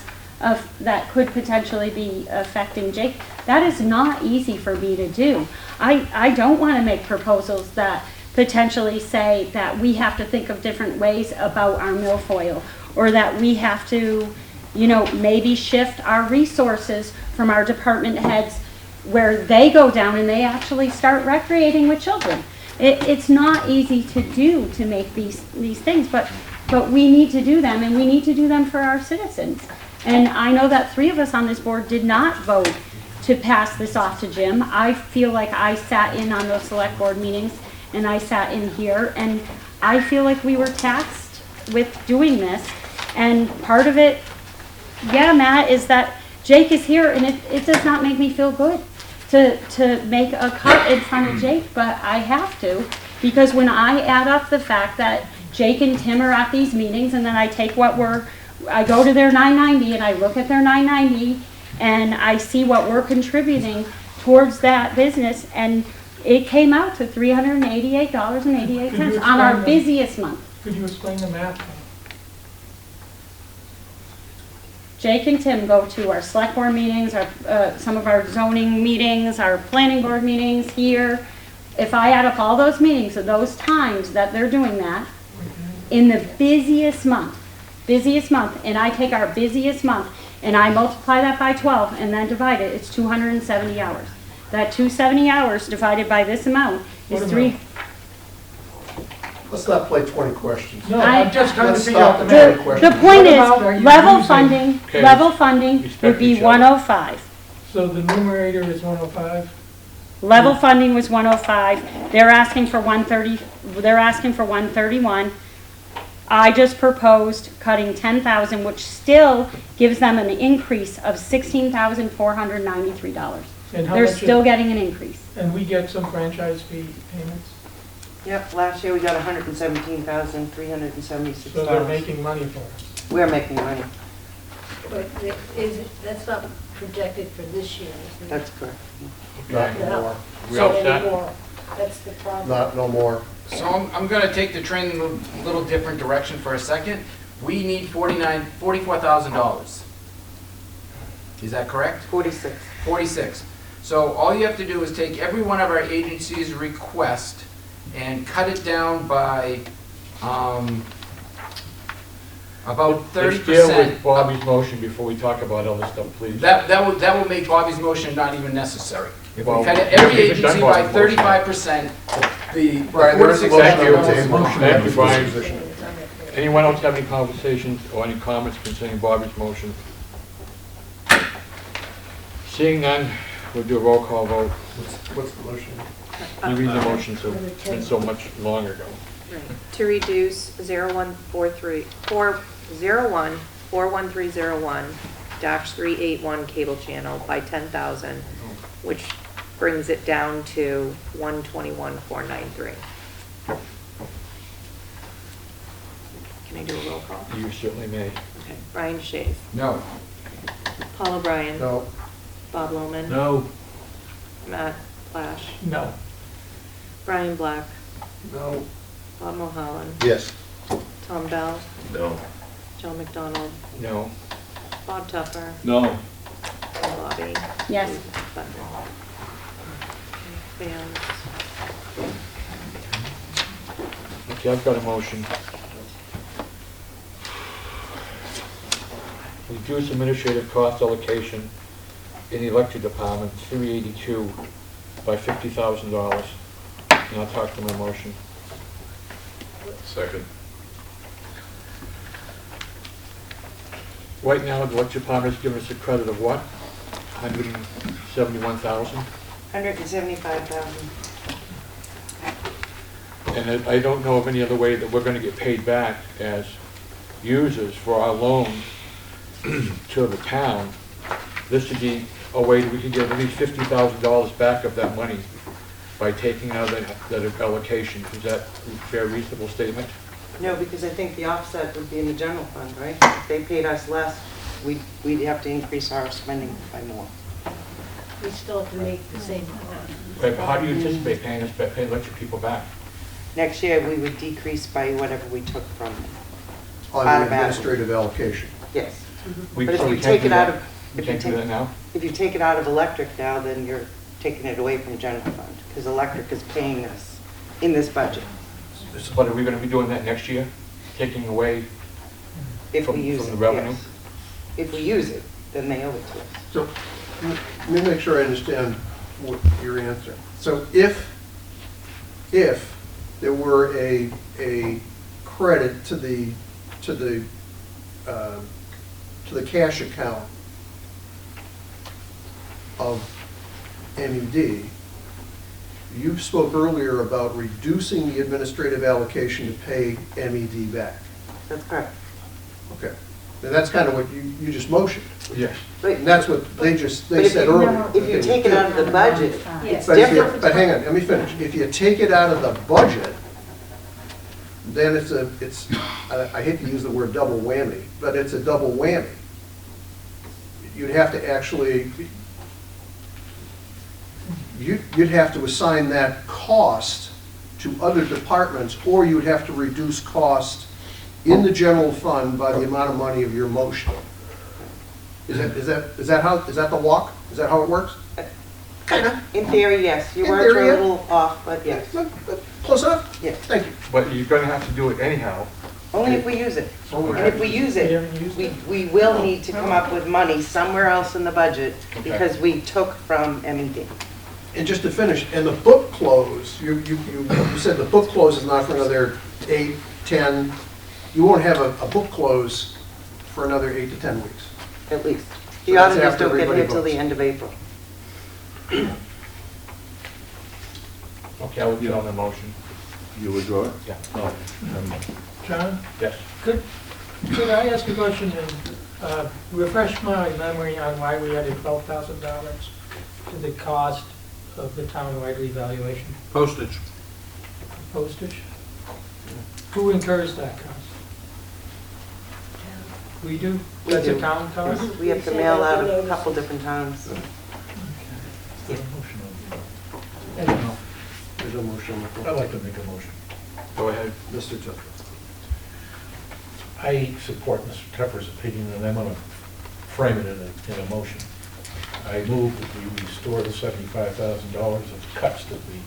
B: could potentially be affecting Jake, that is not easy for me to do. I don't want to make proposals that potentially say that we have to think of different ways about our milfoil, or that we have to, maybe shift our resources from our department heads where they go down and they actually start recreating with children. It's not easy to do, to make these things, but we need to do them, and we need to do them for our citizens. And I know that 3 of us on this board did not vote to pass this off to Jim. I feel like I sat in on those select board meetings, and I sat in here, and I feel like we were tasked with doing this. And part of it, yeah, Matt, is that Jake is here, and it does not make me feel good to make a cut in front of Jake, but I have to, because when I add up the fact that Jake and Tim are at these meetings, and then I take I go to their 990 and I look at their 990 and I see what we're contributing towards that business, and it came out to $388.88 on our busiest month.
Q: Could you explain the math?
B: Jake and Tim go to our select board meetings, some of our zoning meetings, our planning board meetings here. If I add up all those meetings of those times that they're doing that, in the busiest month, and I take our busiest month and I multiply that by 12 and then divide it, it's 270 hours. That 270 hours divided by this amount is
Q: What
B: 3.
I: Let's not play 20 questions.
Q: No, I'm just trying to
I: Let's
Q: figure out
I: stop
Q: the
I: the
Q: math.
I: question.
B: The point
Q: What amount are
B: is,
Q: you
B: level
Q: using?
B: funding,
A: Okay,
B: level funding
A: respect
B: would be
A: each other.
B: 105.
Q: So the numerator is 105?
B: Level funding was 105. They're asking for 130, they're asking for 131. I just proposed cutting 10,000, which still gives them an increase of $16,493.
Q: And how
B: They're
Q: much is-
B: still getting an increase.
Q: And we get some franchise fee payments?
G: Yep, last year we got $117,376.
Q: So they're making money for us?
G: We're making money,
F: But that's not projected for this year, is it?
G: that's correct.
I: Not no
F: No.
I: more.
A: We all
F: Not
A: set?
F: anymore. That's the problem.
I: Not no more.
H: So I'm gonna take the train in a little different direction for a second. We need $44,000. Is that correct?
G: 46.
H: 46. So all you have to do is take every one of our agencies' request and cut it down by, about
A: Let's deal
H: 30%.
A: with Bobby's motion before we talk about other stuff, please.
H: That will make Bobby's motion not even necessary. If we
A: Well,
H: cut
A: we
H: every
A: haven't done
H: agency by
A: Bobby's motion.
H: 35%, the
I: Right, there is a
H: 46.
I: motion on the
A: Thank you.
I: table.
A: Thank you, Brian. Anyone else have any conversations or any comments concerning Bobby's motion? Seeing none, we'll do a roll call vote.
I: What's the motion?
A: You read the motion, so it's been so much longer ago.
P: Right. To reduce 41301-381 cable channel by 10,000, which brings it down to 121,493. Can I do a roll call?
A: You certainly may.
P: Okay. Brian Shays.
H: No.
P: Paul O'Brien.
I: No.
P: Bob Lohman.
N: No.
P: Matt Plash.
Q: No.
P: Brian Black.
I: No.
P: Bob Mulholland.
I: Yes.
P: Tom Bell.
K: No.
P: Joe McDonald.
A: No.
P: Bob Tuffer.
D: No.
P: And Bobby.
B: Yes.
P: Butler. Fails.
A: Okay, I've got a motion. Reduce administrative cost allocation in the electric department, 382, by $50,000. And I'll talk to my motion.
K: Second.
A: Right now, the electric department has given us a credit of what? 171,000?
G: 175,000.
A: And I don't know of any other way that we're gonna get paid back as users for our loan to the town. This would be a way that we could get at least $50,000 back of that money by taking out that allocation. Is that a fair, reasonable statement?
G: No, because I think the offset would be in the general fund, right? If they paid us less, we'd have to increase our spending by more.
F: We still have to make the same amount.
A: But how do you anticipate paying electric people back?
G: Next year, we would decrease by whatever we took from them.
I: On the administrative allocation.
G: Yes.
A: We
G: But if
A: so we
G: you
A: can't
G: take
A: do
G: it out
A: that.
G: of,
A: We
G: if you
A: can't do
G: take,
A: that now?
G: if you take it out of electric now, then you're taking it away from general fund, because electric is paying us in this budget,
A: But are we gonna be doing that next year? Taking away
G: if
A: from
G: we use
A: the
G: it,
A: revenue?
G: yes. If we use it, then they owe it to us.
I: So, let me make sure I understand what your answer. So if there were a credit to the cash account of MED, you spoke earlier about reducing the administrative allocation to pay MED back.
G: That's correct.
I: Okay. And that's kind of what you just motioned.
A: Yes.
G: But,
I: And that's what they
G: but
I: said
G: if
I: earlier.
G: if you take it out of the budget, it's
I: But if you-
G: different.
I: But hang on, let me finish. If you take it out of the budget, then I hate to use the word double whammy, but it's a double whammy. You'd have to actually, you'd have to assign that cost to other departments, or you'd have to reduce cost in the general fund by the amount of money of your motion. Is that the walk? Is that how it works? Kinda.
G: In theory, yes. Your
I: In
G: words are
I: theory,
G: a
I: yeah.
G: little off, but yes.
I: Close enough?
G: Yes.
I: Thank you.
E: But you're gonna have to do it anyhow.
G: Only if we use it.
E: Only
G: And if we use it, we will need to come up with money somewhere else in the budget because we took from MED.
I: And just to finish, and the book close, you said the book close is not for another 8, 10, you won't have a book close for another 8 to 10 weeks.
G: At least.
I: So
G: The
I: that's
G: auditors
I: after
G: don't get
I: everybody
G: here till the
I: votes.
G: end of April.
A: Okay, I will get on the motion.
D: You withdraw it?
A: Yeah.
D: No.
Q: John,
A: Yes.
Q: could I ask a question and refresh my memory on why we added $12,000 to the cost of the townwide revaluation?
E: Postage.
Q: Postage? Who incurs that cost? We do?
G: We
Q: That's a
G: do.
Q: town cost?
G: We have to mail out a couple different towns.
I: There's a motion on the floor.
N: I'd like to make a motion.
A: Go ahead.
I: Mr. Tucker.
N: I support Mr. Tupper's opinion, and I'm going to frame it in a motion. I move that we restore the $75,000 of cuts that we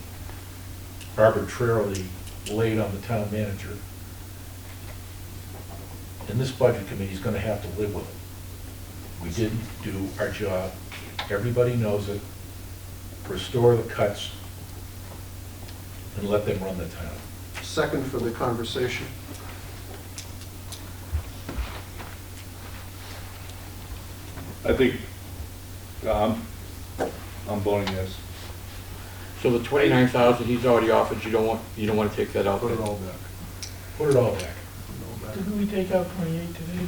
N: arbitrarily laid on the town manager. And this budget committee is going to have to live with it. We didn't do our job. Everybody knows it. Restore the cuts and let them run the town.
I: Second for the conversation.
D: I think, I'm voting yes.
A: So the 29,000 he's already offered, you don't want to take that out?
E: Put it all back.
N: Put it all back.
Q: Didn't we take out 28 today?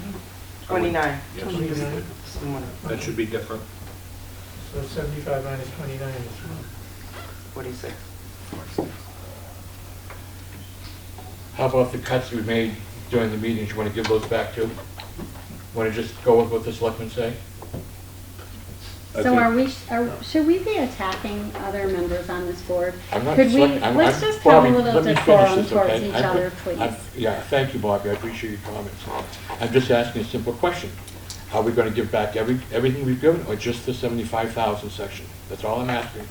G: 29.
E: Yes.
Q: 29.
G: Someone-
E: That should be different.
Q: So 75 minus 29 is
G: 46.
A: How about the cuts we made during the meetings? You want to give those back too? Want to just go with what the selectmen say?
B: So should we be attacking other members on this board?
A: I'm not
B: Could we,
A: select- I'm-
B: let's
A: I'm-
B: just have a
A: Bobby,
B: little
A: let me finish
B: decorum
A: this,
B: towards
A: okay?
B: each
A: I'm-
B: other, please.
A: Yeah, thank you, Bobby, I appreciate your comments. I'm just asking a simple question. Are we going to give back everything we've given, or just the 75,000 section? That's all I'm asking.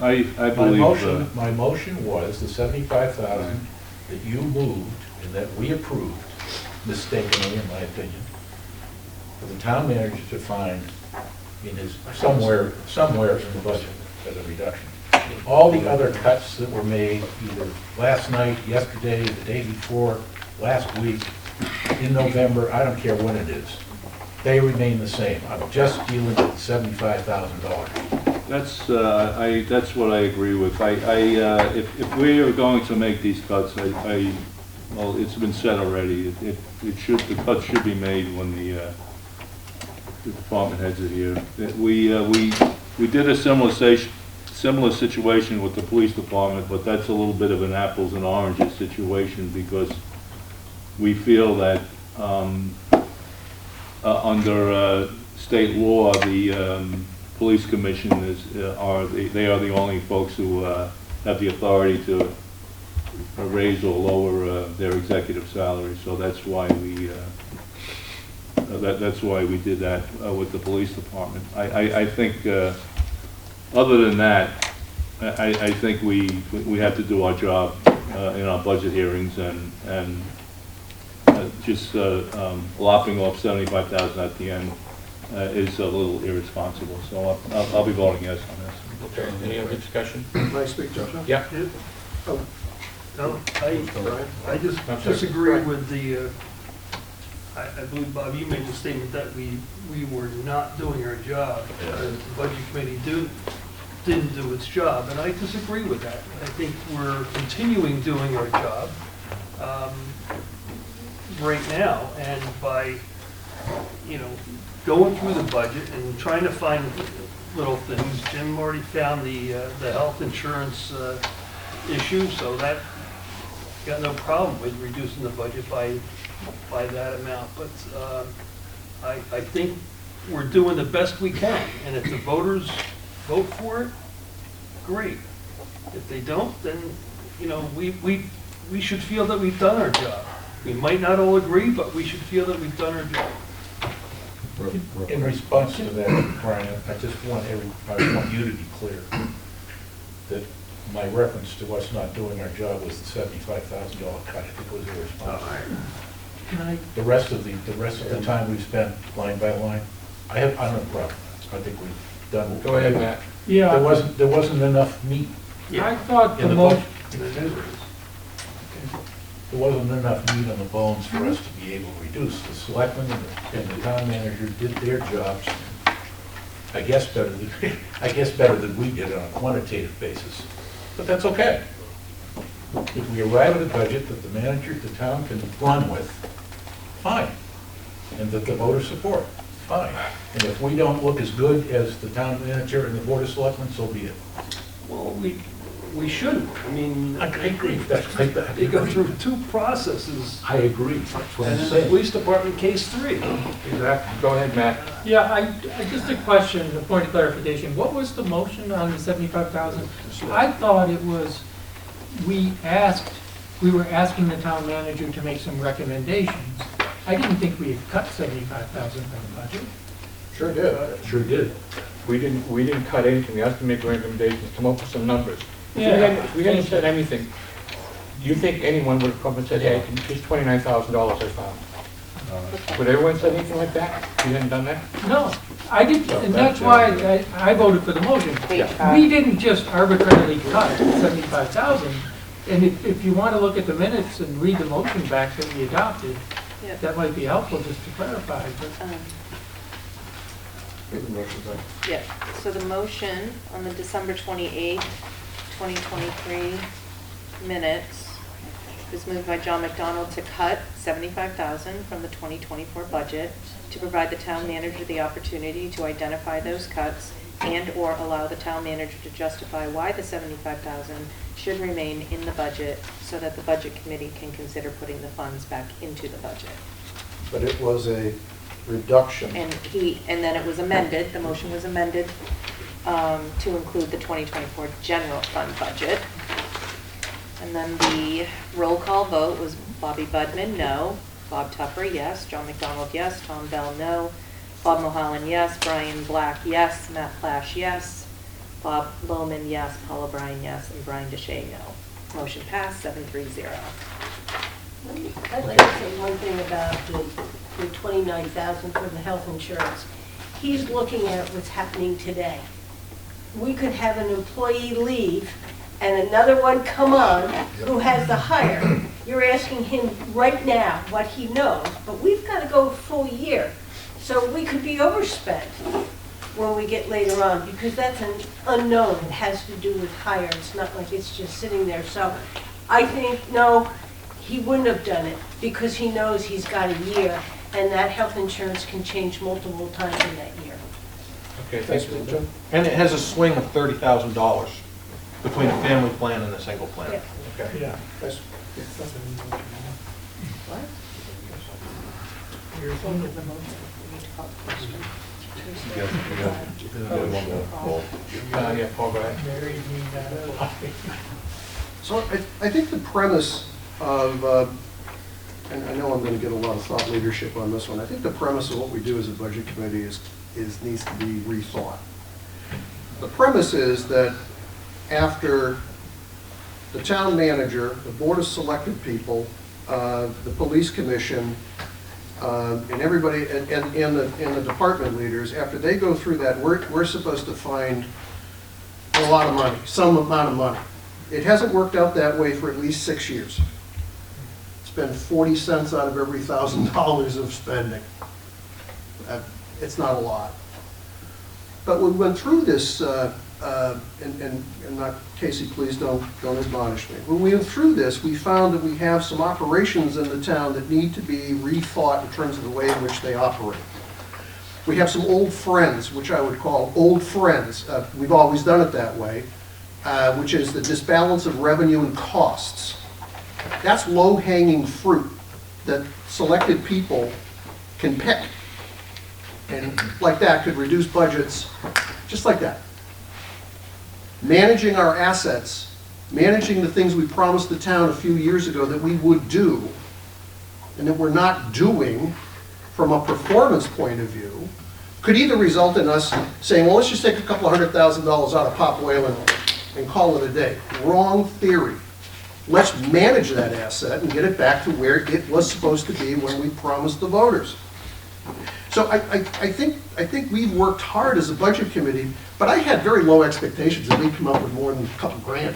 D: I believe,
N: My motion was the 75,000 that you moved and that we approved, mistakenly in my opinion, for the town manager to find in his, somewhere in the budget as a reduction. All the other cuts that were made either last night, yesterday, the day before, last week, in November, I don't care when it is, they remain the same. I'm just dealing with $75,000.
D: that's what I agree with. If we are going to make these cuts, well, it's been said already, the cuts should be made when the department heads are here. We did a similar situation with the police department, but that's a little bit of an apples and oranges situation because we feel that under state law, the police commission they are the only folks who have the authority to raise or lower their executive salary. So that's why we did that with the police department. I think other than that, I think we have to do our job in our budget hearings and just lopping off 75,000 at the end is a little irresponsible. So I'll be voting yes on this.
A: Okay, any other discussion?
I: Can I speak, Josh?
A: Yeah.
L: No, I just
A: I'm sorry.
L: disagree with the, I believe, Bob, you made the statement that we were not doing our job. The budget committee didn't do its job, and I disagree with that. I think we're continuing doing our job right now, and by, going through the budget and trying to find little things. Jim already found the health insurance issue, so that got no problem with reducing the budget by that amount, but I think we're doing the best we can, and if the voters vote for it, great. If they don't, then, you know, we should feel that we've done our job. We might not all agree, but we should feel that we've done our job.
N: In response to that, Brian, I want you to be clear that my reference to us not doing our job was the $75,000 cut. I think was irresponsible. The rest of the time we've spent line by line, I don't have a problem. I think we've done.
A: Go ahead, Matt.
Q: Yeah.
N: There wasn't enough meat.
Q: I thought
N: in
Q: the
N: the
Q: motion,
N: There wasn't enough meat on the bones for us to be able to reduce. The selectmen and the town manager did their jobs, I guess better than we did on a quantitative basis. But that's okay. If we arrive at a budget that the manager, the town can run with, fine. And that the voters support, fine. And if we don't look as good as the town manager and the board of selectmen, so be it.
L: Well, we shouldn't. I mean,
N: I agree.
L: they go through two processes.
N: I agree. That's what I'm
L: And the
N: saying.
L: police department, case 3.
A: Exactly. Go ahead, Matt.
Q: yeah, I just a question, a point of clarification. What was the motion on the 75,000? I thought it was, we were asking the town manager to make some recommendations. I didn't think we had cut 75,000 from the budget.
A: Sure did.
N: Sure did.
A: We didn't cut anything. We asked to make recommendations, come up with some numbers. If we hadn't said anything, do you think anyone would have come and said, hey, here's $29,000 I found? Would everyone say anything like that? You hadn't done that?
Q: No, I didn't, and that's why I voted for the motion.
G: Yeah.
Q: We didn't just arbitrarily cut 75,000. And if you want to look at the minutes and read the motion back that we adopted,
P: Yeah.
Q: that might be helpful just to clarify. But
P: Yeah, so the motion on the December 28th, 2023 minutes was moved by John McDonald to cut $75,000 from the 2024 budget to provide the town manager the opportunity to identify those cuts and/or allow the town manager to justify why the $75,000 should remain in the budget so that the budget committee can consider putting the funds back into the budget.
I: But it was a reduction.
P: And then it was amended, the motion was amended to include the 2024 general fund budget. And then the roll call vote was Bobby Budman, no. Bob Tupper, yes. John McDonald, yes. Tom Bell, no. Bob Mulholland, yes. Brian Black, yes. Matt Plash, yes. Bob Lohman, yes. Paul O'Brien, yes. And Brian DeShay, no. Motion passed, 730.
F: I'd like to say one thing about the 29,000 for the health insurance. He's looking at what's happening today. We could have an employee leave and another one come on who has the hire. You're asking him right now what he knows, but we've got to go a full year. So we could be overspent when we get later on, because that's an unknown. It has to do with hire. It's not like it's just sitting there. So I think, no, he wouldn't have done it because he knows he's got a year, and that health insurance can change multiple times in that year.
A: Okay, thanks, Linda.
E: And it has a swing of $30,000 between a family plan and a single plan.
F: Yeah.
E: Okay.
Q: yeah.
E: That's-
A: Yeah, Paul, go ahead.
Q: Married me that.
I: So I think the premise of, and I know I'm going to get a lot of thought leadership on this one, I think the premise of what we do as a budget committee needs to be rethought. The premise is that after the town manager, the board of selected people, the police commission, and everybody, and the department leaders, after they go through that, we're supposed to find a lot of money, some amount of money. It hasn't worked out that way for at least 6 years. Spend 40 cents out of every $1,000 of spending. It's not a lot. But we went through this, and not, Casey, please don't admonish me. When we went through this, we found that we have some operations in the town that need to be rethought in terms of the way in which they operate. We have some old friends, which I would call old friends. We've always done it that way, which is the disbalance of revenue and costs. That's low-hanging fruit that selected people can pick. And like that could reduce budgets, just like that. Managing our assets, managing the things we promised the town a few years ago that we would do, and that we're not doing from a performance point of view, could either result in us saying, well, let's just take a couple of $100,000 out of Pop Whalen and call it a day. Wrong theory. Let's manage that asset and get it back to where it was supposed to be when we promised the voters. So I think we've worked hard as a budget committee, but I had very low expectations that we'd come up with more than a couple grand.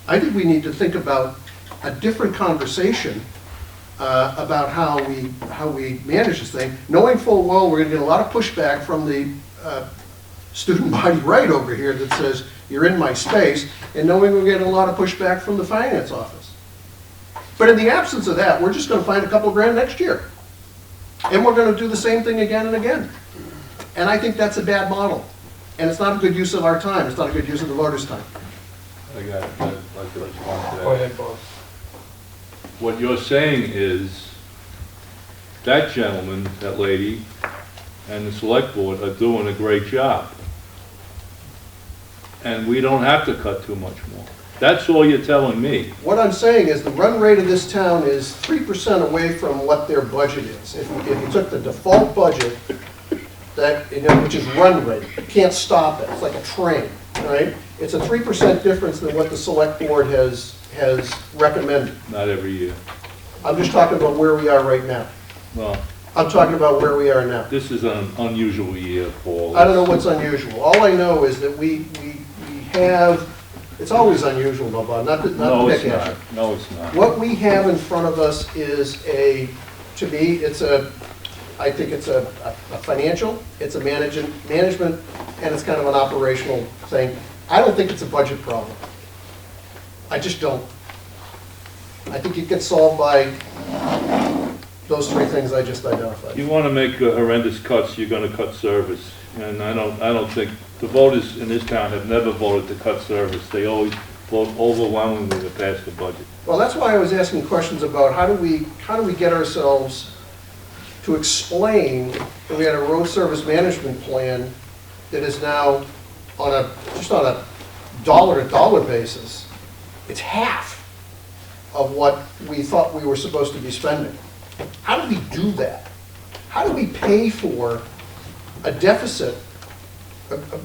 I: I think we need to think about a different conversation about how we manage this thing, knowing full well we're going to get a lot of pushback from the student body right over here that says, you're in my space, and knowing we're getting a lot of pushback from the finance office. But in the absence of that, we're just going to find a couple of grand next year. And we're going to do the same thing again and again. And I think that's a bad model. And it's not a good use of our time. It's not a good use of the voters' time.
D: I got it. I'd like to respond to that.
E: Go ahead, Bob.
D: What you're saying is that gentleman, that lady, and the select board are doing a great job. And we don't have to cut too much more. That's all you're telling me.
I: What I'm saying is the run rate of this town is 3% away from what their budget is. If you took the default budget, that, which is run rate, you can't stop it. It's like a train, right? It's a 3% difference than what the select board has recommended.
D: Not every year.
I: I'm just talking about where we are right now.
D: Well,
I: I'm talking about where we are now.
D: this is an unusual year, Paul.
I: I don't know what's unusual. All I know is that we have, it's always unusual, though, Bob, not to pick at you.
D: No, it's not.
I: What we have in front of us is to me, I think it's a financial, it's a management, and it's kind of an operational thing. I don't think it's a budget problem. I just don't. I think it gets solved by those three things I just identified.
D: You want to make horrendous cuts, you're going to cut service. And I don't think, the voters in this town have never voted to cut service. They always vote overwhelmingly to pass the budget.
I: Well, that's why I was asking questions about how do we get ourselves to explain that we had a road service management plan that is now just on a dollar-to-dollar basis. It's half of what we thought we were supposed to be spending. How do we do that? How do we pay for a deficit,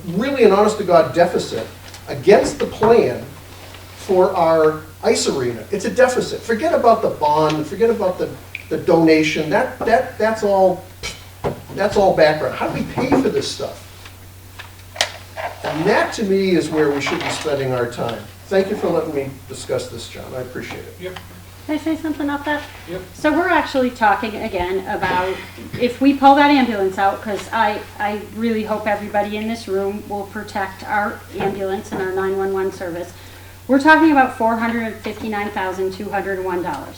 I: really an honest-to-God deficit, against the plan for our ice arena? It's a deficit. Forget about the bond, forget about the donation, that's all background. How do we pay for this stuff? And that, to me, is where we should be spending our time. Thank you for letting me discuss this, John. I appreciate it.
E: Yep.
B: Can I say something about that?
E: Yep.
B: So we're actually talking again about if we pull that ambulance out, because I really hope everybody in this room will protect our ambulance and our 911 service. We're talking about $459,201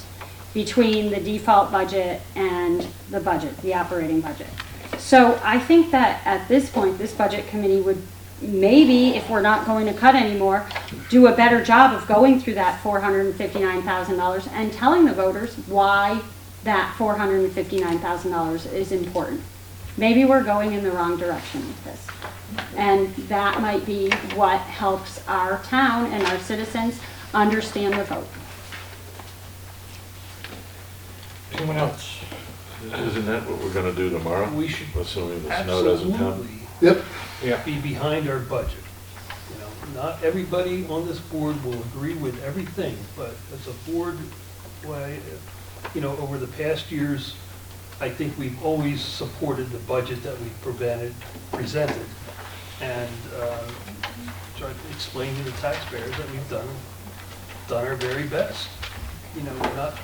B: between the default budget and the budget, the operating budget. So I think that at this point, this budget committee would maybe, if we're not going to cut anymore, do a better job of going through that $459,000 and telling the voters why that $459,000 is important. Maybe we're going in the wrong direction with this. And that might be what helps our town and our citizens understand the vote.
E: Anyone else?
K: Isn't that what we're gonna do tomorrow?
L: We should
K: Assuming the snow doesn't come?
L: absolutely
I: Yep.
E: Yeah.
L: be behind our budget. You know, not everybody on this board will agree with everything, but as a board, over the past years, I think we've always supported the budget that we've presented, and tried to explain to the taxpayers that we've done our very best. We're not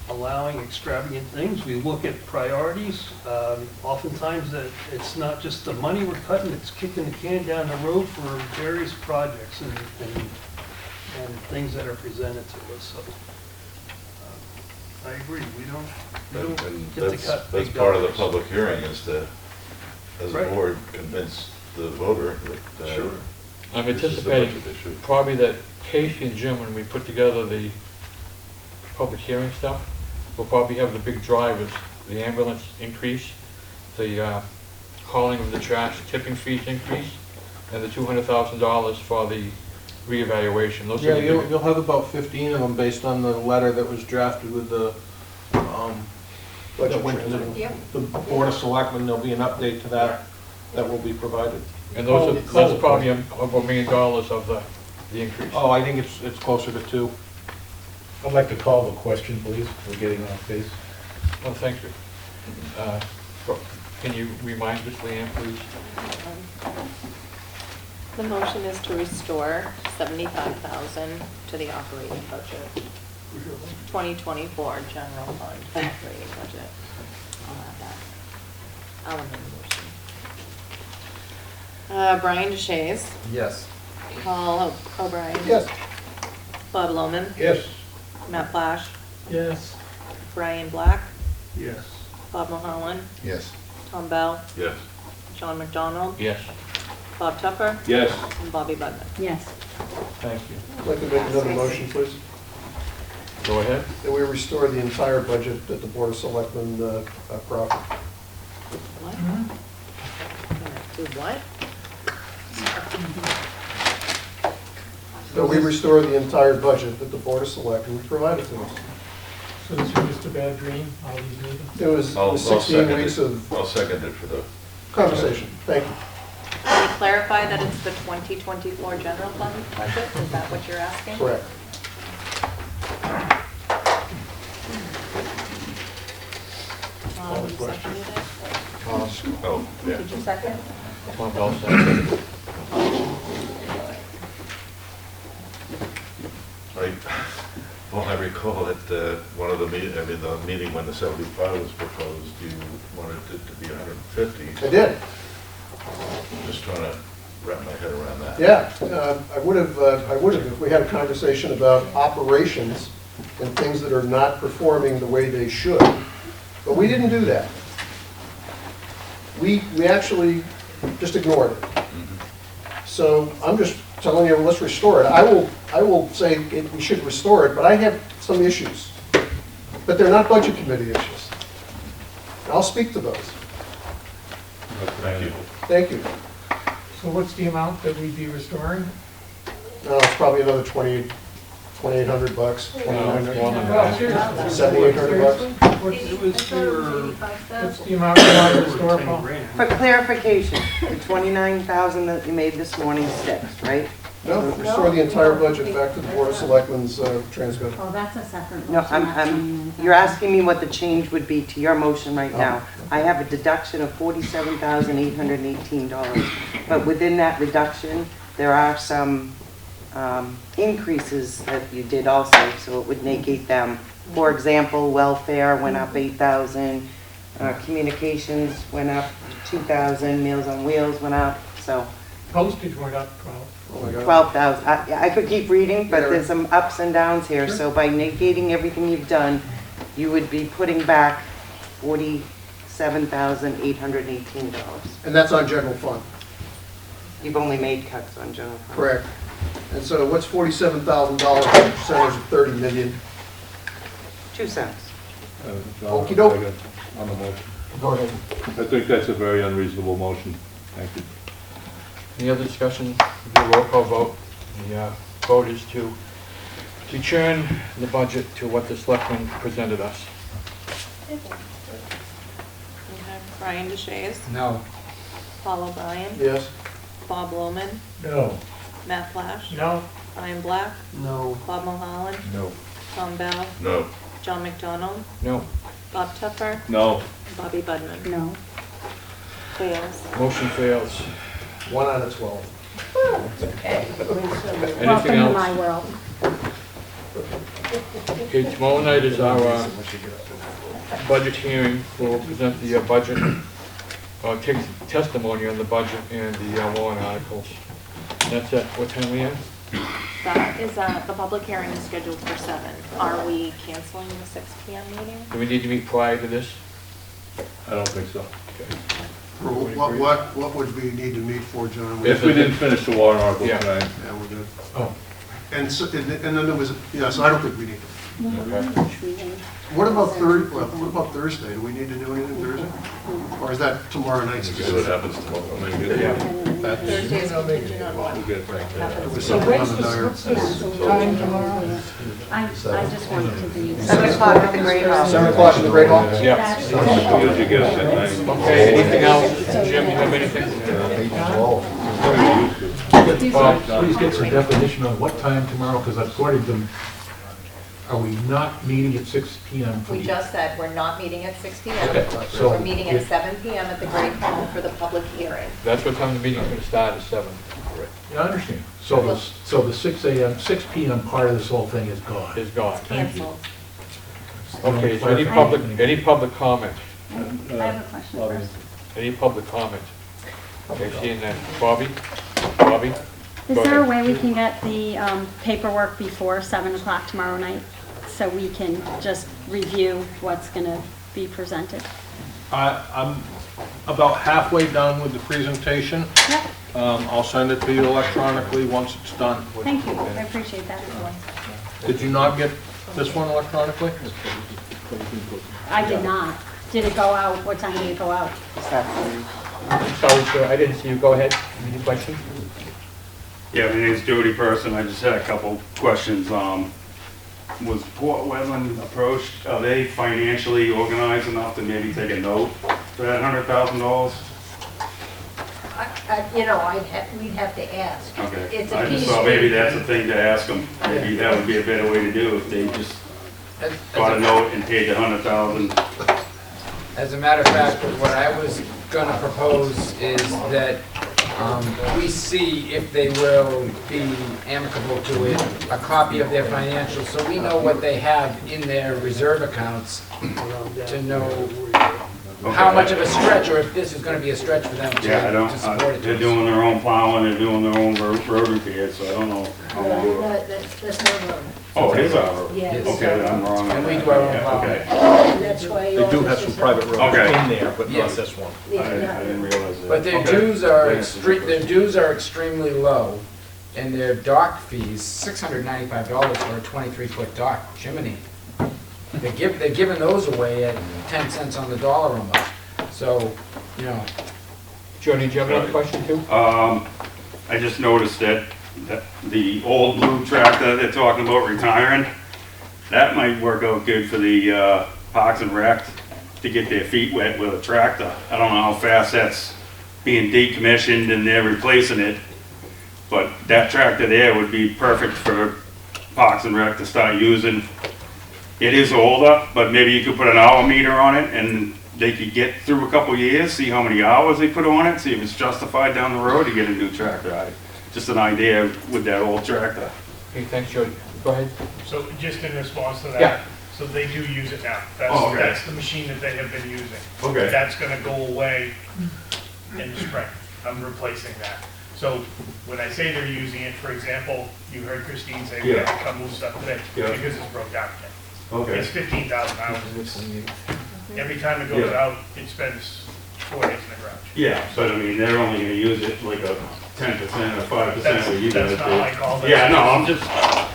L: allowing extravagant things. We look at priorities. Oftentimes that it's not just the money we're cutting, it's kicking the can down the road for various projects and things that are presented to us. So I agree. We don't get to cut big
K: That's part of the
L: dollars.
K: public hearing is to, as a
L: Right.
K: board, convince the voter that
L: Sure.
A: I'm
K: This is a
A: anticipating
K: budget issue.
A: probably that Casey and Jim, when we put together the public hearing stuff, will probably have the big drivers, the ambulance increase, the hauling of the trash, tipping fees increase, and the $200,000 for the reevaluation. Those
E: Yeah,
A: are the big-
E: you'll have about 15 of them based on the letter that was drafted with the, that went to
F: Yep.
E: the Board of Selectmen. There'll be an update to that that will be provided.
A: And that's probably over $1 million of the increase.
E: Oh, I think it's closer to 2.
N: I'd like to call the question, please. We're getting off base.
A: Oh, thank you. Can you remind us, Leanne, please?
P: The motion is to restore 75,000 to the operating budget. 2024 general fund operating budget. I'll add that. I'll amend the motion. Brian DeShays,
H: Yes.
P: Paul O'Brien.
I: Yes.
P: Bob Lohman,
N: Yes.
P: Matt Flash,
Q: Yes.
P: Brian Black,
J: Yes.
P: Bob Mulholland,
K: Yes.
P: Tom Bell,
K: Yes.
P: John McDonald,
A: Yes.
P: Bob Tupper,
D: Yes.
P: and Bobby Budman.
B: Yes.
A: Thank you.
I: I'd like to make another motion, please,
A: Go ahead.
I: that we restore the entire budget that the Board of Selectmen proffered.
P: What? Do what?
I: That we restore the entire budget that the Board of Selectmen provided to us.
Q: So this was just a bad dream, all these meetings?
I: It was
K: I'll
I: 16
K: second
I: weeks
K: it.
I: of
K: I'll second it for the.
I: conversation. Thank you.
P: Can you clarify that it's the 2024 general fund budget? Is that what you're asking?
I: Correct.
P: You seconded it?
K: Oh, yeah.
P: Did you second?
A: Tom Bell said.
K: I recall at one of the the meeting when the 75 was proposed, you wanted it to be 150.
I: I did.
K: Just trying to wrap my head around that.
I: Yeah, I would have if we had a conversation about operations and things that are not performing the way they should. But we didn't do that. We actually just ignored it. So I'm just telling you, let's restore it. I will say we should restore it, but I have some issues. But they're not budget committee issues. And I'll speak to those.
K: Thank you.
I: Thank you.
Q: So what's the amount that we'd be restoring?
I: No, it's probably another $2,800, $2,900,
Q: Well, seriously.
I: $7,800.
Q: What's the amount you want to restore, Paul?
G: For clarification, the 29,000 that you made this morning sticks, right?
I: No, restore the entire budget back to the Board of Selectmen's transmitter.
B: Oh, that's a separate motion.
G: No,
B: that's
G: you're asking me what the change would be to your motion right now. I have a deduction of $47,818, but within that reduction, there are some increases that you did also, so it would negate them. For example, welfare went up 8,000, communications went up 2,000, Meals on Wheels went up, so
Q: Postage went up 12.
I: Oh my God.
G: 12,000. I could keep reading, but there's some ups and downs here, so by negating everything you've done, you would be putting back $47,818.
I: And that's on general fund.
G: You've only made cuts on general fund.
I: Correct. And so what's $47,000 percentage of 30 million?
G: 2 cents.
I: Okey doke.
D: On the motion.
I: Go ahead.
D: I think that's a very unreasonable motion. Thank you.
A: Any other discussion? Do a roll call vote. The vote is to return the budget to what the selectmen presented us.
P: Okay. Brian DeShays,
H: No.
P: Paul O'Brien,
I: Yes?
P: Bob Lohman,
N: No.
P: Matt Flash,
Q: No,
P: Brian Black,
L: No.
P: Bob Mulholland,
K: No.
P: Tom Bell,
K: No.
P: John McDonald,
A: No.
P: Bob Tupper,
D: No.
P: Bobby Budman.
B: No.
P: Fails.
A: Motion fails.
I: 1 out of 12.
A: Anything
B: Welcome to my
A: else?
B: world.
A: Okay, tomorrow night is our budget hearing. We'll present the budget, take testimony on the budget and the warrant articles. That's at what time, Leanne?
P: That is, the public hearing is scheduled for 7. Are we canceling the 6 PM meeting?
A: Do we need to meet prior to this?
D: I don't think so.
A: Okay.
I: What would we need to meet for, John?
D: If we didn't finish the warrant article
A: Yeah.
D: tonight.
I: Yeah, we're good.
N: Oh,
I: And so, and then there was, yeah, so I don't think we need to.
A: Okay.
I: What about Thursday? Do we need to do anything Thursday? Or is that tomorrow night?
K: See what happens tomorrow.
P: Thursday is contingent on what?
I: There was something on the diary.
B: I just wanted to be.
G: 7 o'clock at the Great Hall.
E: 7 o'clock in the Great Hall?
A: Yeah.
D: Usually get us at night.
A: Okay, anything else? Jim, you have anything?
N: please get some definition on what time tomorrow, because according to, are we not meeting at 6 PM? for
P: We
N: the-
P: just said we're not meeting at 6 PM.
N: Okay, so
P: We're meeting at
N: if-
P: 7 PM at the Great Hall for the public hearing.
A: That's what time the meeting's gonna start, at 7.
N: Yeah, I understand. So the 6 AM, 6 PM part of this whole thing is gone.
A: Is gone.
N: Thank you.
P: Canceled.
A: Okay, so any public comment?
B: I have a question first.
A: Any public comment? Okay, seeing that. Bobby? Bobby?
B: Is
A: Go
B: there a
A: ahead.
B: way we can get the paperwork before 7 o'clock tomorrow night? So we can just review what's going to be presented?
E: I'm about halfway done with the presentation.
B: Yep,
E: I'll send it to you electronically once it's done.
B: thank you, I appreciate that.
E: Did you not get this one electronically?
B: I did not. Did it go out? What time did it go out?
A: Sorry, sir, I didn't see you. Go ahead. Any questions?
R: Yeah, my name's Jody Person. I just had a couple questions. Was Port Wetland approached, are they financially organized enough to maybe take a note for that $100,000?
F: We'd have to ask.
R: Okay.
F: It's a
R: I just
F: piece
R: thought
F: of-
R: maybe that's a thing to ask them. Maybe that would be a better way to do if they just
H: As-
R: got a note and paid the $100,000.
H: As a matter of fact, what I was gonna propose is that we see if they will be amicable to it, a copy of their financials, so we know what they have in their reserve accounts to know how much of a stretch, or if this is gonna be a stretch for them
R: Yeah, I don't,
H: to support it.
R: they're doing their own plowing, they're doing their own road repairs, so I don't know how long.
F: That's not wrong.
R: Oh, it is our road?
F: Yes.
R: Okay, I'm wrong on
H: And we
R: that.
H: do our own
R: Yeah,
H: plowing.
R: okay.
F: And that's why.
N: They do have some private roads
R: Okay.
N: in there, but not
H: Yes.
N: this one.
R: I didn't realize that.
H: But their
R: Okay.
H: dues are extremely low, and their dock fees, $695 for a 23-foot dock, Jiminy. They're giving those away at 10 cents on the dollar almost. So, you know,
A: Jody, do you have another question too?
R: I just noticed that the old blue tractor they're talking about retiring, that might work out good for the Parks and Rec to get their feet wet with a tractor. I don't know how fast that's being decommissioned and they're replacing it, but that tractor there would be perfect for Parks and Rec to start using. It is older, but maybe you could put an hour meter on it and they could get through a couple years, see how many hours they put on it, see if it's justified down the road to get a new tractor. Just an idea with that old tractor.
A: Okay, thanks, Jody. Go ahead.
J: So just in response to that.
A: Yeah.
J: So they do use it now.
R: Oh, okay.
J: That's the machine that they have been using.
R: Okay.
J: That's gonna go away in the spring. I'm replacing that. So when I say they're using it, for example, you heard Christine say, we have to come move stuff today
R: Yeah.
J: because it's broke down again.
R: Okay.
J: It's 15,000 hours. Every time it goes
R: Yeah.
J: out, it spends 4 days in the garage.
R: Yeah, but I mean, they're only gonna use it like a 10% or 5% what you guys
J: That's not like all
R: do.
J: that.
R: Yeah, no, I'm just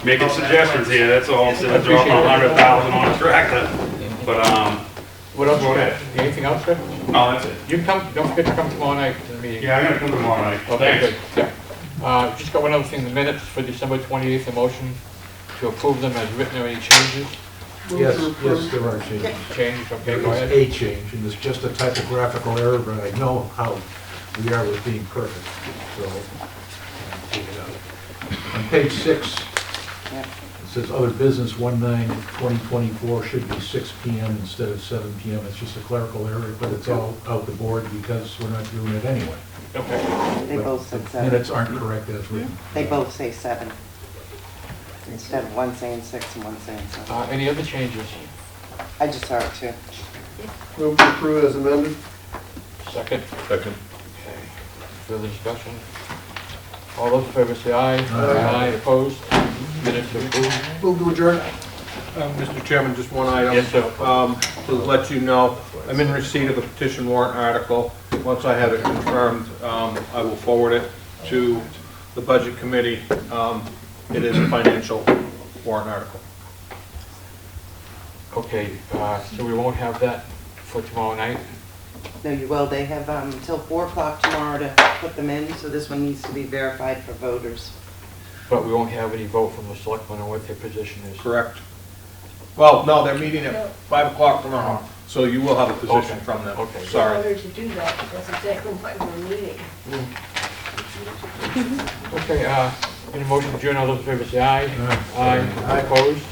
R: making suggestions here, that's all, instead of dropping 100,000 on a tractor. But,
A: What else?
R: Go ahead.
A: Anything else, sir?
R: no, that's it.
A: You can come, don't forget to come tomorrow night to the meeting.
R: Yeah, I'm gonna come tomorrow night.
A: Okay,
R: Thanks.
A: good, yeah. Just got one other thing, the minutes for December 28th, a motion to approve them as written, or any changes?
N: Yes, there are changes.
A: Changes, okay, go
N: There's
A: ahead.
N: a change, and it's just a typographical error, but I know how we are with being perfect, so I'll take it out. On page 6, it says other business 1/9/2024 should be 6 PM instead of 7 PM. It's just a clerical error, but it's all out the board because we're not doing it anyway.
A: Okay.
G: They both said 7.
N: Minutes aren't correct as written.
G: They both say 7. Instead of one saying 6 and one saying 7.
A: Any other changes?
G: I just saw it too.
I: Move to approve as amended.
A: Second?
K: Second.
A: Okay. Further discussion? All those in favor say aye.
N: Aye.
A: Opposed? Minutes approved.
I: Move to adjourn.
E: Mr. Chairman, just one item.
A: Yes, sir.
E: To let you know, I'm in receipt of a petition warrant article. once I have it confirmed, I will forward it to the Budget Committee. It is a financial warrant article.
A: Okay, so we won't have that for tomorrow night?
G: No, you will. They have until 4 o'clock tomorrow to put them in, so this one needs to be verified for voters.
A: But we won't have any vote from the selectmen on what their position is?
E: Correct. Well, no, they're meeting at 5 o'clock tomorrow, so you will have a position
A: Okay.
E: from them.
A: Okay.
E: Sorry.
F: In order to do that, that's exactly why we're meeting.
A: Okay, any motion to adjourn, all those in favor say aye. Aye. Opposed?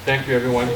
A: Thank you, everyone.